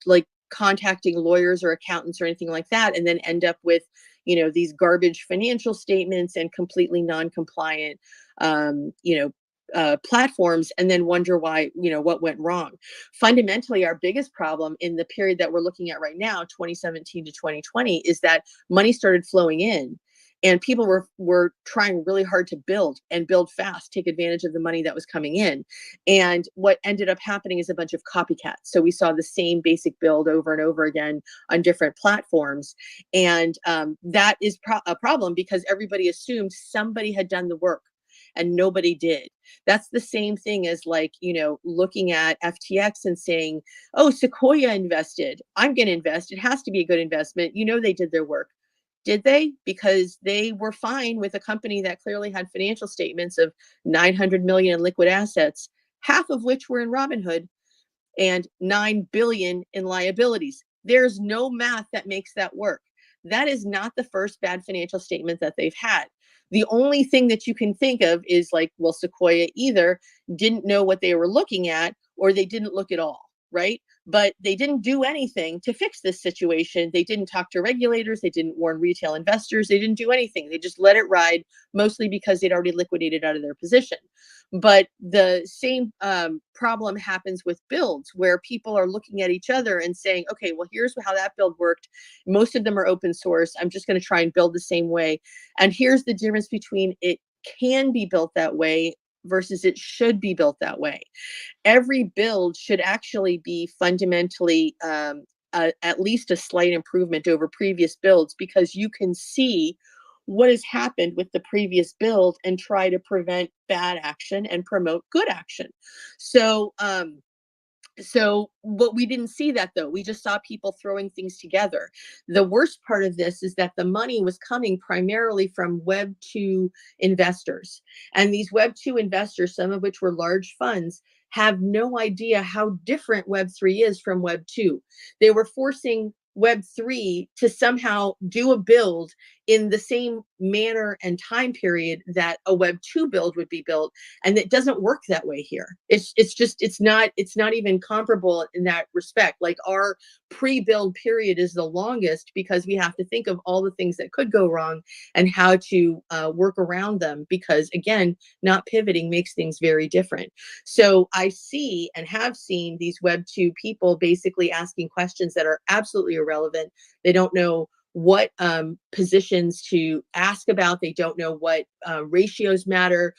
like contacting lawyers or accountants or anything like that, and then end up with, these garbage financial statements and completely non-compliant, platforms, and then wonder why, what went wrong. Fundamentally, our biggest problem in the period that we're looking at right now, 2017 to 2020, is that money started flowing in. And people were trying really hard to build fast, take advantage of the money that was coming in. And what ended up happening is a bunch of copycats. So we saw the same basic build over and over again on different platforms. And that is a problem, because everybody assumed somebody had done the work and nobody did. That's the same thing as, like, looking at FTX and saying, oh, Sequoia invested, I'm going to invest. It has to be a good investment. They did their work. Did they? Because they were fine with a company that clearly had financial statements of 900 million in liquid assets, half of which were in Robinhood, and 9 billion in liabilities. There's no math that makes that work. That is not the first bad financial statement that they've had. The only thing that you can think of is, like, well, Sequoia either didn't know what they were looking at, or they didn't look at all, right? But they didn't do anything to fix this situation. They didn't talk to regulators. They didn't warn retail investors. They didn't do anything. They just let it ride, mostly because they'd already liquidated out of their position. But the same problem happens with builds, where people are looking at each other and saying, okay, well, here's how that build worked. Most of them are open source. I'm just going to try and build the same way. And here's the difference between it can be built that way versus it should be built that way. Every build should actually be fundamentally at least a slight improvement over previous builds, because you can see what has happened with the previous build and try to prevent bad action and promote good action. So but we didn't see that, though. We just saw people throwing things together. The worst part of this is that the money was coming primarily from Web 2 investors. And these Web 2 investors, some of which were large funds, have no idea how different Web 3 is from Web 2. They were forcing Web 3 to somehow do a build in the same manner and time period that a Web 2 build would be built, and it doesn't work that way here. It's not even comparable in that respect. Like, our pre-build period is the longest because we have to think of all the things that could go wrong and how to work around them, because, again, not pivoting makes things very different. So I see and have seen these Web 2 people basically asking questions that are absolutely irrelevant. They don't know what positions to ask about. They don't know what ratios matter.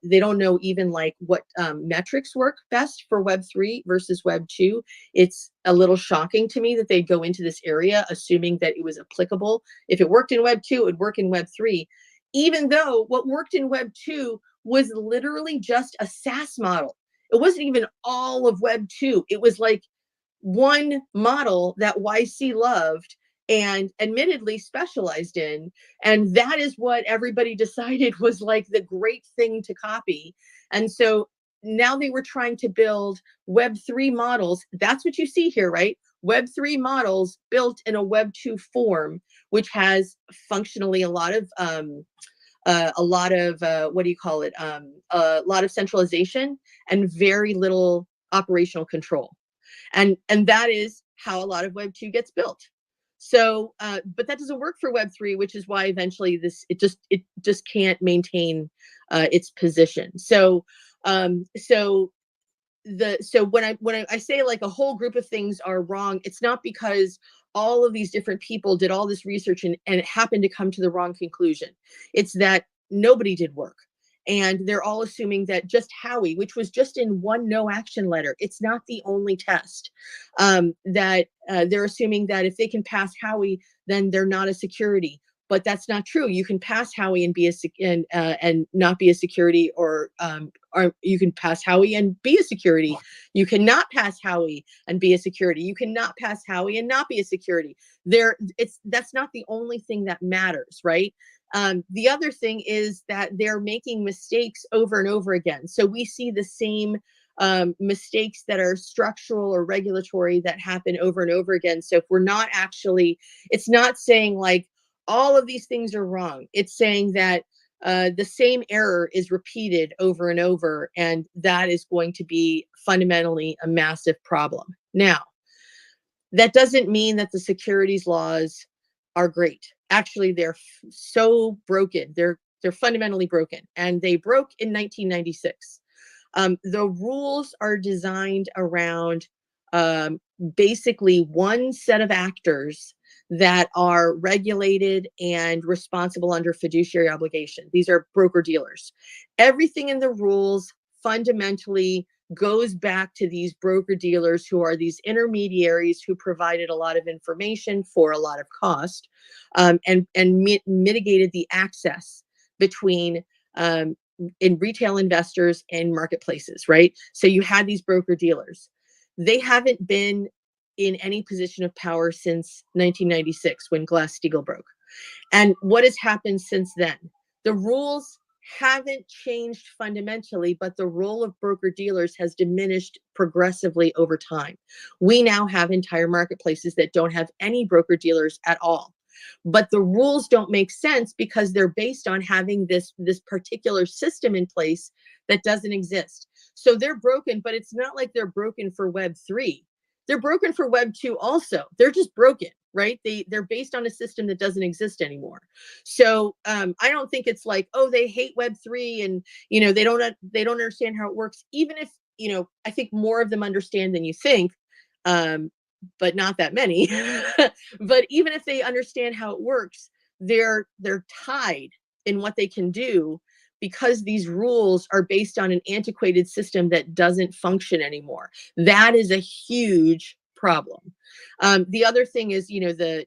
They don't know even, like, what metrics work best for Web 3 versus Web 2. It's a little shocking to me that they'd go into this area assuming that it was applicable. If it worked in Web 2, it would work in Web 3, even though what worked in Web 2 was literally just a SaaS model. It wasn't even all of Web 2. It was like one model that YC loved and admittedly specialized in. And that is what everybody decided was, like, the great thing to copy. And so now they were trying to build Web 3 models. That's what you see here, right? Web 3 models built in a Web 2 form, which has functionally a lot of what do you call it? A lot of centralization and very little operational control. And that is how a lot of Web 2 gets built. So, but that doesn't work for Web 3, which is why eventually it just can't maintain its position. So So when I say like a whole group of things are wrong, it's not because all of these different people did all this research and it happened to come to the wrong conclusion. It's that nobody did work. And they're all assuming that just Howey, which was just in one no action letter, it's not the only test, that they're assuming that if they can pass Howey, then they're not a security. But that's not true. You can pass Howey and be and not be a security, or you can pass Howey and be a security. You cannot pass Howey and be a security. You cannot pass Howey and not be a security. That's not the only thing that matters, right? The other thing is that they're making mistakes over and over again. So we see the same mistakes that are structural or regulatory that happen over and over again. So if we're not actually, it's not saying like all of these things are wrong. It's saying that the same error is repeated over and over, and that is going to be fundamentally a massive problem. Now, that doesn't mean that the securities laws are great. Actually, they're so broken. They're fundamentally broken, and they broke in 1996. The rules are designed around basically one set of actors that are regulated and responsible under fiduciary obligation. These are broker dealers. Everything in the rules fundamentally goes back to these broker dealers, who are these intermediaries who provided a lot of information for a lot of cost, and mitigated the access between in retail investors and marketplaces, right? So you had these broker dealers. They haven't been in any position of power since 1996, when Glass-Steagall broke. And what has happened since then? The rules haven't changed fundamentally, but the role of broker dealers has diminished progressively over time. We now have entire marketplaces that don't have any broker dealers at all. But the rules don't make sense because they're based on having this particular system in place that doesn't exist. So they're broken, but it's not like they're broken for Web 3. They're broken for Web 2 also. They're just broken, right? They're based on a system that doesn't exist anymore. So I don't think it's like, oh, they hate Web 3 and they don't understand how it works. Even if I think more of them understand than you think, but not that many. But even if they understand how it works, they're tied in what they can do, because these rules are based on an antiquated system that doesn't function anymore. That is a huge problem. The other thing is,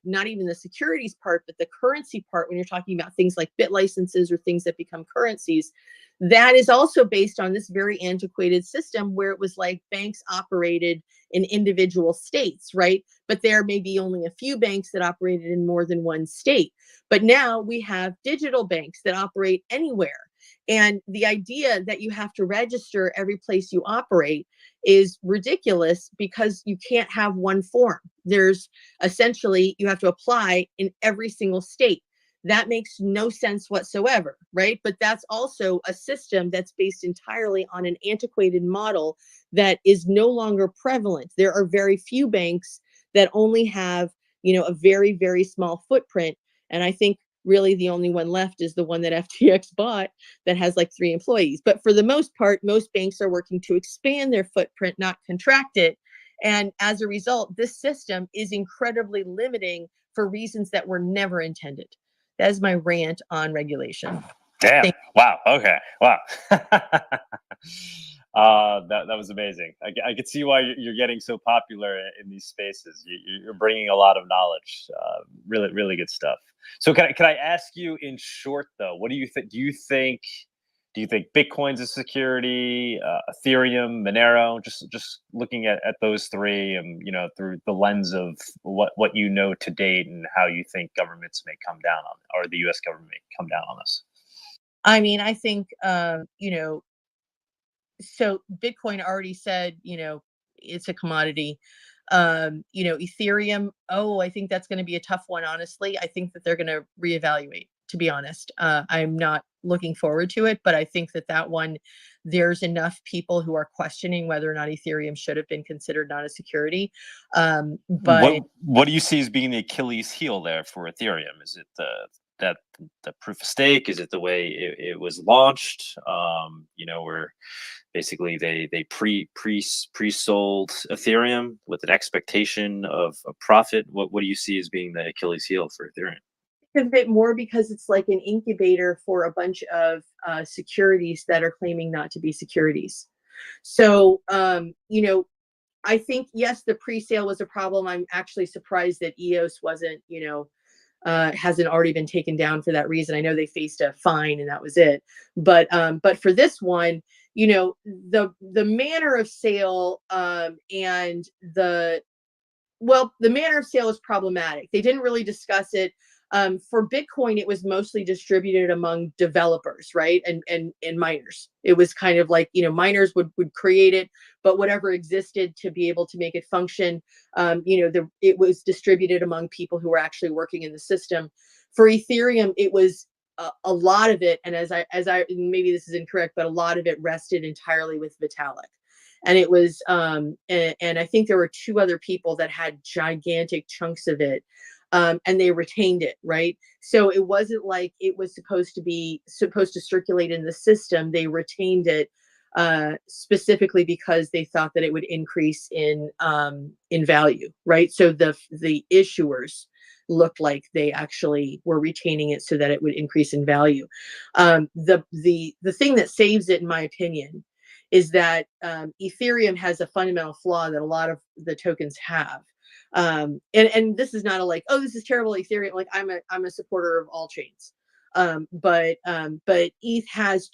not even the securities part, but the currency part, when you're talking about things like bit licenses or things that become currencies, that is also based on this very antiquated system where it was like banks operated in individual states, right? But there may be only a few banks that operated in more than one state. But now we have digital banks that operate anywhere. And the idea that you have to register every place you operate is ridiculous, because you can't have one form. There's essentially, you have to apply in every single state. That makes no sense whatsoever, right? But that's also a system that's based entirely on an antiquated model that is no longer prevalent. There are very few banks that only have, a very, very small footprint. And I think really the only one left is the one that FTX bought that has like 3 employees. But for the most part, most banks are working to expand their footprint, not contract it. And as a result, this system is incredibly limiting for reasons that were never intended. That is my rant on regulation. Damn. Wow. Okay. Wow. That was amazing. I could see why you're getting so popular in these spaces. You're bringing a lot of knowledge. Really, really good stuff. So can I ask you in short though, what do you think? Do you think Bitcoin's a security, Ethereum, Monero? Just looking at those three, and through the lens of what you know to date, and how you think governments may come down on, or the U.S. government may come down on this. I mean, I think so Bitcoin already said, it's a commodity. Ethereum, I think that's going to be a tough one, honestly. I think that they're going to reevaluate, to be honest. I'm not looking forward to it, but I think that one, there's enough people who are questioning whether or not Ethereum should have been considered not a security. But what do you see as being the Achilles heel there for Ethereum? Is it that the proof of stake? Is it the way it was launched? Where basically they pre-sold Ethereum with an expectation of a profit. What do you see as being the Achilles heel for Ethereum? A bit more because it's like an incubator for a bunch of securities that are claiming not to be securities. So, I think, yes, the pre-sale was a problem. I'm actually surprised that EOS wasn't, hasn't already been taken down for that reason. I know they faced a fine and that was it. But for this one, the manner of sale and the manner of sale is problematic. They didn't really discuss it. For Bitcoin, it was mostly distributed among developers, right? And miners. It was kind of like, miners would create it, but whatever existed to be able to make it function, it was distributed among people who were actually working in the system. For Ethereum, it was a lot of it, and as I maybe this is incorrect, but a lot of it rested entirely with Vitalik. And it was, and I think there were two other people that had gigantic chunks of it. And they retained it, right? So it wasn't like it was supposed to circulate in the system. They retained it specifically because they thought that it would increase in value, right? So the issuers looked like they actually were retaining it so that it would increase in value. The thing that saves it, in my opinion, is that Ethereum has a fundamental flaw that a lot of the tokens have. And this is not a like, oh, this is terrible Ethereum. Like I'm a supporter of all chains. But ETH has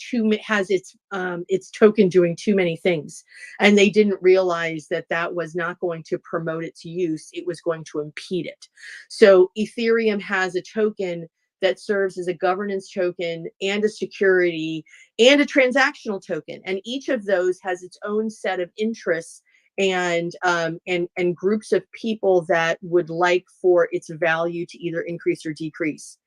its token doing too many things, and they didn't realize that was not going to promote its use. It was going to impede it. So Ethereum has a token that serves as a governance token and a security and a transactional token, and each of those has its own set of interests and groups of people that would like for its value to either increase or decrease.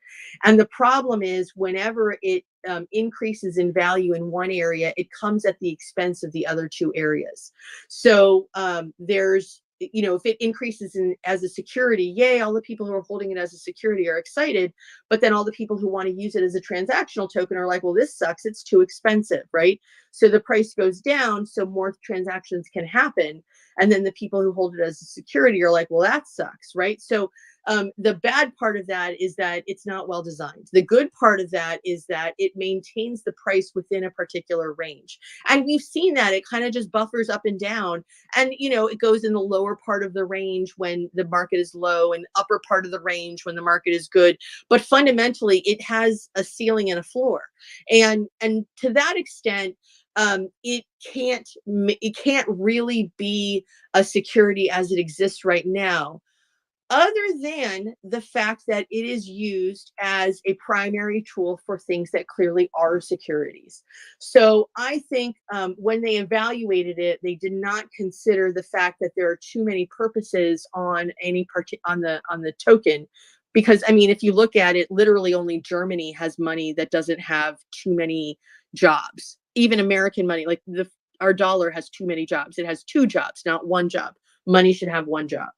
And the problem is whenever it increases in value in one area, it comes at the expense of the other two areas. So there's, if it increases as a security, yay, all the people who are holding it as a security are excited. But then all the people who want to use it as a transactional token are like, well, this sucks. It's too expensive, right? So the price goes down so more transactions can happen. And then the people who hold it as a security are like, well, that sucks, right? So the bad part of that is that it's not well designed. The good part of that is that it maintains the price within a particular range. And we've seen that it kind of just buffers up and down. And, it goes in the lower part of the range when the market is low and upper part of the range when the market is good. But fundamentally, it has a ceiling and a floor. And to that extent, it can't really be a security as it exists right now, other than the fact that it is used as a primary tool for things that clearly are securities. So I think when they evaluated it, they did not consider the fact that there are too many purposes on the token. Because, I mean, if you look at it, literally only Germany has money that doesn't have too many jobs. Even American money, like our dollar has too many jobs. It has two jobs, not one job. Money should have one job.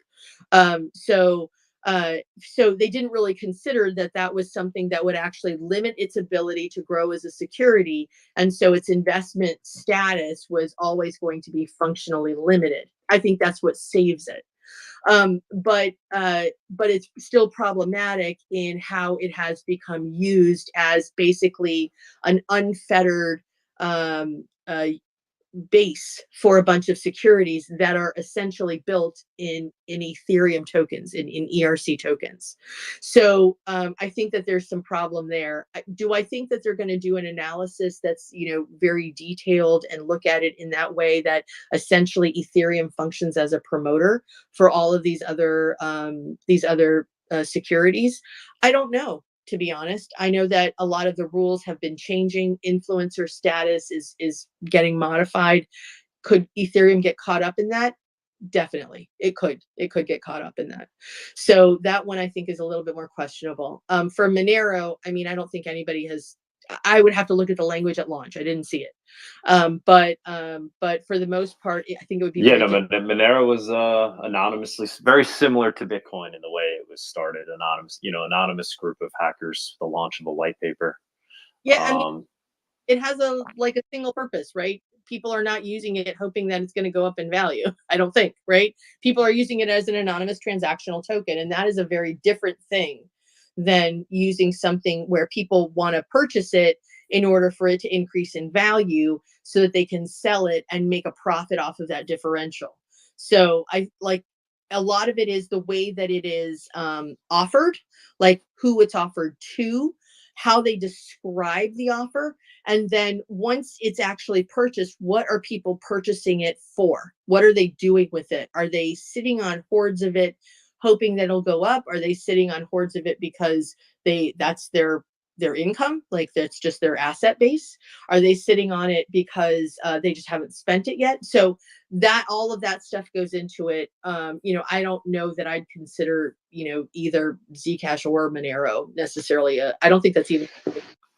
So they didn't really consider that was something that would actually limit its ability to grow as a security. And so its investment status was always going to be functionally limited. I think that's what saves it. But it's still problematic in how it has become used as basically an unfettered base for a bunch of securities that are essentially built in Ethereum tokens, in ERC tokens. So I think that there's some problem there. Do I think that they're going to do an analysis that's very detailed and look at it in that way, that essentially Ethereum functions as a promoter for all of these other securities? I don't know. To be honest, I know that a lot of the rules have been changing. Influencer status is getting modified. Could Ethereum get caught up in that? Definitely, it could get caught up in that. So that one I think is a little bit more questionable. For Monero, I mean, I don't think anybody has I would have to look at the language at launch. I didn't see it. But for the most part, I think it would be Monero was anonymously, very similar to Bitcoin in the way it was started. Anonymous group of hackers, the launch of a white paper. Yeah, I mean, it has a single purpose, right? People are not using it hoping that it's going to go up in value. I don't think, right? People are using it as an anonymous transactional token, and that is a very different thing than using something where people want to purchase it in order for it to increase in value so that they can sell it and make a profit off of that differential. So I like a lot of it is the way that it is offered, like who it's offered to, how they describe the offer, and then once it's actually purchased, what are people purchasing it for? What are they doing with it? Are they sitting on hordes of it hoping that it'll go up? Are they sitting on hordes of it because that's their income, like that's just their asset base? Are they sitting on it because they just haven't spent it yet? So that all of that stuff goes into it. I don't know that I'd consider either Zcash or Monero necessarily. I don't think that's even.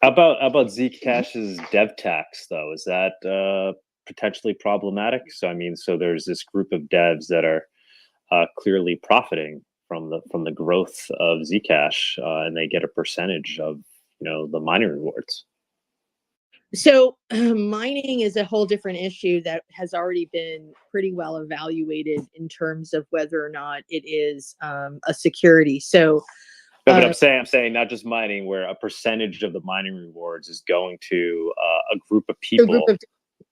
How about Zcash's dev tax though? Is that potentially problematic? So there's this group of devs that are clearly profiting from the growth of Zcash, and they get a percentage of the mining rewards. So mining is a whole different issue that has already been pretty well evaluated in terms of whether or not it is a security. So, but I'm saying not just mining, where a percentage of the mining rewards is going to a group of people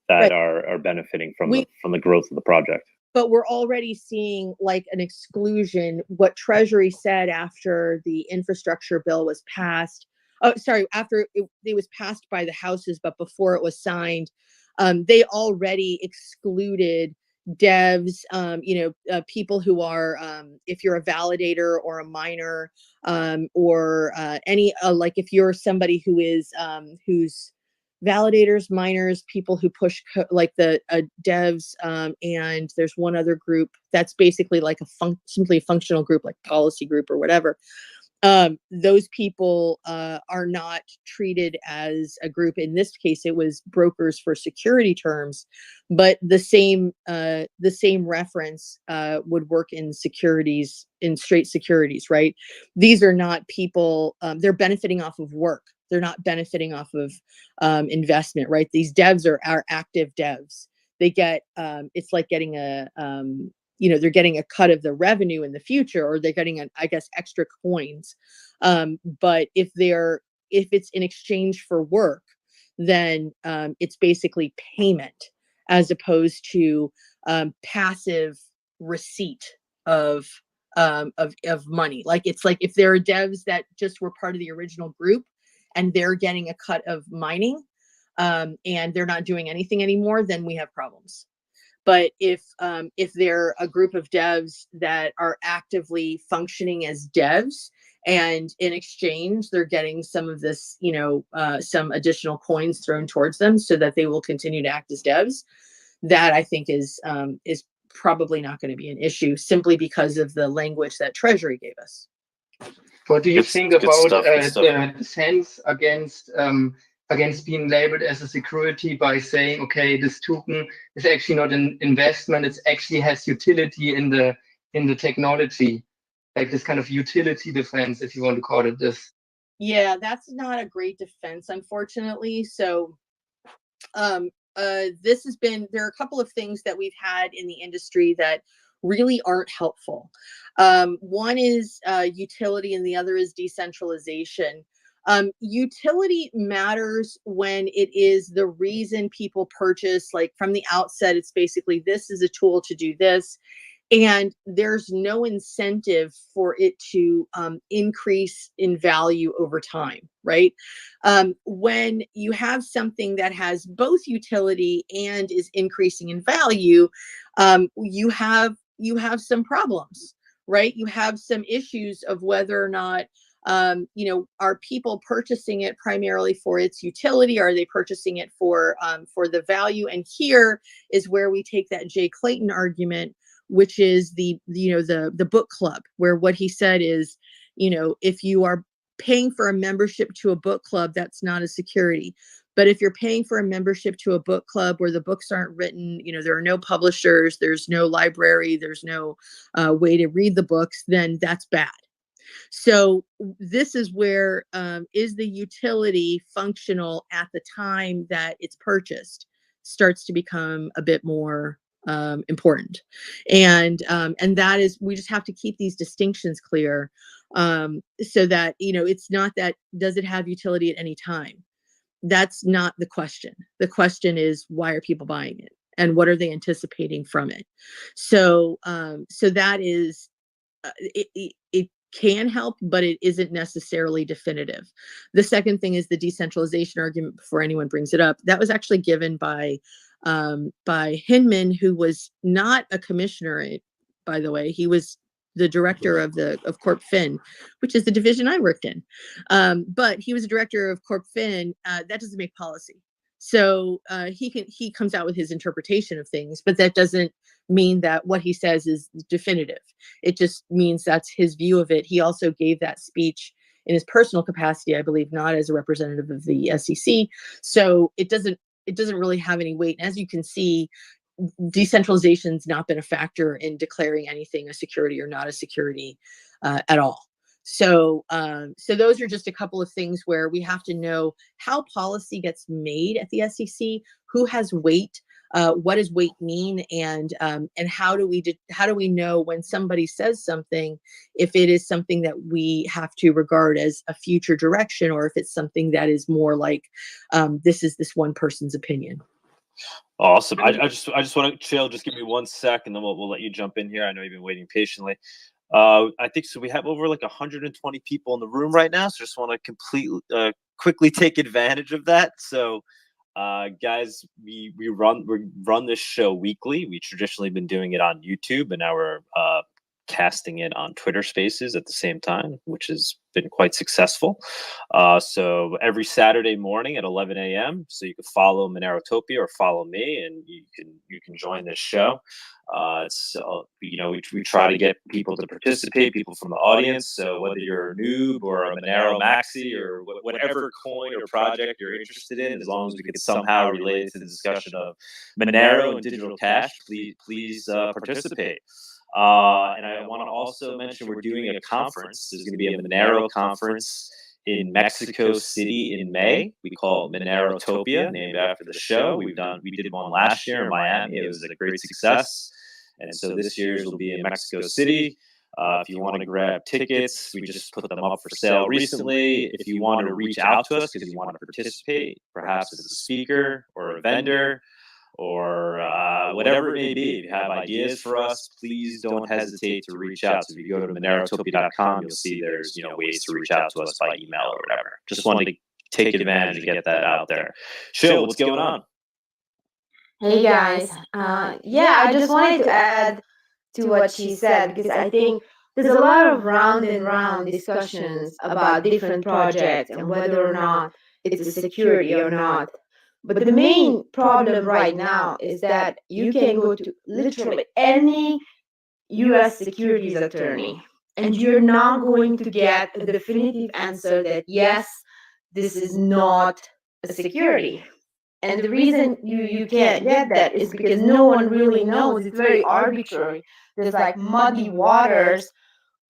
that are benefiting from the growth of the project. But we're already seeing like an exclusion. What Treasury said after the infrastructure bill was passed. Oh, sorry, after it was passed by the houses, but before it was signed, they already excluded devs, people who are, if you're a validator or a miner, or any, like if you're somebody who is, who's validators, miners, people who push like the devs, and there's one other group that's basically like simply a functional group, like policy group or whatever. Those people are not treated as a group. In this case, it was brokers for security terms, but the same reference would work in securities, in straight securities, right? These are not people, they're benefiting off of work. They're not benefiting off of investment, right? These devs are active devs. They get, it's like getting they're getting a cut of the revenue in the future, or they're getting extra coins. But if it's in exchange for work, then it's basically payment as opposed to passive receipt of money. Like it's like if there are devs that just were part of the original group and they're getting a cut of mining, and they're not doing anything anymore, then we have problems. But if they're a group of devs that are actively functioning as devs, and in exchange they're getting some of this, some additional coins thrown towards them so that they will continue to act as devs, that I think is probably not going to be an issue, simply because of the language that Treasury gave us. What do you think about the defense against being labeled as a security by saying, okay, this token is actually not an investment, it actually has utility in the technology, like this kind of utility defense, if you want to call it this? Yeah, that's not a great defense, unfortunately. So there are a couple of things that we've had in the industry that really aren't helpful. One is utility, and the other is decentralization. Utility matters when it is the reason people purchase. Like from the outset, it's basically, this is a tool to do this, and there's no incentive for it to increase in value over time, right? When you have something that has both utility and is increasing in value, you have some problems, right? You have some issues of whether or not, are people purchasing it primarily for its utility? Are they purchasing it for the value? And here is where we take that Jay Clayton argument, which is the book club, where what he said is, if you are paying for a membership to a book club, that's not a security. But if you're paying for a membership to a book club where the books aren't written, there are no publishers, there's no library, there's no way to read the books, then that's bad. So this is where is the utility functional at the time that it's purchased starts to become a bit more important. And that is, we just have to keep these distinctions clear so that, it's not that, does it have utility at any time? That's not the question. The question is, why are people buying it? And what are they anticipating from it? So, so that is, it can help, but it isn't necessarily definitive. The second thing is the decentralization argument, before anyone brings it up. That was actually given by Hinman, who was not a commissioner, by the way. He was the director of Corp Fin, which is the division I worked in. But he was a director of Corp Fin. That doesn't make policy. So he comes out with his interpretation of things, but that doesn't mean that what he says is definitive. It just means that's his view of it. He also gave that speech in his personal capacity, I believe, not as a representative of the SEC. So it doesn't really have any weight. And as you can see, decentralization's not been a factor in declaring anything a security or not a security at all. So so those are just a couple of things where we have to know how policy gets made at the SEC, who has weight, what does weight mean, and how do we know when somebody says something, if it is something that we have to regard as a future direction, or if it's something that is more like this is this one person's opinion. Awesome. I just want to chill. Just give me 1 sec, and then we'll let you jump in here. I know you've been waiting patiently. I think so. We have over like 120 people in the room right now, so just want to quickly take advantage of that. So, guys, we run this show weekly. We traditionally been doing it on YouTube, and now we're casting it on Twitter Spaces at the same time, which has been quite successful. So every Saturday morning at 11 a.m. So you can follow Monerotopia or follow me, and you can join this show. So we try to get people to participate, people from the audience. So whether you're a noob or a Monero maxi or whatever coin or project you're interested in, as long as we can somehow relate it to the discussion of Monero and digital cash, please participate. And I want to also mention we're doing a conference. There's going to be a Monero conference in Mexico City in May. We call it Monerotopia, named after the show. We did one last year in Miami. It was a great success. And so this year's will be in Mexico City. If you want to grab tickets, we just put them up for sale recently. If you want to reach out to us because you want to participate, perhaps as a speaker or a vendor, or whatever it may be. If you have ideas for us, please don't hesitate to reach out. So if you go to monerotopia.com, you'll see there's ways to reach out to us by email or whatever. Just wanted to take advantage and get that out there. Chill, what's going on? Hey guys, I just wanted to add to what she said, because I think there's a lot of round and round discussions about different projects and whether or not it's a security or not. But the main problem right now is that you can go to literally any US securities attorney and you're not going to get a definitive answer that yes, this is not a security. And the reason you can't get that is because no one really knows. It's very arbitrary. There's like muddy waters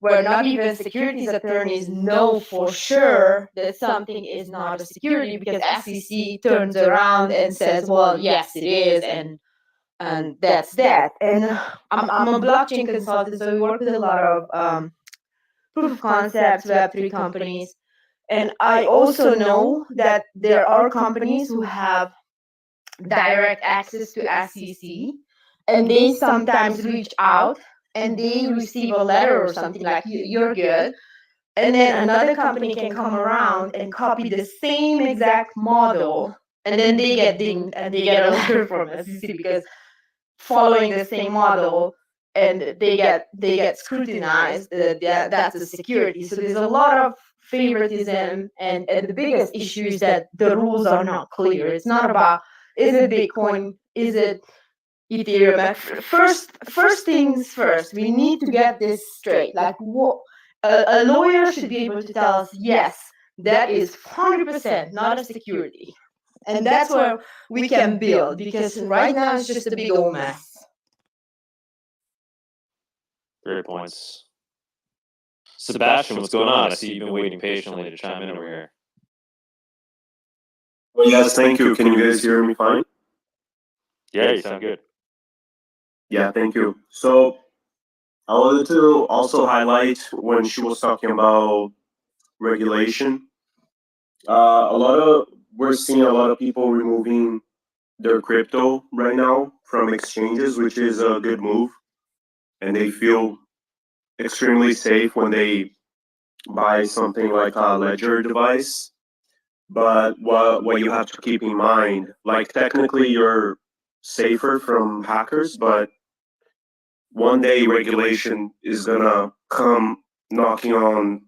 where not even securities attorneys know for sure that something is not a security, because SEC turns around and says, well, yes, it is, and that's that. And I'm a blockchain consultant, so we work with a lot of proof of concepts, Web3 companies. And I also know that there are companies who have direct access to SEC, and they sometimes reach out and they receive a letter or something like, you're good. And then another company can come around and copy the same exact model, and then they get dinged and they get a letter from SEC because following the same model, and they get scrutinized. That's a security. So there's a lot of favoritism, and the biggest issue is that the rules are not clear. It's not about, is it Bitcoin? Is it Ethereum? First things first, we need to get this straight. Like, what a lawyer should be able to tell us, yes, that is 100% not a security. And that's where we can build, because right now it's just a big old mess. Great points. Sebastian, what's going on? I see you've been waiting patiently to chime in over here. Well, yes, thank you. Can you guys hear me fine? Yeah, you sound good. Yeah, thank you. So I wanted to also highlight when she was talking about regulation. We're seeing a lot of people removing their crypto right now from exchanges, which is a good move, and they feel extremely safe when they buy something like a ledger device. But what you have to keep in mind, like technically you're safer from hackers, but one day regulation is gonna come knocking on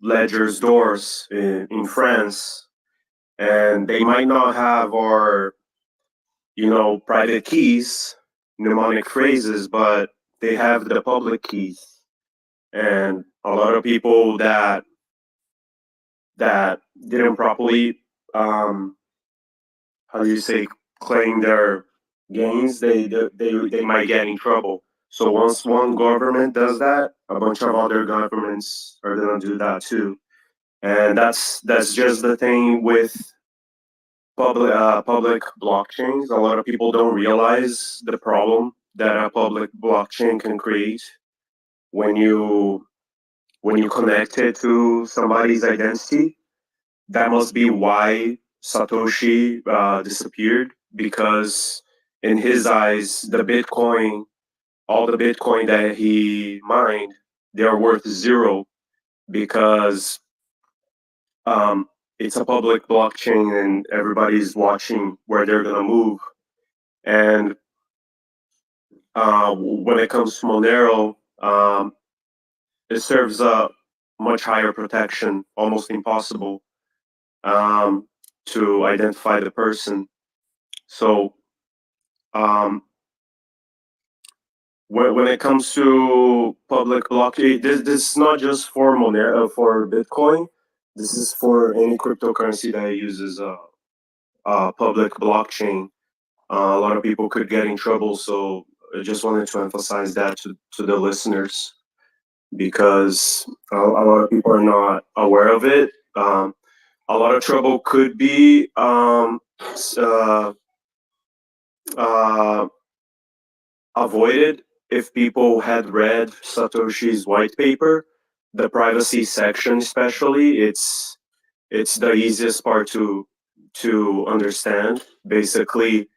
ledger's doors in France, and they might not have our, private keys, mnemonic phrases, but they have the public keys. And a lot of people that didn't properly, how do you say, claim their gains, they might get in trouble. So once one government does that, a bunch of other governments are gonna do that too. And that's just the thing with public blockchains. A lot of people don't realize the problem that a public blockchain can create when you connect it to somebody's identity. That must be why Satoshi disappeared, because in his eyes, all the Bitcoin that he mined, they're worth zero, because it's a public blockchain and everybody's watching where they're gonna move. And when it comes to Monero, it serves a much higher protection, almost impossible to identify the person. So when it comes to public blockchain, this is not just for Monero, for Bitcoin. This is for any cryptocurrency that uses a public blockchain. A lot of people could get in trouble, so I just wanted to emphasize that to the listeners, because a lot of people are not aware of it. A lot of trouble could be avoided if people had read Satoshi's white paper, the privacy section especially. It's the easiest part to understand. Basically,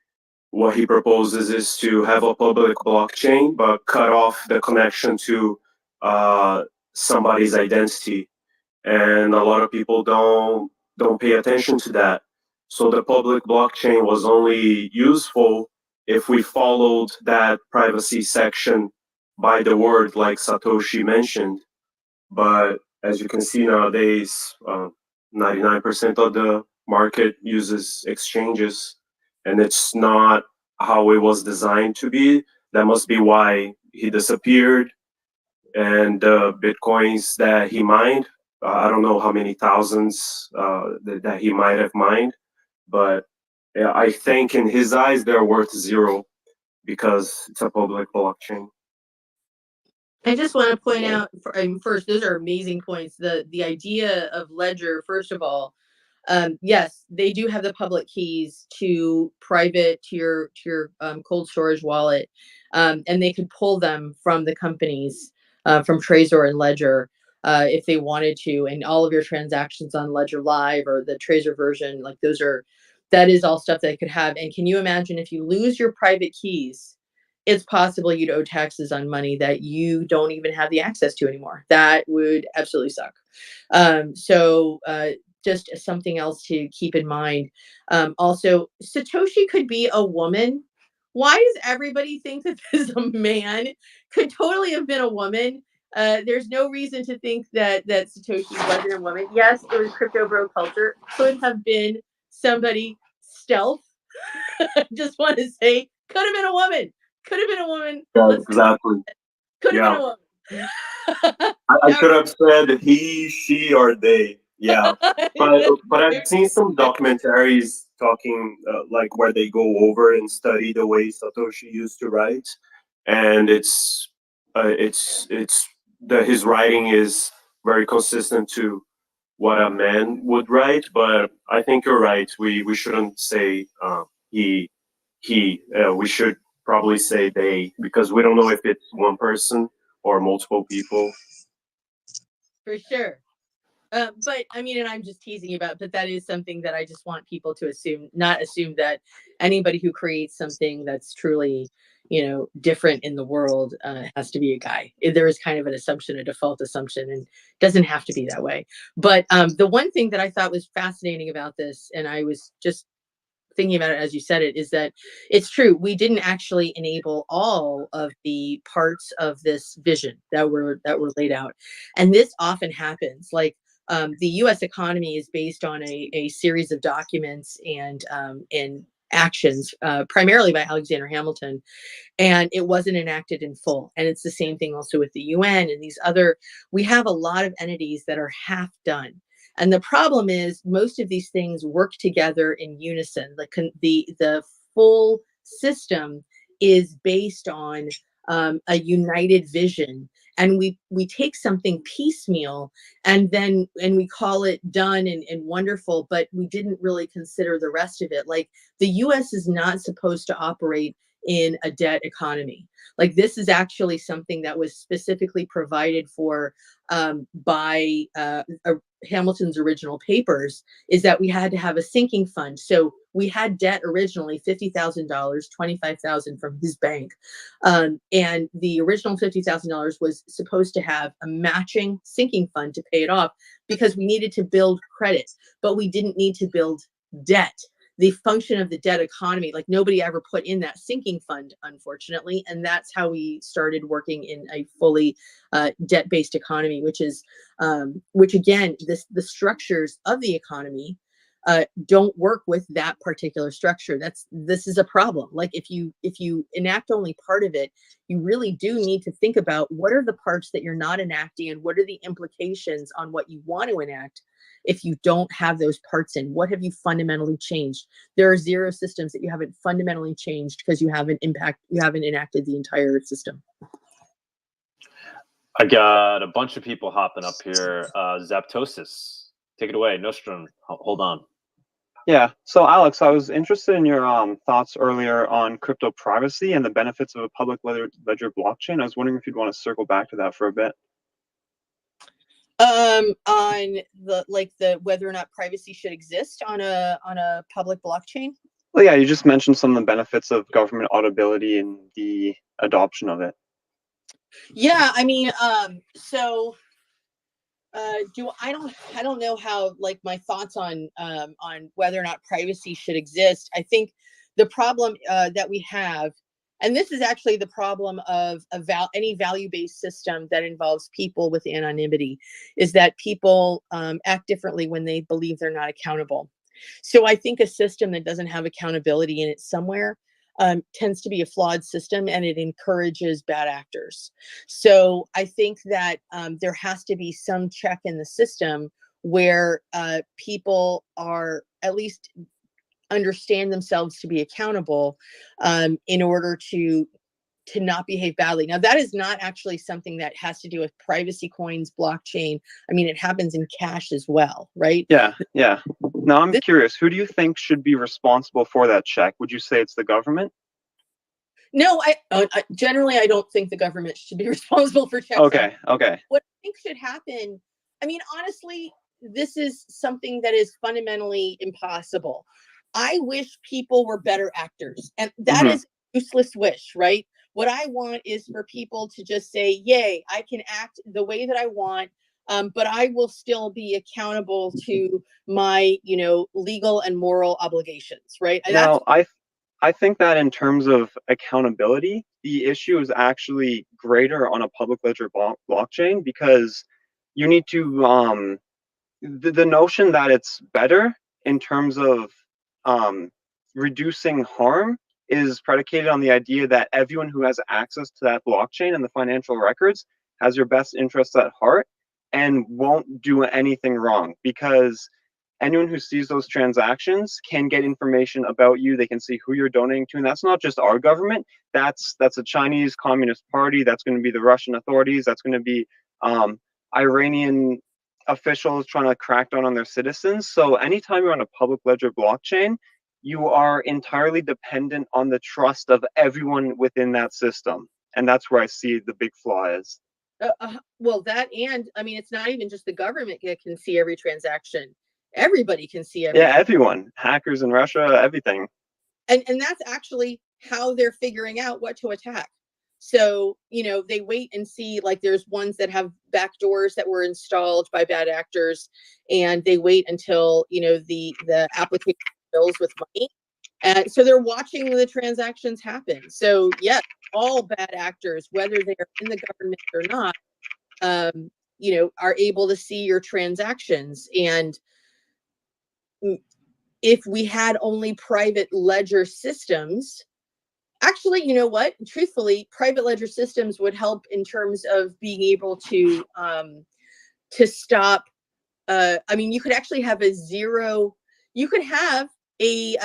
what he proposes is to have a public blockchain, but cut off the connection to somebody's identity. And a lot of people don't pay attention to that. So the public blockchain was only useful if we followed that privacy section by the word, like Satoshi mentioned. But as you can see nowadays, 99% of the market uses exchanges, and it's not how it was designed to be. That must be why he disappeared. And the Bitcoins that he mined, I don't know how many thousands that he might have mined, but I think in his eyes they're worth zero, because it's a public blockchain. I just want to point out, first, those are amazing points. The idea of Ledger, first of all, yes, they do have the public keys to your cold storage wallet, and they could pull them from the companies, from Trezor and Ledger, if they wanted to, and all of your transactions on Ledger Live or the Trezor version, like that is all stuff that they could have. And can you imagine if you lose your private keys? It's possible you'd owe taxes on money that you don't even have the access to anymore. That would absolutely suck. So just something else to keep in mind. Also, Satoshi could be a woman. Why does everybody think that this is a man? Could totally have been a woman. There's no reason to think that Satoshi wasn't a woman. Yes, it was crypto bro culture. Could have been somebody stealth. Just want to say, could have been a woman. Could have been a woman. Yeah, exactly. Could have been a woman. I could have said he, she, or they. Yeah, but I've seen some documentaries talking like where they go over and study the way Satoshi used to write, and it's his writing is very consistent to what a man would write. But I think you're right. We shouldn't say he we should probably say they, because we don't know if it's one person or multiple people. For sure. But I mean, and I'm just teasing about, but that is something that I just want people to not assume that anybody who creates something that's truly, different in the world has to be a guy. There is kind of an assumption, a default assumption, and doesn't have to be that way. But the one thing that I thought was fascinating about this, and I was just thinking about it as you said it, is that it's true. We didn't actually enable all of the parts of this vision that were laid out. And this often happens. Like the US economy is based on a series of documents and actions, primarily by Alexander Hamilton, and it wasn't enacted in full. And it's the same thing also with the UN and we have a lot of entities that are half done. And the problem is most of these things work together in unison. The full system is based on a united vision. And we take something piecemeal and we call it done and wonderful, but we didn't really consider the rest of it. Like the US is not supposed to operate in a debt economy. Like this is actually something that was specifically provided for by Hamilton's original papers, is that we had to have a sinking fund. So we had debt originally, $50,000, $25,000 from his bank. And the original $50,000 was supposed to have a matching sinking fund to pay it off because we needed to build credit, but we didn't need to build debt. The function of the debt economy, like nobody ever put in that sinking fund, unfortunately. And that's how we started working in a fully debt-based economy, which again, the structures of the economy don't work with that particular structure. This is a problem. Like if you enact only part of it, you really do need to think about what are the parts that you're not enacting and what are the implications on what you want to enact. If you don't have those parts in, what have you fundamentally changed? There are zero systems that you haven't fundamentally changed because you haven't enacted the entire system. I got a bunch of people hopping up here. Zaptosis, take it away. Nostrum, hold on. Yeah. So Alex, I was interested in your thoughts earlier on crypto privacy and the benefits of a public ledger blockchain. I was wondering if you'd want to circle back to that for a bit. On the whether or not privacy should exist on a public blockchain. Well, yeah, you just mentioned some of the benefits of government auditability and the adoption of it. Yeah, I mean, so I don't know how, like, my thoughts on whether or not privacy should exist. I think the problem that we have, and this is actually the problem of any value-based system that involves people with anonymity, is that people act differently when they believe they're not accountable. So I think a system that doesn't have accountability in it somewhere tends to be a flawed system, and it encourages bad actors. So I think that there has to be some check in the system where people are at least understand themselves to be accountable in order to not behave badly. Now, that is not actually something that has to do with privacy coins, blockchain. I mean, it happens in cash as well, right? Yeah. Now, I'm curious, who do you think should be responsible for that check? Would you say it's the government? No, generally, I don't think the government should be responsible for checks. Okay. What I think should happen, I mean, honestly, this is something that is fundamentally impossible. I wish people were better actors, and that is a useless wish, right? What I want is for people to just say, yay, I can act the way that I want, but I will still be accountable to my, legal and moral obligations, right? Now, I think that in terms of accountability, the issue is actually greater on a public ledger blockchain, because you need to, the notion that it's better in terms of reducing harm is predicated on the idea that everyone who has access to that blockchain and the financial records has your best interests at heart, and won't do anything wrong, because anyone who sees those transactions can get information about you. They can see who you're donating to, and that's not just our government. That's a Chinese Communist Party. That's going to be the Russian authorities. That's going to be Iranian officials trying to crack down on their citizens. So anytime you're on a public ledger blockchain, you are entirely dependent on the trust of everyone within that system. And that's where I see the big flaw is. Well, that, and I mean, it's not even just the government that can see every transaction. Everybody can see everything. Yeah, everyone. Hackers in Russia, everything. And that's actually how they're figuring out what to attack. So, you know, they wait and see, like there's ones that have backdoors that were installed by bad actors, and they wait until, you know, the application fills with money. And so they're watching the transactions happen. So yes, all bad actors, whether they're in the government or not, you know, are able to see your transactions. And if we had only private ledger systems, actually, you know what? Truthfully, private ledger systems would help in terms of being able to stop. I mean, you could actually have a zero. You could have a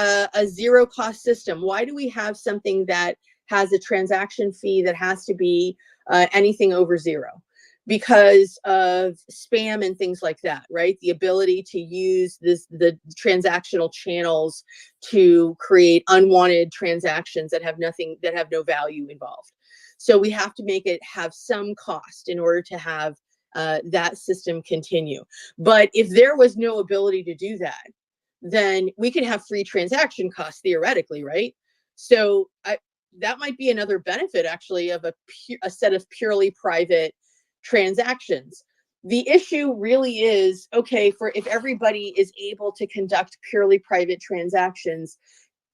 zero cost system. Why do we have something that has a transaction fee that has to be anything over zero? Because of spam and things like that, right? The ability to use the transactional channels to create unwanted transactions that have nothing, that have no value involved. So we have to make it have some cost in order to have that system continue. But if there was no ability to do that, then we could have free transaction costs theoretically, right? So that might be another benefit actually of a set of purely private transactions. The issue really is, okay, for if everybody is able to conduct purely private transactions,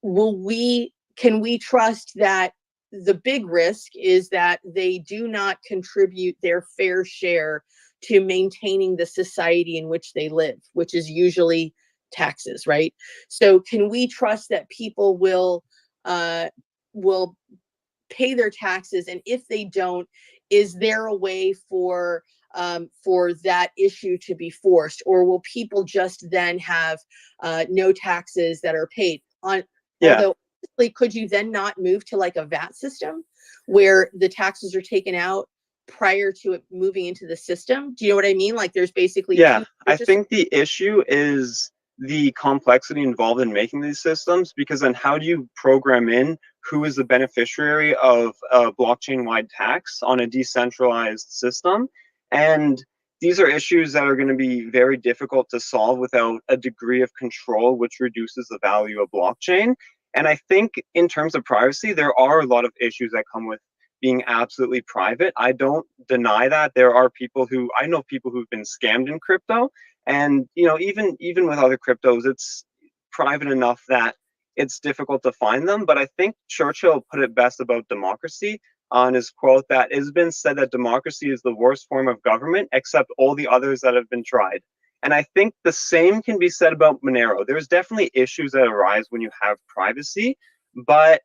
can we trust that the big risk is that they do not contribute their fair share to maintaining the society in which they live, which is usually taxes, right? So can we trust that people will pay their taxes? And if they don't, is there a way for that issue to be forced, or will people just then have no taxes that are paid on? Yeah. Although, could you then not move to like a VAT system where the taxes are taken out prior to it moving into the system? Do you know what I mean? Like there's basically yeah. I think the issue is the complexity involved in making these systems, because then how do you program in who is the beneficiary of a blockchain-wide tax on a decentralized system? And these are issues that are going to be very difficult to solve without a degree of control, which reduces the value of blockchain. And I think in terms of privacy, there are a lot of issues that come with being absolutely private. I don't deny that. There are people I know people who've been scammed in crypto. And, you know, even with other cryptos, it's private enough that it's difficult to find them. But I think Churchill put it best about democracy on his quote, that it has been said that democracy is the worst form of government except all the others that have been tried. And I think the same can be said about Monero. There's definitely issues that arise when you have privacy, but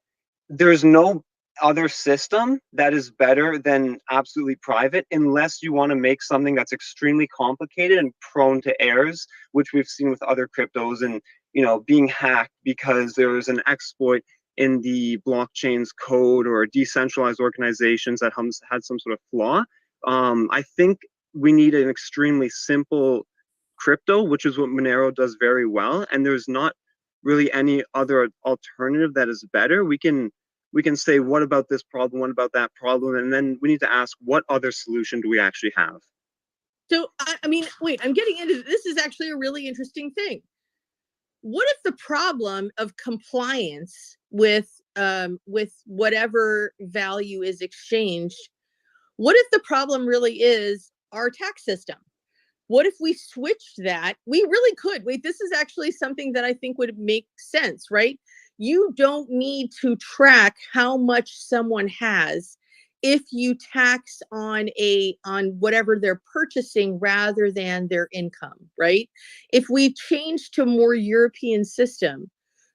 there's no other system that is better than absolutely private, unless you want to make something that's extremely complicated and prone to errors, which we've seen with other cryptos, and, you know, being hacked because there is an exploit in the blockchain's code or decentralized organizations that had some sort of flaw. I think we need an extremely simple crypto, which is what Monero does very well, and there's not really any other alternative that is better. We can say, what about this problem? What about that problem? And then we need to ask, what other solution do we actually have? So, I mean, wait, I'm getting into this. Is actually a really interesting thing. What if the problem of compliance with whatever value is exchanged, what if the problem really is our tax system? What if we switched that? We really could. Wait, this is actually something that I think would make sense, right? You don't need to track how much someone has if you tax on whatever they're purchasing rather than their income, right? If we change to a more European system,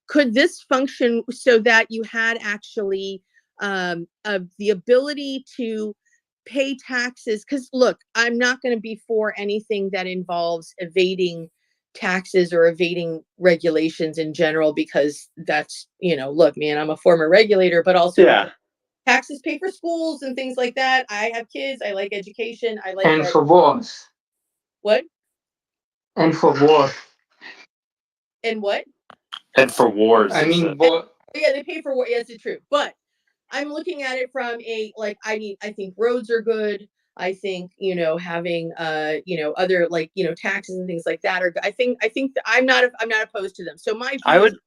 could this function so that you had actually the ability to pay taxes, because look, I'm not going to be for anything that involves evading taxes or evading regulations in general, because that's, look, man, I'm a former regulator, but also taxes pay for schools and things like that. I have kids. I like education. I like and that. for wars. What? And for wars. And what? And for wars. I mean, war. Yeah, they pay for war. Yes, it's true. But I'm looking at it from I think roads are good. I think, having, other taxes and things like that are, I think that I'm not opposed to them. So my view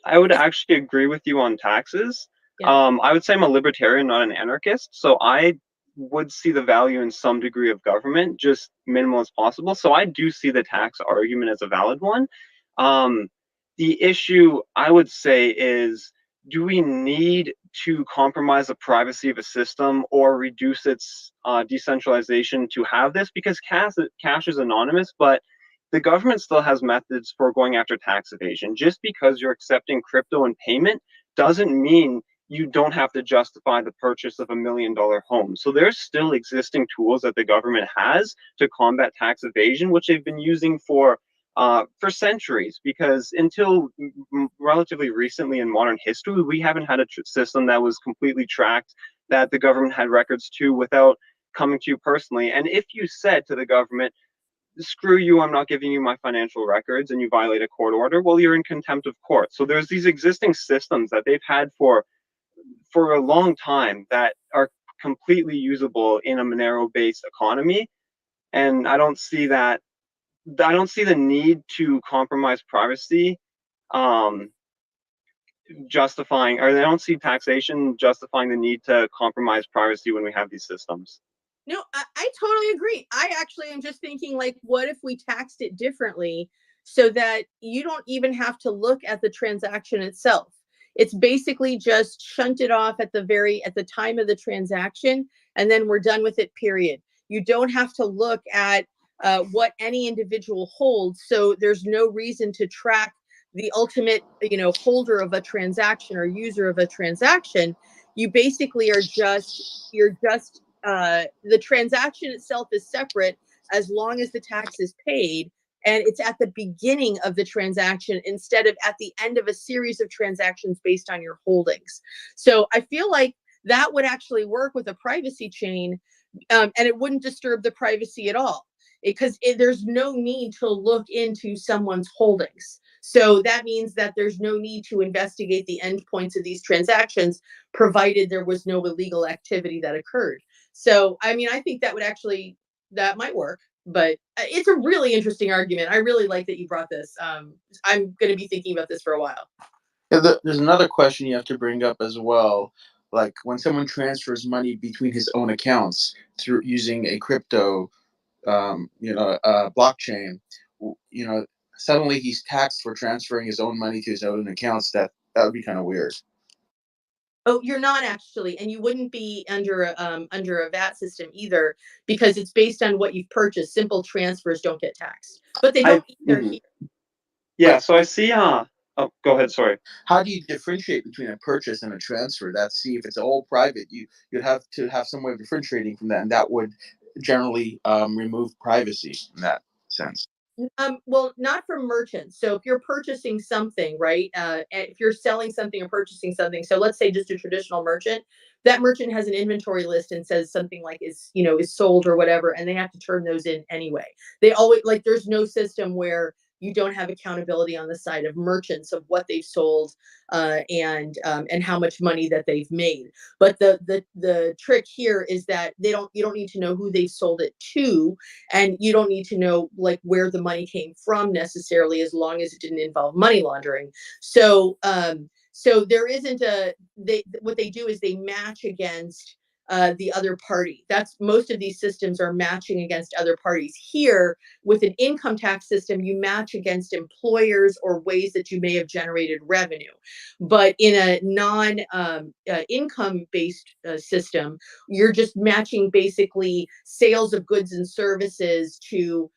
I would actually agree with you on taxes. Yeah. I would say I'm a libertarian, not an anarchist. So I would see the value in some degree of government, just minimal as possible. So I do see the tax argument as a valid one. The issue I would say is, do we need to compromise the privacy of a system or reduce its decentralization to have this? Because cash is anonymous, but the government still has methods for going after tax evasion. Just because you're accepting crypto and payment doesn't mean you don't have to justify the purchase of $1 million home. So there's still existing tools that the government has to combat tax evasion, which they've been using for centuries, because until relatively recently in modern history, we haven't had a system that was completely tracked, that the government had records to without coming to you personally. And if you said to the government, screw you, I'm not giving you my financial records, and you violate a court order, well, you're in contempt of court. So there's these existing systems that they've had for a long time that are completely usable in a Monero-based economy. And I don't see the need to compromise privacy justifying, or I don't see taxation justifying the need to compromise privacy when we have these systems. No, I totally agree. I actually am just thinking, what if we taxed it differently so that you don't even have to look at the transaction itself? It's basically just shunted off at the time of the transaction, and then we're done with it, period. You don't have to look at what any individual holds. So there's no reason to track the ultimate, holder of a transaction or user of a transaction. You basically the transaction itself is separate as long as the tax is paid, and it's at the beginning of the transaction instead of at the end of a series of transactions based on your holdings. So I feel like that would actually work with a privacy chain, and it wouldn't disturb the privacy at all, because there's no need to look into someone's holdings. So that means that there's no need to investigate the endpoints of these transactions, provided there was no illegal activity that occurred. So, I mean, I think that that might work, but it's a really interesting argument. I really like that you brought this. I'm going to be thinking about this for a while. There's another question you have to bring up as well. Like when someone transfers money between his own accounts through using a crypto, blockchain, suddenly he's taxed for transferring his own money to his own accounts. That would be kind of weird. Oh, you're not actually, and you wouldn't be under a VAT system either, because it's based on what you've purchased. Simple transfers don't get taxed, but they don't either here. Yeah, so I see. Oh, go ahead. Sorry. How do you differentiate between a purchase and a transfer? See if it's all private. You'd have to have some way of differentiating from that, and that would generally remove privacy in that sense. Well, not for merchants. So if you're purchasing something, right? If you're selling something or purchasing something, so let's say just a traditional merchant, that merchant has an inventory list and says something like is sold or whatever, and they have to turn those in anyway. They always, there's no system where you don't have accountability on the side of merchants of what they've sold and how much money that they've made. But the trick here is that you don't need to know who they sold it to, and you don't need to know where the money came from necessarily, as long as it didn't involve money laundering. So there isn't what they do is they match against the other party. That's most of these systems are matching against other parties. Here, with an income tax system, you match against employers or ways that you may have generated revenue. But in a non-income based system, you're just matching basically sales of goods and services to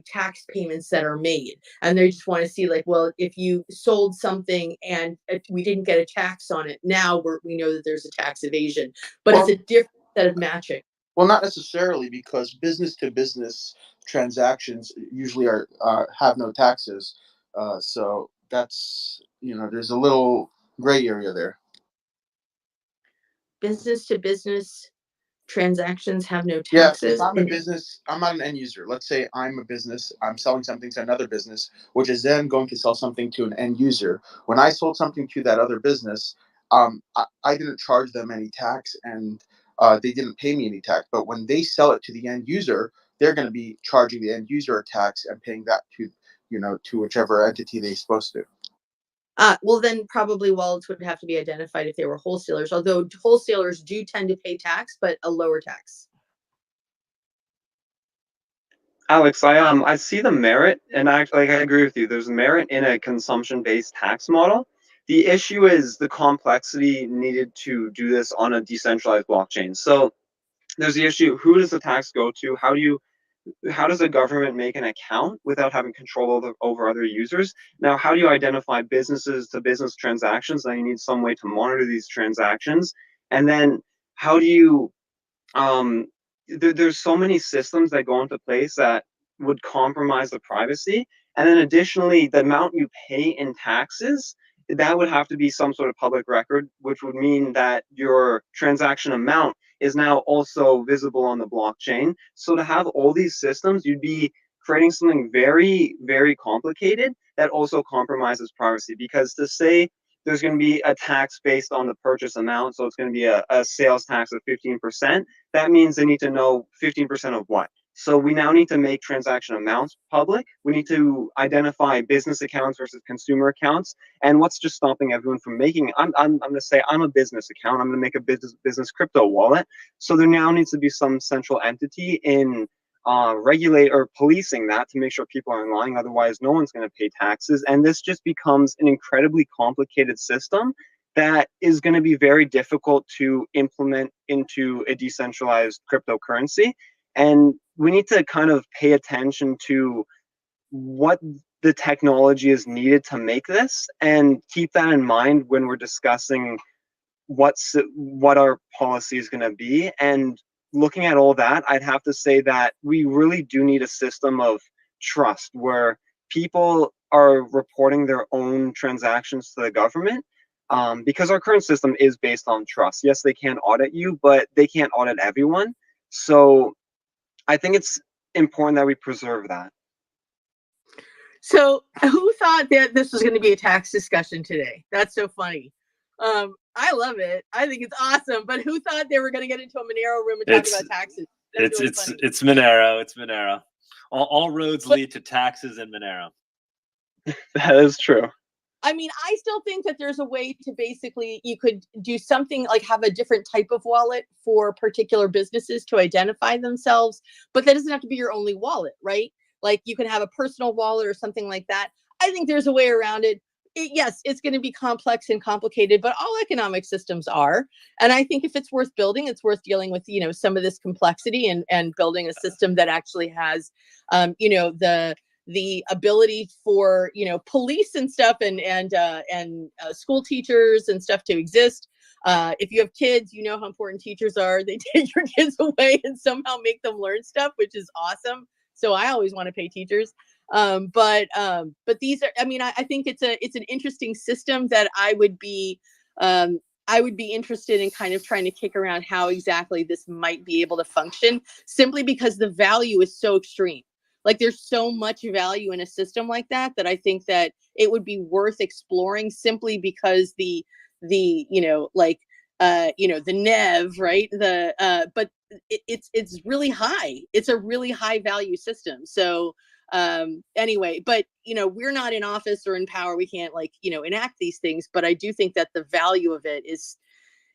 tax payments that are made, and they just want to see well, if you sold something and we didn't get a tax on it, now we know that there's a tax evasion, but it's a different set of matching. Well, not necessarily, because business to business transactions usually are have no taxes. So that's, there's a little gray area there. Business to business transactions have no Yeah, if taxes. I'm a business, I'm not an end user. Let's say I'm a business, I'm selling something to another business, which is then going to sell something to an end user. When I sold something to that other business, I didn't charge them any tax, and they didn't pay me any tax. But when they sell it to the end user, they're going to be charging the end user a tax and paying that to, to whichever entity they're supposed to. Well, then probably wallets would have to be identified if they were wholesalers, although wholesalers do tend to pay tax, but a lower tax. Alex, I see the merit, and I agree with you. There's merit in a consumption-based tax model. The issue is the complexity needed to do this on a decentralized blockchain. So there's the issue: who does the tax go to? How does the government make an account without having control over other users? Now, how do you identify businesses to business transactions? Now you need some way to monitor these transactions, and then how do you there's so many systems that go into place that would compromise the privacy. And then additionally, the amount you pay in taxes, that would have to be some sort of public record, which would mean that your transaction amount is now also visible on the blockchain. So to have all these systems, you'd be creating something very, very complicated that also compromises privacy. Because to say there's going to be a tax based on the purchase amount, so it's going to be a sales tax of 15%, that means they need to know 15% of what. So we now need to make transaction amounts public. We need to identify business accounts versus consumer accounts. And what's just stopping everyone from making? I'm going to say I'm a business account. I'm going to make a business crypto wallet. So there now needs to be some central entity in regulate or policing that to make sure people aren't lying. Otherwise, no one's going to pay taxes. And this just becomes an incredibly complicated system that is going to be very difficult to implement into a decentralized cryptocurrency. And we need to kind of pay attention to what the technology is needed to make this, and keep that in mind when we're discussing what our policy is going to be. And looking at all that, I'd have to say that we really do need a system of trust where people are reporting their own transactions to the government, because our current system is based on trust. Yes, they can audit you, but they can't audit everyone. So I think it's important that we preserve that. So who thought that this was going to be a tax discussion today? That's so funny. I love it. I think it's awesome. But who thought they were going to get into a Monero room and talk about taxes? It's Monero. It's Monero. All roads lead to taxes in Monero. That is true. I mean, I still think that there's a way to basically, you could do something like have a different type of wallet for particular businesses to identify themselves, but that doesn't have to be your only wallet, right? Like you can have a personal wallet or something like that. I think there's a way around it. Yes, it's going to be complex and complicated, but all economic systems are. And I think if it's worth building, it's worth dealing with, some of this complexity and building a system that actually has, the ability for, police and stuff and school teachers and stuff to exist. If you have kids, you know how important teachers are. They take your kids away and somehow make them learn stuff, which is awesome. So I always want to pay teachers. But these are, I think it's an interesting system that I would be interested in kind of trying to kick around how exactly this might be able to function, simply because the value is so extreme. Like there's so much value in a system like that I think that it would be worth exploring, simply because the NEV, right? But it's really high. It's a really high value system. So anyway, but we're not in office or in power. We can't enact these things, but I do think that the value of it is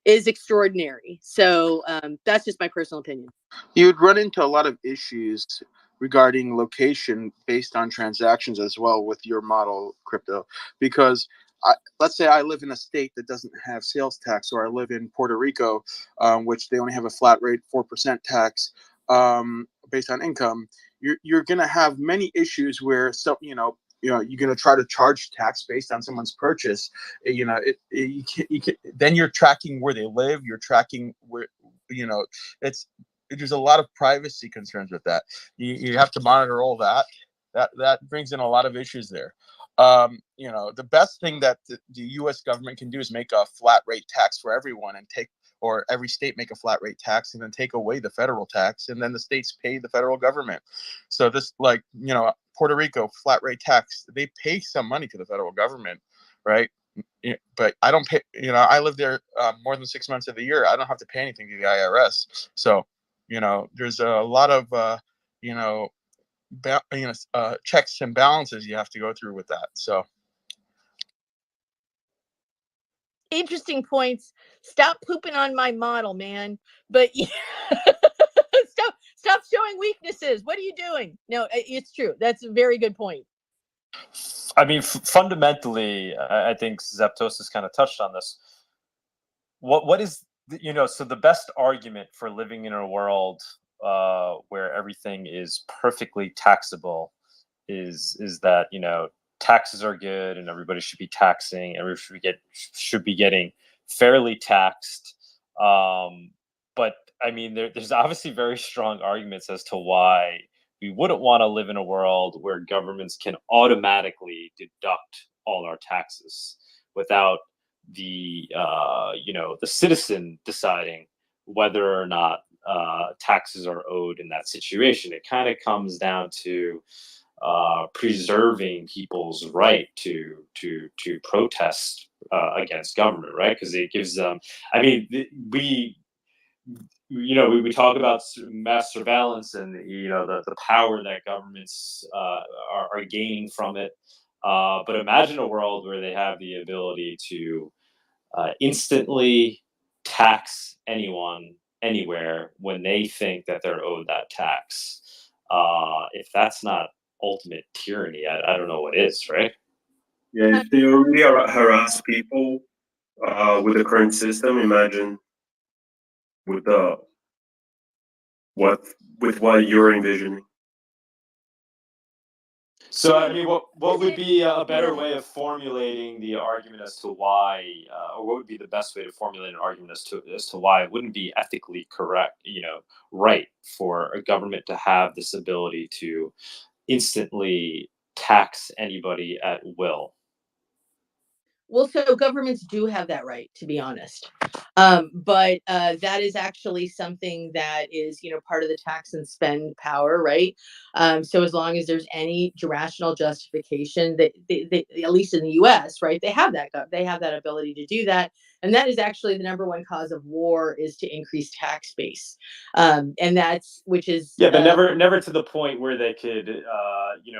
extraordinary. So that's just my personal opinion. You'd run into a lot of issues regarding location based on transactions as well with your model crypto, because let's say I live in a state that doesn't have sales tax, or I live in Puerto Rico, which they only have a flat rate 4% tax based on income. You're going to have many issues where you're going to try to charge tax based on someone's purchase. Then you're tracking where they live. You're tracking where, there's a lot of privacy concerns with that. You have to monitor all that. That brings in a lot of issues there. The best thing that the U.S. government can do is make a flat rate tax for everyone, or every state make a flat rate tax, and then take away the federal tax, and then the states pay the federal government. So this, Puerto Rico flat rate tax, they pay some money to the federal government, right? But I don't pay. I live there more than 6 months of the year. I don't have to pay anything to the IRS. So there's a lot of checks and balances you have to go through with that. So interesting points. Stop pooping on my model, man. But stop showing weaknesses. What are you doing? No, it's true. That's a very good point. I mean, fundamentally, I think Zapdos has kind of touched on this. What is so the best argument for living in a world where everything is perfectly taxable is that taxes are good and everybody should be taxing, everybody should be getting fairly taxed. But I mean, there's obviously very strong arguments as to why we wouldn't want to live in a world where governments can automatically deduct all our taxes without the the citizen deciding whether or not taxes are owed in that situation. It kind of comes down to preserving people's right to protest against government, right? Because it gives them. I mean, we talk about mass surveillance and the power that governments are gaining from it. But imagine a world where they have the ability to instantly tax anyone anywhere when they think that they're owed that tax. If that's not ultimate tyranny, I don't know what is, right? Yeah, if they already harass people with the current system, imagine with what you're envisioning. So, I mean, what would be a better way of formulating the argument as to why, or what would be the best way to formulate an argument as to why it wouldn't be ethically correct, right for a government to have this ability to instantly tax anybody at will? Well, so governments do have that right, to be honest. But that is actually something that is, part of the tax and spend power, right? So as long as there's any rational justification that they, at least in the U.S., right, they have that ability to do that. And that is actually the number one cause of war, is to increase tax base. And which is but never to the point where they could,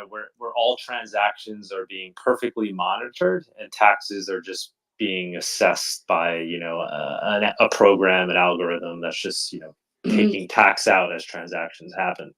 where all transactions are being perfectly monitored and taxes are just being assessed by a program, an algorithm that's just taking tax out as transactions happen.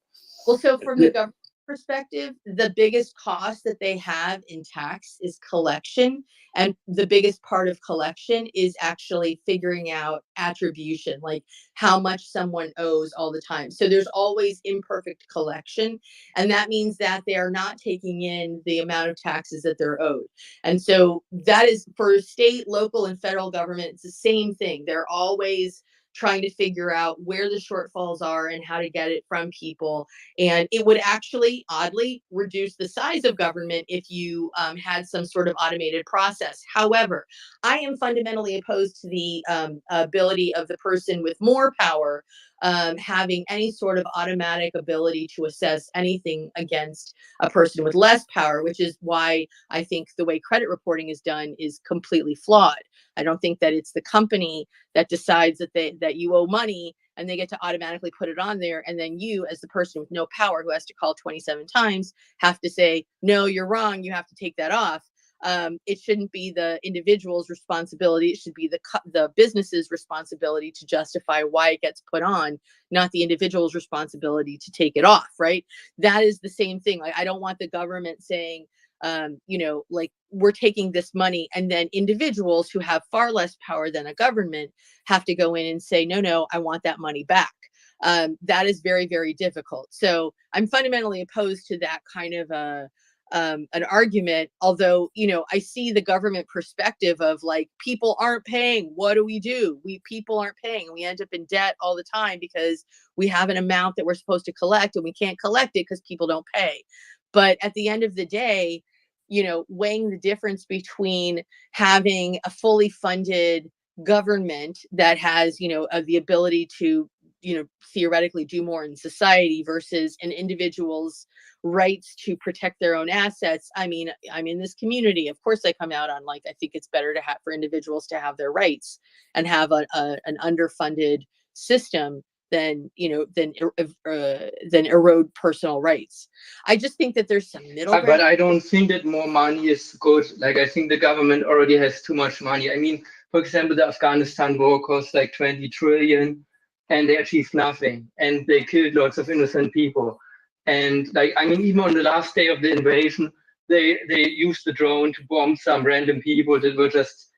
Well, so from the government perspective, the biggest cost that they have in tax is collection. And the biggest part of collection is actually figuring out attribution, like how much someone owes all the time. So there's always imperfect collection. And that means that they are not taking in the amount of taxes that they're owed. And so that is for state, local, and federal government. It's the same thing. They're always trying to figure out where the shortfalls are and how to get it from people. And it would actually, oddly, reduce the size of government if you had some sort of automated process. However, I am fundamentally opposed to the ability of the person with more power having any sort of automatic ability to assess anything against a person with less power, which is why I think the way credit reporting is done is completely flawed. I don't think that it's the company that decides that you owe money and they get to automatically put it on there. And then you, as the person with no power who has to call 27 times, have to say, no, you're wrong. You have to take that off. It shouldn't be the individual's responsibility. It should be the business's responsibility to justify why it gets put on, not the individual's responsibility to take it off. Right. That is the same thing. Like, I don't want the government saying, like, we're taking this money, and then individuals who have far less power than a government have to go in and say, no, I want that money back. That is very, very difficult. So I'm fundamentally opposed to that kind of an argument, although, you know, I see the government perspective of like, people aren't paying. What do? People aren't paying. We end up in debt all the time because we have an amount that we're supposed to collect and we can't collect it because people don't pay. But at the end of the day, you know, weighing the difference between having a fully funded government that has, you know, the ability to, you know, theoretically do more in society versus an individual's rights to protect their own assets. I mean, I'm in this community. Of course, I come out on like, I think it's better to have for individuals to have their rights and have an underfunded system than, you know, than erode personal rights. I just think that there's some middle ground. But I don't think that more money is good. Like, I think the government already has too much money. I mean, for example, the Afghanistan war cost like 20 trillion and they achieved nothing. And they killed lots of innocent people. And like, I mean, even on the last day of the invasion, they used the drone to bomb some random people that were just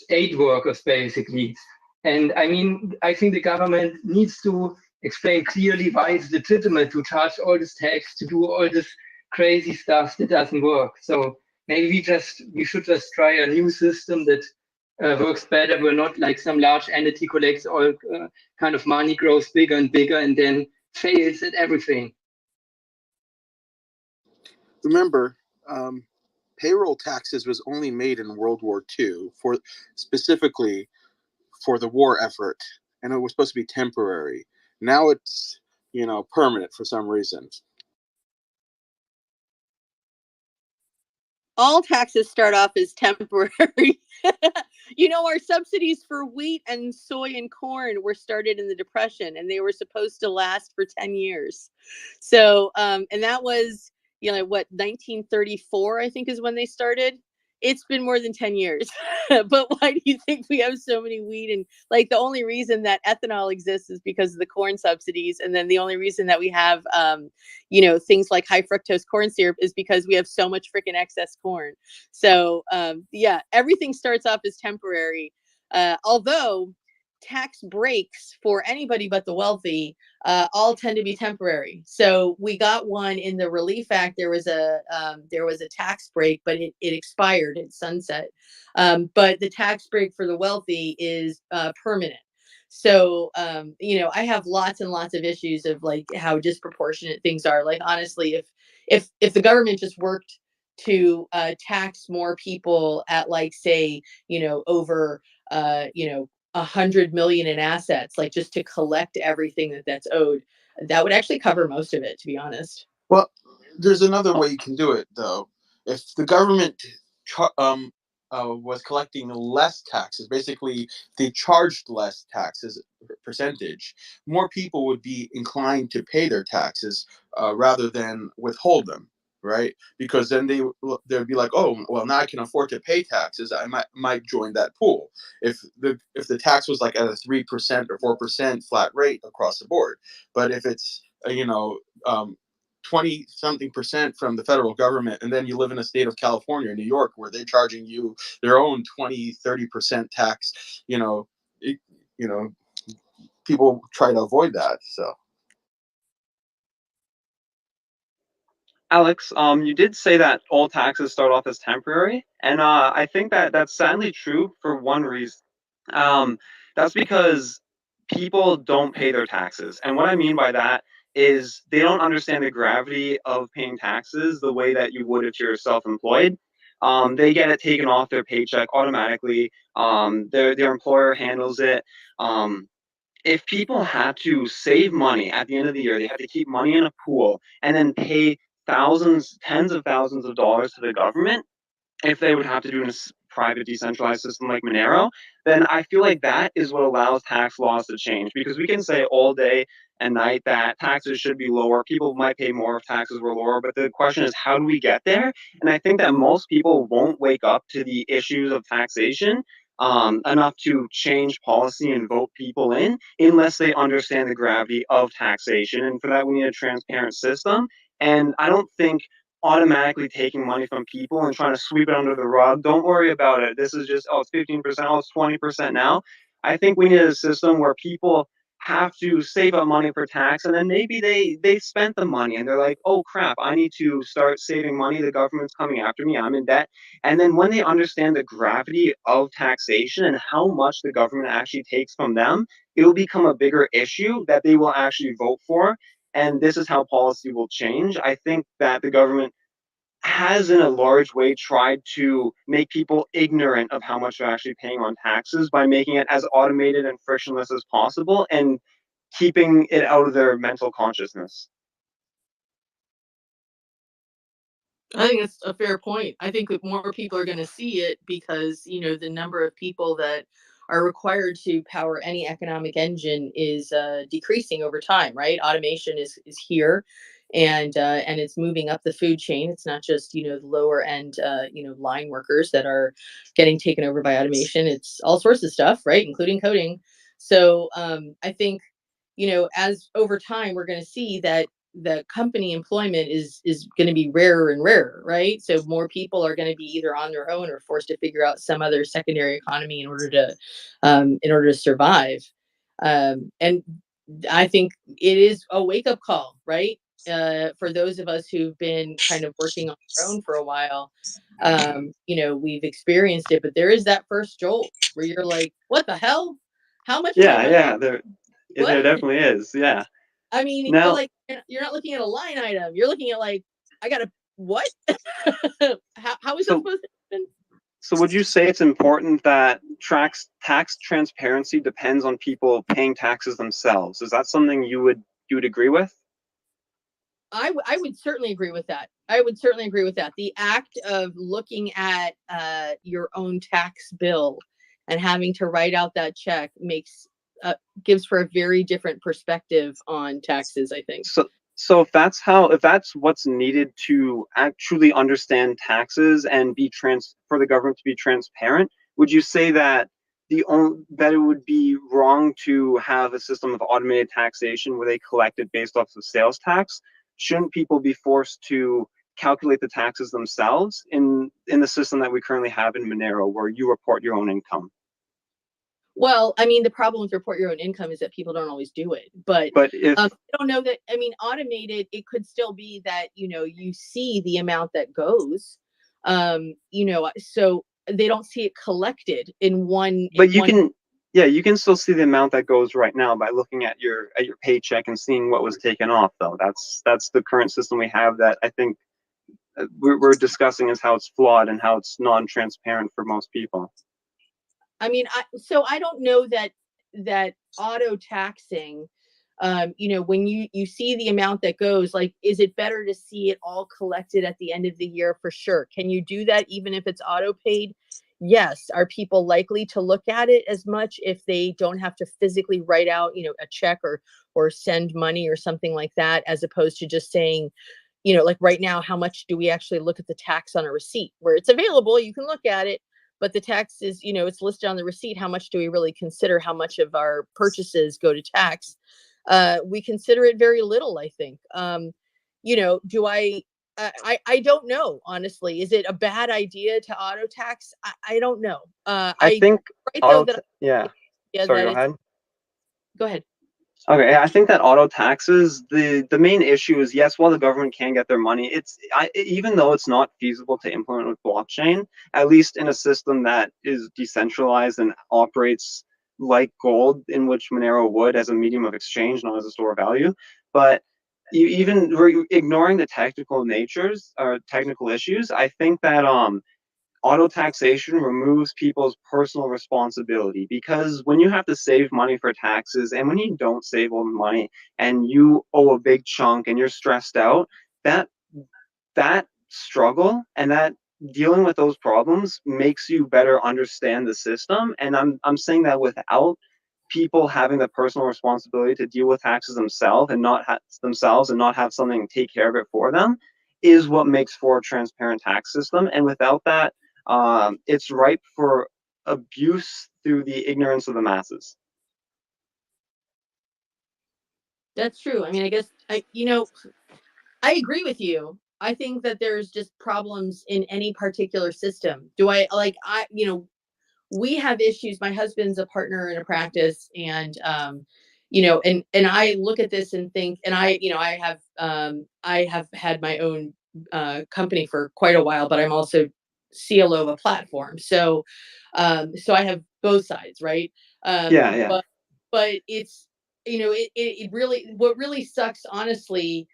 aid workers, basically. And I mean, I think the government needs to explain clearly why it's legitimate to charge all this tax, to do all this crazy stuff that doesn't work. So maybe we should just try a new system that works better, where not like some large entity collects all kind of money, grows bigger and bigger, and then fails at everything. Remember, payroll taxes was only made in World War II specifically for the war effort, and it was supposed to be temporary. Now it's, you know, permanent for some reason. All taxes start off as temporary. You know, our subsidies for wheat and soy and corn were started in the Depression, and they were supposed to last for 10 years. So, and that was, you know, what, 1934, I think, is when they started. It's been more than 10 years. But why do you think we have so many wheat? And like, the only reason that ethanol exists is because of the corn subsidies. And then the only reason that we have, you know, things like high fructose corn syrup is because we have so much freaking excess corn. So yeah, everything starts off as temporary. Although tax breaks for anybody but the wealthy all tend to be temporary. So we got one in the Relief Act. There was a tax break, but it expired, it sunset. But the tax break for the wealthy is permanent. So you know, I have lots and lots of issues of like how disproportionate things are. Like, honestly, if the government just worked to tax more people at, like, say, you know, over you know, 100 million in assets, like just to collect everything that's owed, that would actually cover most of it, to be honest. Well, there's another way you can do it, though. If the government was collecting less taxes, basically they charged less taxes percentage, more people would be inclined to pay their taxes rather than withhold them, right? Because then they'd be like, oh, well, now I can afford to pay taxes. I might join that pool. If the tax was like at a 3% or 4% flat rate across the board, but if it's 20 something percent from the federal government, and then you live in a state of California or New York where they're charging you their own 20-30% tax, people try to avoid that. So Alex, you did say that all taxes start off as temporary, and I think that that's sadly true for one reason. That's because people don't pay their taxes, and what I mean by that is they don't understand the gravity of paying taxes the way that you would if you're self-employed. They get it taken off their paycheck automatically. Their employer handles it. If people had to save money at the end of the year, they had to keep money in a pool and then pay thousands, tens of thousands of dollars to the government, if they would have to do in a private decentralized system like Monero, then I feel like that is what allows tax laws to change. Because we can say all day and night that taxes should be lower. People might pay more if taxes were lower, but the question is, how do we get there? And I think that most people won't wake up to the issues of taxation enough to change policy and vote people in unless they understand the gravity of taxation. And for that, we need a transparent system. And I don't think automatically taking money from people and trying to sweep it under the rug, don't worry about it. This is just, oh, it's 15%, oh, it's 20% now. I think we need a system where people have to save up money for tax, and then maybe they spent the money and they're like, oh crap, I need to start saving money, the government's coming after me, I'm in debt. And then when they understand the gravity of taxation and how much the government actually takes from them, it will become a bigger issue that they will actually vote for. And this is how policy will change. I think that the government has in a large way tried to make people ignorant of how much they're actually paying on taxes by making it as automated and frictionless as possible and keeping it out of their mental consciousness. I think that's a fair point. I think that more people are going to see it because, you know, the number of people that are required to power any economic engine is decreasing over time, right? Automation is here, and it's moving up the food chain. It's not just, you know, the lower end, you know, line workers that are getting taken over by automation. It's all sorts of stuff, right, including coding. So I think, you know, as over time, we're going to see that the company employment is going to be rarer and rarer, right? So more people are going to be either on their own or forced to figure out some other secondary economy in order to survive. And I think it is a wake up call, right? For those of us who've been kind of working on our own for a while, you know, we've experienced it, but there is that first jolt where you're like, what the hell? How much of my money? Yeah, there definitely is. Yeah. I mean, Now, but like you're not looking at a line item. You're looking at like, I gotta what? how is that supposed to happen? So would you say it's important that tax transparency depends on people paying taxes themselves? Is that something you would agree with? I would certainly agree with that. I would certainly agree with that. The act of looking at your own tax bill and having to write out that check gives for a very different perspective on taxes, I think. So if that's what's needed to actually understand taxes and for the government to be transparent, would you say that that it would be wrong to have a system of automated taxation where they collect it based off of sales tax? Shouldn't people be forced to calculate the taxes themselves in the system that we currently have in Monero, where you report your own income? Well, I mean, the problem with report your own income is that people don't always do it. But if I don't know that. I mean, automated, it could still be that, you know, you see the amount that goes, you know, so they don't see it collected in one. But you can still see the amount that goes right now by looking at your paycheck and seeing what was taken off, though. That's the current system we have that I think we're discussing is how it's flawed and how it's non-transparent for most people. I mean, so I don't know that auto taxing, you know, when you see the amount that goes, like, is it better to see it all collected at the end of the year? For sure. Can you do that even if it's auto paid? Yes. Are people likely to look at it as much if they don't have to physically write out, you know, a check or send money or something like that, as opposed to just saying, you know, like right now, how much do we actually look at the tax on a receipt where it's available? You can look at it, but the tax is, you know, it's listed on the receipt. How much do we really consider how much of our purchases go to tax? We consider it very little, I think. You know, I don't know, honestly. Is it a bad idea to auto tax? I don't know. I think yeah. Sorry, go ahead. Go ahead. Okay, I think that auto taxes, the main issue is, yes, while the government can get their money, even though it's not feasible to implement with blockchain, at least in a system that is decentralized and operates like gold, in which Monero would, as a medium of exchange, not as a store of value. But even ignoring the technical natures or technical issues, I think that auto taxation removes people's personal responsibility, because when you have to save money for taxes and when you don't save all the money and you owe a big chunk and you're stressed out, that struggle and that dealing with those problems makes you better understand the system. And I'm saying that without people having the personal responsibility to deal with taxes themselves and not have something take care of it for them is what makes for a transparent tax system. And without that, it's ripe for abuse through the ignorance of the masses. That's true. I mean, I guess I agree with you. I think that there's just problems in any particular system. We have issues. My husband's a partner in a practice, and and I look at this and think, and I have had my own company for quite a while, but I'm also CLO of a platform. So I have both sides, right? Yeah. But it's, it really, what really sucks, honestly,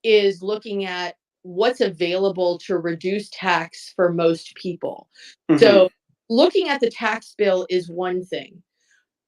is looking at what's available to reduce tax for most people. So looking at the tax bill is one thing.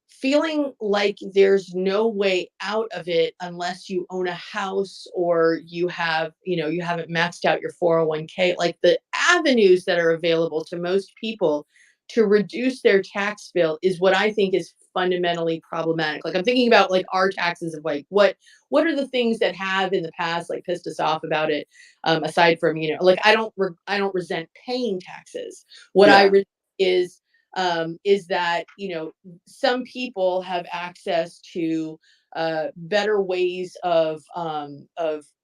Feeling like there's no way out of it unless you own a house or you have, you haven't maxed out your 401k, like the avenues that are available to most people to reduce their tax bill is what I think is fundamentally problematic. Like I'm thinking about like our taxes of like what are the things that have in the past like pissed us off about it, aside from, like I don't resent paying taxes. What I resent is that, some people have access to better ways of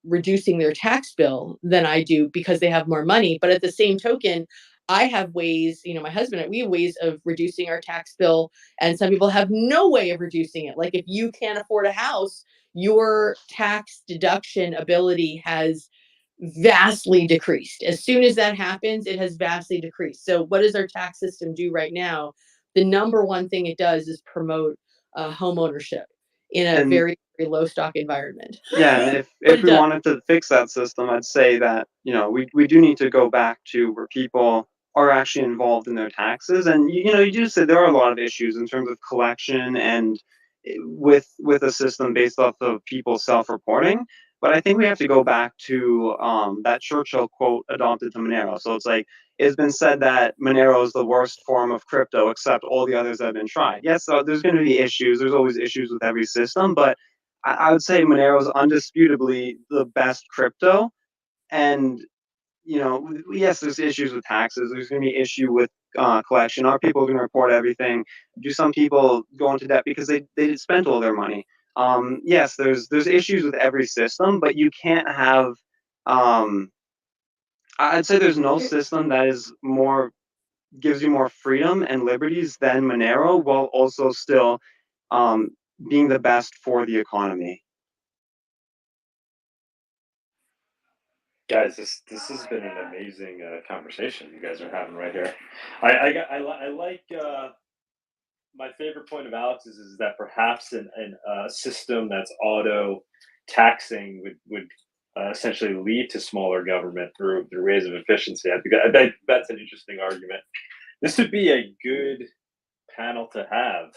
reducing their tax bill than I do because they have more money. But at the same token, I have ways, my husband and I, we have ways of reducing our tax bill, and some people have no way of reducing it. Like if you can't afford a house, your tax deduction ability has vastly decreased. As soon as that happens, it has vastly decreased. So what does our tax system do right now? The number one thing it does is promote home ownership in a very, very low stock environment. Yeah, and if we wanted to fix that system, I'd say that, we do need to go back to where people are actually involved in their taxes. And, you just said there are a lot of issues in terms of collection and with a system based off of people self-reporting. But I think we have to go back to that Churchill quote adopted to Monero. So it's like, it's been said that Monero is the worst form of crypto, except all the others that have been tried. Yes, so there's going to be issues. There's always issues with every system, but I would say Monero is undisputably the best crypto. And, yes, there's issues with taxes. There's going to be issue with collection. Are people going to report everything? Do some people go into debt because they spent all their money? Yes, there's issues with every system, but you can't have. I'd say there's no system that is gives you more freedom and liberties than Monero, while also still being the best for the economy. Guys, this has been an amazing conversation you guys are having right here. I like my favorite point of Alex is that perhaps a system that's auto taxing would essentially lead to smaller government through ways of efficiency. I think that's an interesting argument. This would be a good panel to have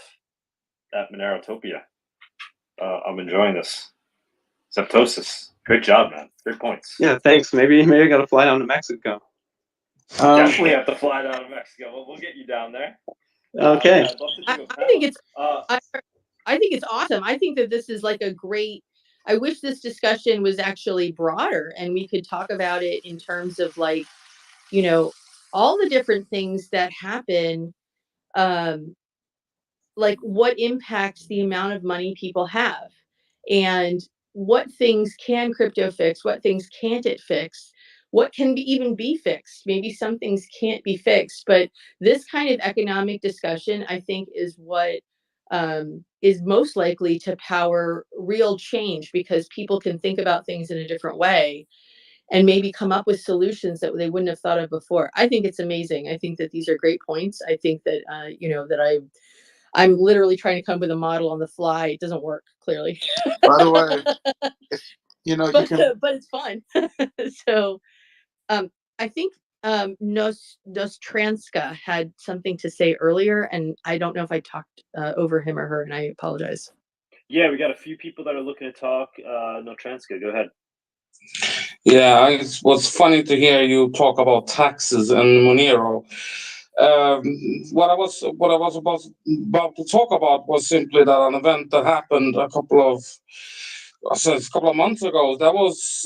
at Monerotopia. I'm enjoying this. Septosis. Great job, man. Great points. Yeah, thanks. Maybe I got to fly down to Mexico. Definitely have to fly down to Mexico. We'll get you down there. Okay. I'd love to do I think it's I think it's awesome. I think that this is like a great. I wish this discussion was actually broader and we could talk about it in terms of like, all the different things that happen, like what impacts the amount of money people have, and what things can crypto fix, what things can't it fix, what can even be fixed. Maybe some things can't be fixed, but this kind of economic discussion, I think, is what is most likely to power real change, because people can think about things in a different way and maybe come up with solutions that they wouldn't have thought of before. I think it's amazing. I think that these are great points. I think that, that I'm literally trying to come up with a model on the fly. It doesn't work, clearly. By the way, but it's fun. So I think Nostranska had something to say earlier, and I don't know if I talked over him or her, and I apologize. Yeah, we got a few people that are looking to talk. Nostranska, go ahead. Yeah, it was funny to hear you talk about taxes and Monero. What I was about to talk about was simply that an event that happened a couple of months ago. That was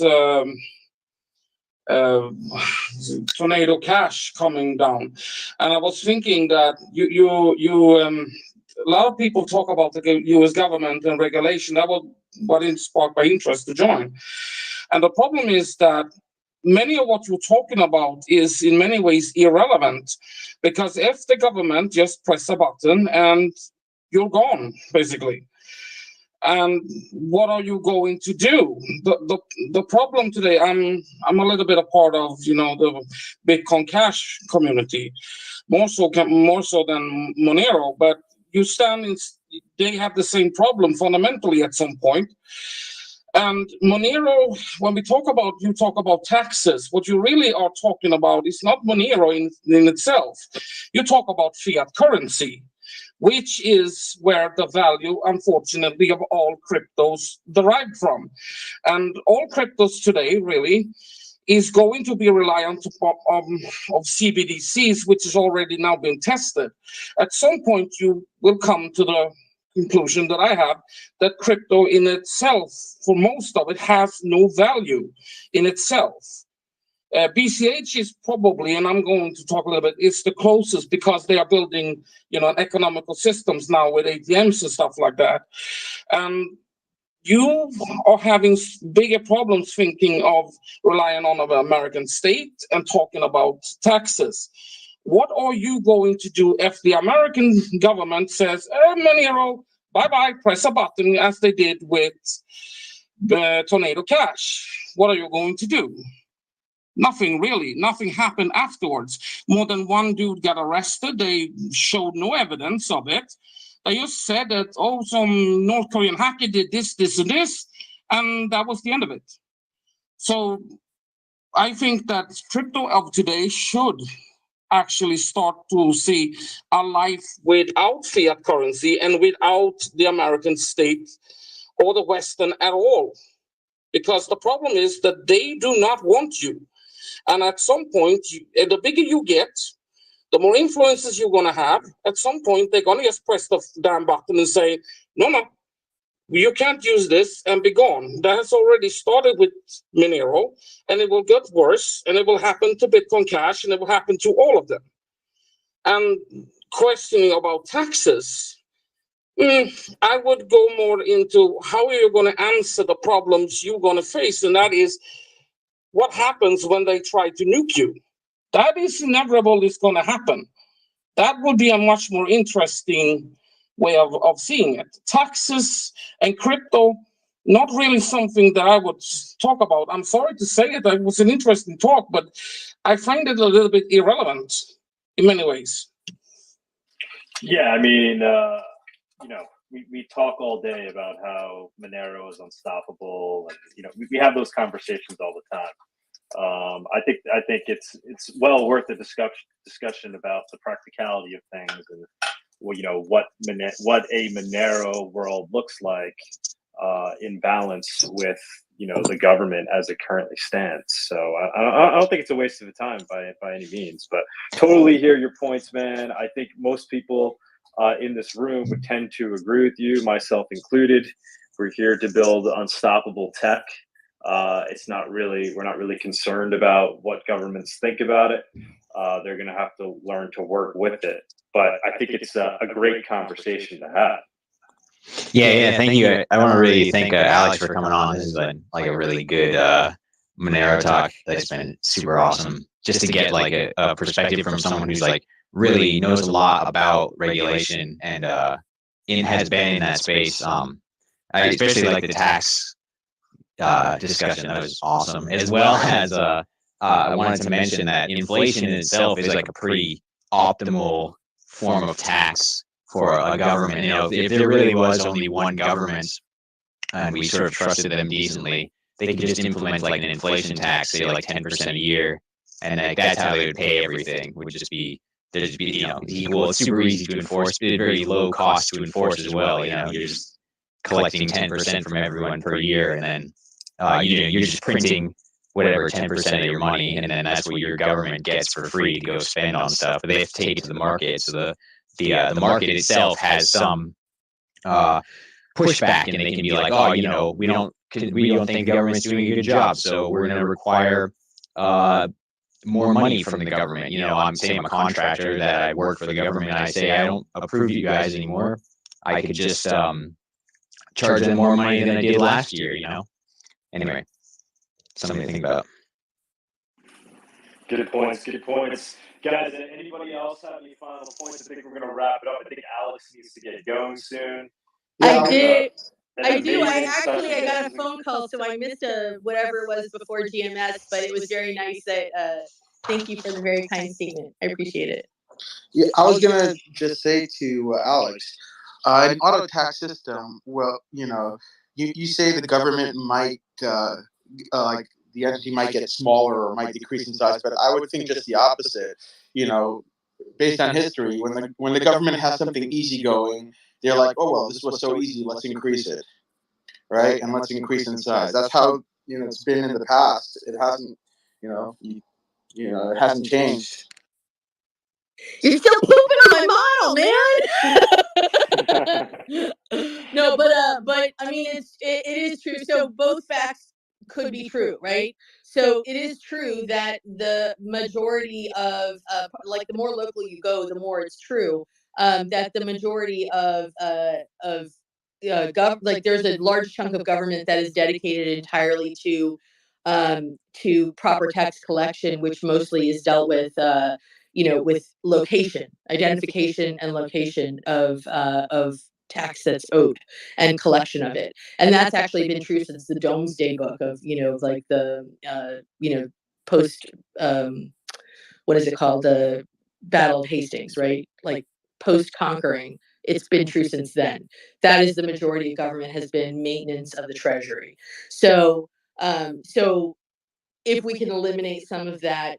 Tornado Cash coming down, and I was thinking that you a lot of people talk about the U.S. government and regulation. That was what sparked my interest to join. And the problem is that many of what you're talking about is in many ways irrelevant, because if the government just press a button and you're gone, basically. And what are you going to do? The problem today, I'm a little bit a part of, you know, the Bitcoin Cash community, more so than Monero, but you stand in, they have the same problem fundamentally at some point. And Monero, when we talk about, you talk about taxes, what you really are talking about is not Monero in itself. You talk about fiat currency, which is where the value, unfortunately, of all cryptos derived from. And all cryptos today, really, is going to be reliant of CBDCs, which has already now been tested. At some point, you will come to the conclusion that I have, that crypto in itself, for most of it, has no value in itself. BCH is probably, and I'm going to talk a little bit, it's the closest because they are building, you know, economical systems now with ATMs and stuff like that. And you are having bigger problems thinking of relying on the American state and talking about taxes. What are you going to do if the American government says, Monero, bye-bye, press a button, as they did with the Tornado Cash? What are you going to do? Nothing really. Nothing happened afterwards. More than one dude got arrested. They showed no evidence of it. They just said that, oh, some North Korean hacker did this, this, and this, and that was the end of it. So I think that crypto of today should actually start to see a life without fiat currency and without the American state or the Western at all. Because the problem is that they do not want you. And at some point, the bigger you get, the more influences you're going to have. At some point, they're going to just press the damn button and say, no, you can't use this, and be gone. That has already started with Monero, and it will get worse, and it will happen to Bitcoin Cash, and it will happen to all of them. And questioning about taxes, I would go more into how you're going to answer the problems you're going to face, and that is, what happens when they try to nuke you? That is inevitable, it's going to happen. That would be a much more interesting way of seeing it. Taxes and crypto, not really something that I would talk about. I'm sorry to say it, it was an interesting talk, but I find it a little bit irrelevant in many ways. Yeah, I mean, you know, we talk all day about how Monero is unstoppable, and you know, we have those conversations all the time. I think it's well worth a discussion about the practicality of things, and you know, what a Monero world looks like in balance with, you know, the government as it currently stands. So I don't think it's a waste of time by any means, but totally hear your points, man. I think most people in this room would tend to agree with you, myself included. We're here to build unstoppable tech. We're not really concerned about what governments think about it. They're going to have to learn to work with it. But I think it's a great conversation to have. Yeah. Thank you. I want to really thank Alex for coming on. This has been like a really good Monero talk. That's been super awesome. Just to get like a perspective from someone who's like really knows a lot about regulation and has been in that space. I especially like the tax discussion. That was awesome. As well as I wanted to mention that inflation in itself is like a pretty optimal form of tax for a government. You know, if there really was only one government and we sort of trusted them decently, they could just implement like an inflation tax, say like 10% a year, and like that's how they would pay everything. Would just be you know, equal. It's super easy to enforce, but very low cost to enforce as well. You know, you're just collecting 10% from everyone per year, and then you're just printing whatever 10% of your money, and then that's what your government gets for free to go spend on stuff. But they have to take it to the market, so the market itself has some pushback, and they can be like, oh, you know, we don't think the government's doing a good job, so we're going to require more money from the government. You know, I'm saying I'm a contractor that I work for the government, and I say I don't approve you guys anymore. I could just charge them more money than I did last year. You know. Anyway, something to think about. Good points. Guys, anybody else have any final points? I think we're going to wrap it up. I think Alex needs to get going soon. I do. I do. I got a phone call, so I missed whatever it was before GMS, but it was very nice that. Thank you for the very kind statement. I appreciate it. Yeah, I was gonna just say to Alex, an auto tax system. Well, you say the government might like the entity might get smaller or might decrease in size, but I would think just the opposite. Based on history, when the government has something easygoing, they're like, oh well, this was so easy, let's increase it, right? And let's increase in size. That's how it's been in the past. It hasn't, it hasn't changed. You're still pooping on my model, man. No, but I mean, it is true. So both facts could be true, right? So it is true that the majority of like the more local you go, the more it's true that the majority of like there's a large chunk of government that is dedicated entirely to proper tax collection, which mostly is dealt with with location, identification and location of tax that's owed and collection of it. And that's actually been true since the Domesday Book of, like the, post, what is it called? The Battle of Hastings, right? Like post conquering. It's been true since then. That is the majority of government has been maintenance of the treasury. So, so if we can eliminate some of that,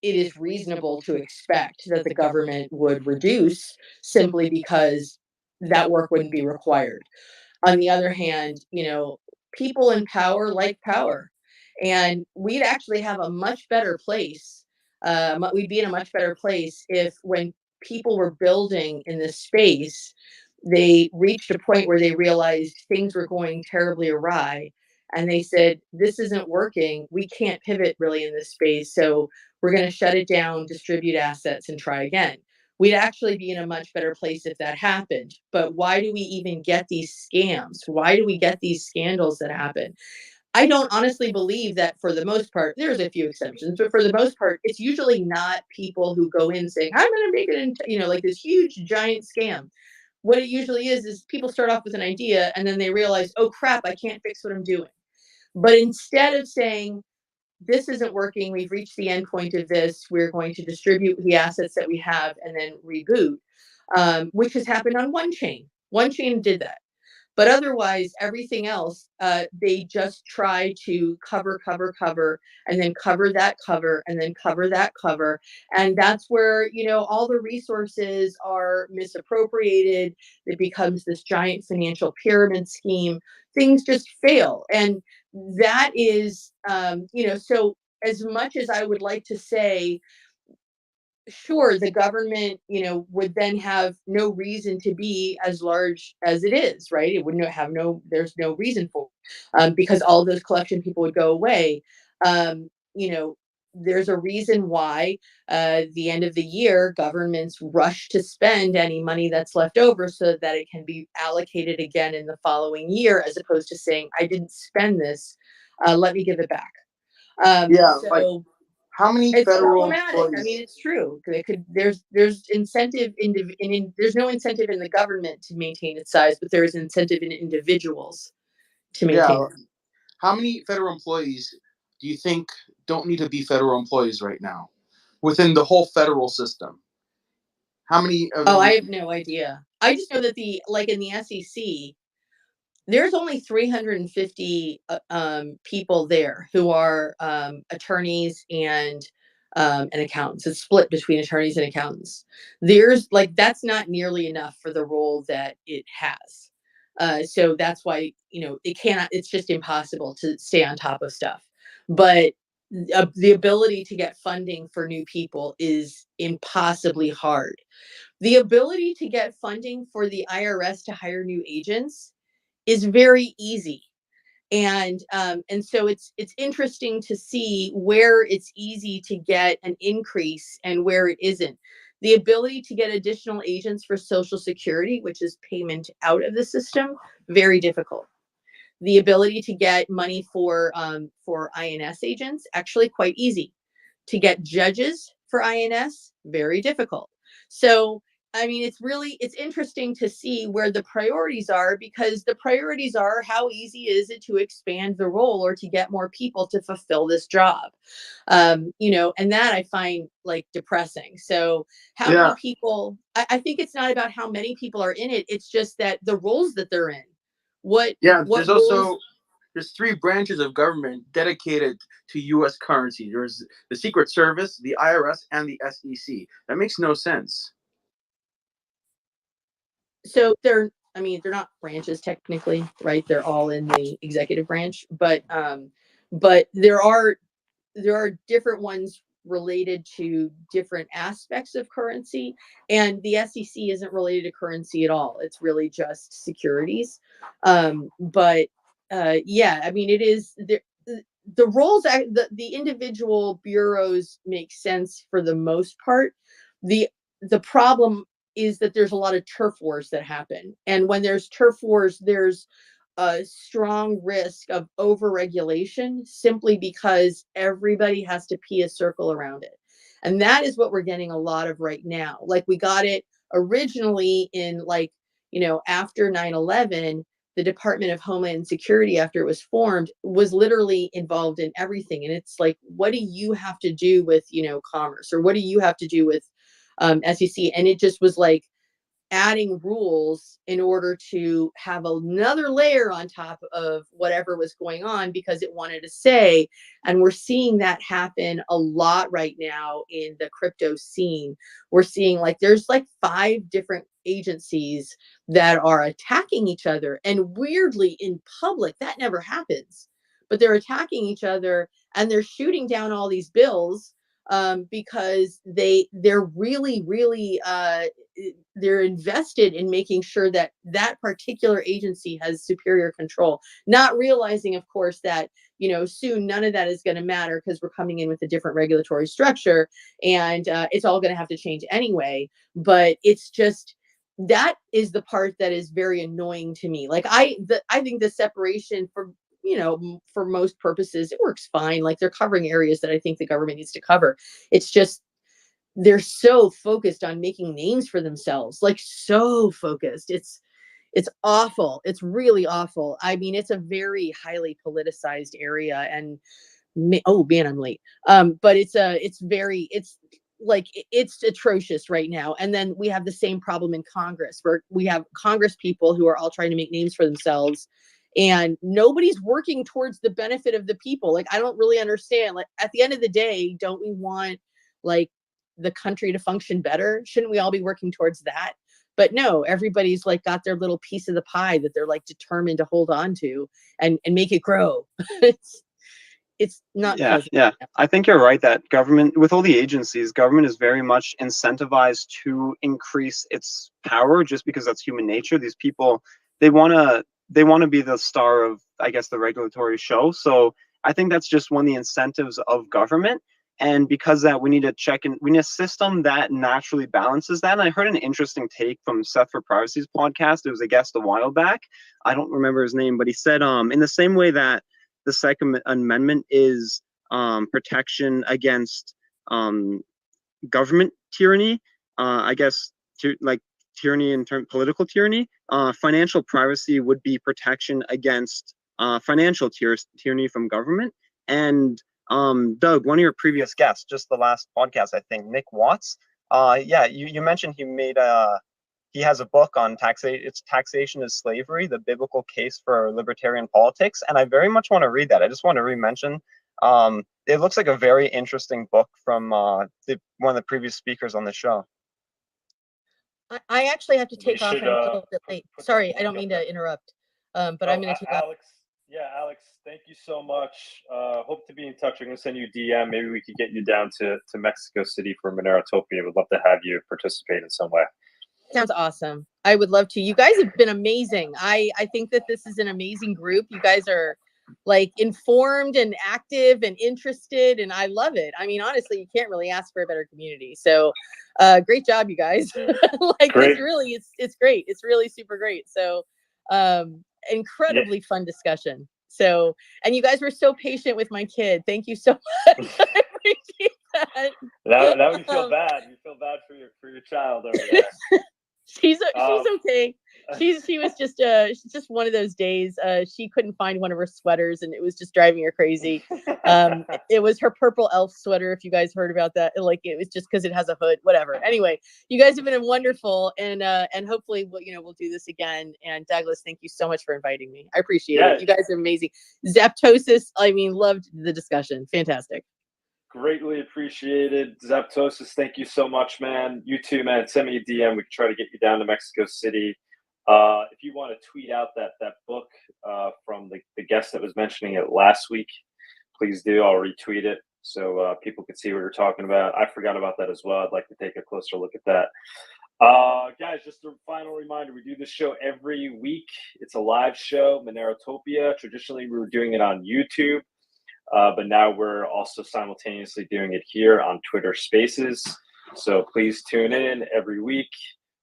it is reasonable to expect that the government would reduce simply because that work wouldn't be required. On the other hand, people in power like power, and we'd actually have a much better place. We'd be in a much better place if when people were building in this space, they reached a point where they realized things were going terribly awry. And they said, this isn't working. We can't pivot really in this space. So we're going to shut it down, distribute assets, and try again. We'd actually be in a much better place if that happened. But why do we even get these scams? Why do we get these scandals that happen? I don't honestly believe that for the most part, there's a few exceptions, but for the most part, it's usually not people who go in saying, I'm going to make it into, like this huge giant scam. What it usually is people start off with an idea and then they realize, oh crap, I can't fix what I'm doing. But instead of saying, this isn't working, we've reached the end point of this, we're going to distribute the assets that we have and then reboot, which has happened on one chain. One chain did that. But otherwise, everything else, they just try to cover, and then cover that cover, and then cover that cover. And that's where, all the resources are misappropriated. It becomes this giant financial pyramid scheme. Things just fail. And that is, so as much as I would like to say, sure, the government, would then have no reason to be as large as it is, right? It wouldn't have there's no reason for it, because all those collection people would go away. There's a reason why the end of the year, governments rush to spend any money that's left over so that it can be allocated again in the following year, as opposed to saying, I didn't spend this, let me give it back. So how many federal employees? I mean, it's true. There's incentive there's no incentive in the government to maintain its size, but there is incentive in individuals to maintain. How many federal employees do you think don't need to be federal employees right now within the whole federal system? How many? I have no idea. I just know that in the SEC, there's only 350 people there who are attorneys and accountants. It's split between attorneys and accountants. There's that's not nearly enough for the role that it has. So that's why it cannot. It's just impossible to stay on top of stuff. But the ability to get funding for new people is impossibly hard. The ability to get funding for the IRS to hire new agents is very easy. And so it's interesting to see where it's easy to get an increase and where it isn't. The ability to get additional agents for Social Security, which is payment out of the system, very difficult. The ability to get money for INS agents, actually quite easy. To get judges for INS, very difficult. So I mean, it's interesting to see where the priorities are, because the priorities are how easy is it to expand the role or to get more people to fulfill this job. You know, and that I find like depressing. So how many people, I think it's not about how many people are in it. It's just that the roles that they're in. What there's roles? also there's 3 branches of government dedicated to U.S. currency. There's the Secret Service, the IRS, and the SEC. That makes no sense. So they're not branches technically, right? They're all in the executive branch, but there are different ones related to different aspects of currency, and the SEC isn't related to currency at all. It's really just securities. But yeah, I mean, it is the roles, the individual bureaus make sense for the most part. The problem is that there's a lot of turf wars that happen. And when there's turf wars, there's a strong risk of overregulation simply because everybody has to pee a circle around it. And that is what we're getting a lot of right now. Like we got it originally in like, you know, after 9/11, the Department of Homeland Security, after it was formed, was literally involved in everything. And it's like, what do you have to do with, you know, commerce, or what do you have to do with SEC? And it just was like adding rules in order to have another layer on top of whatever was going on because it wanted to say. And we're seeing that happen a lot right now in the crypto scene. We're seeing like there's like 5 different agencies that are attacking each other, and weirdly in public that never happens, but they're attacking each other and they're shooting down all these bills because they're really they're invested in making sure that that particular agency has superior control, not realizing, of course, that, you know, soon none of that is going to matter because we're coming in with a different regulatory structure, and it's all going to have to change anyway. But it's just, that is the part that is very annoying to me. Like I think the separation, for, you know, for most purposes, it works fine. Like they're covering areas that I think the government needs to cover. It's just they're so focused on making names for themselves, like so focused. It's awful. It's really awful. I mean, it's a very highly politicized area, and oh man, I'm late. But it's atrocious right now. And then we have the same problem in Congress, where we have Congress people who are all trying to make names for themselves, and nobody's working towards the benefit of the people. Like, I don't really understand. Like, at the end of the day, don't we want like the country to function better? Shouldn't we all be working towards that? But no, everybody's like got their little piece of the pie that they're like determined to hold on to and make it grow. It's not pleasant. Yeah. I think you're right that government, with all the agencies, government is very much incentivized to increase its power just because that's human nature. These people, they want to be the star of, I guess, the regulatory show. So I think that's just one of the incentives of government. And because that, we need to check in, we need a system that naturally balances that. And I heard an interesting take from Seth for Privacy's podcast. It was a guest a while back. I don't remember his name, but he said, in the same way that the Second Amendment is protection against government tyranny, I guess, like tyranny in terms political tyranny, financial privacy would be protection against financial tyranny from government. And Doug, one of your previous guests, just the last podcast, I think, Nick Watts, you mentioned he has a book on Taxation is Slavery, the Biblical Case for Libertarian Politics. And I very much want to read that. I just want to re-mention, it looks like a very interesting book from one of the previous speakers on the show. I actually have to take off. I'm a little bit late. Sorry, I don't mean to interrupt, but I'm going to take off. Alex, thank you so much. Hope to be in touch. I'm going to send you a DM. Maybe we could get you down to Mexico City for Monerotopia. Would love to have you participate in some way. Sounds awesome. I would love to. You guys have been amazing. I think that this is an amazing group. You guys are like informed and active and interested, and I love it. I mean, honestly, you can't really ask for a better community. So great job, you guys. Like, great. It's great. It's really super great. So incredibly fun discussion. So, and you guys were so patient with my kid. Thank you so much. I appreciate that. That would feel bad. You feel bad for your child over there. She's okay. She was just one of those days. She couldn't find one of her sweaters, and it was just driving her crazy. It was her purple elf sweater. If you guys heard about that, like it was just because it has a hood. Whatever. Anyway, you guys have been wonderful, and hopefully we'll do this again. And Douglas, thank you so much for inviting me. I appreciate it. You guys are amazing. Zaptosis, I mean, loved the discussion. Fantastic. Greatly appreciated. Zaptosis, thank you so much, man. You too, man. Send me a DM. We can try to get you down to Mexico City. If you want to tweet out that book from the guest that was mentioning it last week, please do. I'll retweet it so people can see what you're talking about. I forgot about that as well. I'd like to take a closer look at that. Guys, just a final reminder, we do this show every week. It's a live show, Monerotopia. Traditionally, we were doing it on YouTube. But now we're also simultaneously doing it here on Twitter Spaces. So please tune in every week.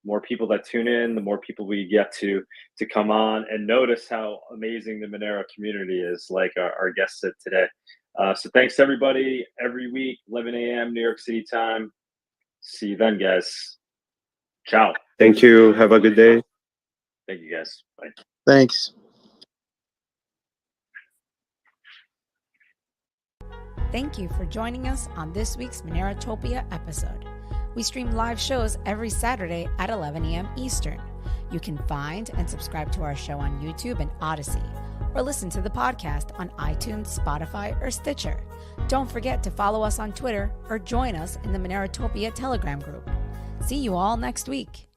More people that tune in, the more people we get to come on and notice how amazing the Monero community is, like our guest said today. So thanks everybody. Every week, 11 a.m. New York City time. See you then, guys. Ciao. Thank you. Have a good day. Thank you, guys. Bye. Thanks. Thank you for joining us on this week's Monerotopia episode. We stream live shows every Saturday at 11 a.m. Eastern. You can find and subscribe to our show on YouTube and Odyssey, or listen to the podcast on iTunes, Spotify, or Stitcher. Don't forget to follow us on Twitter or join us in the Monerotopia Telegram group. See you all next week.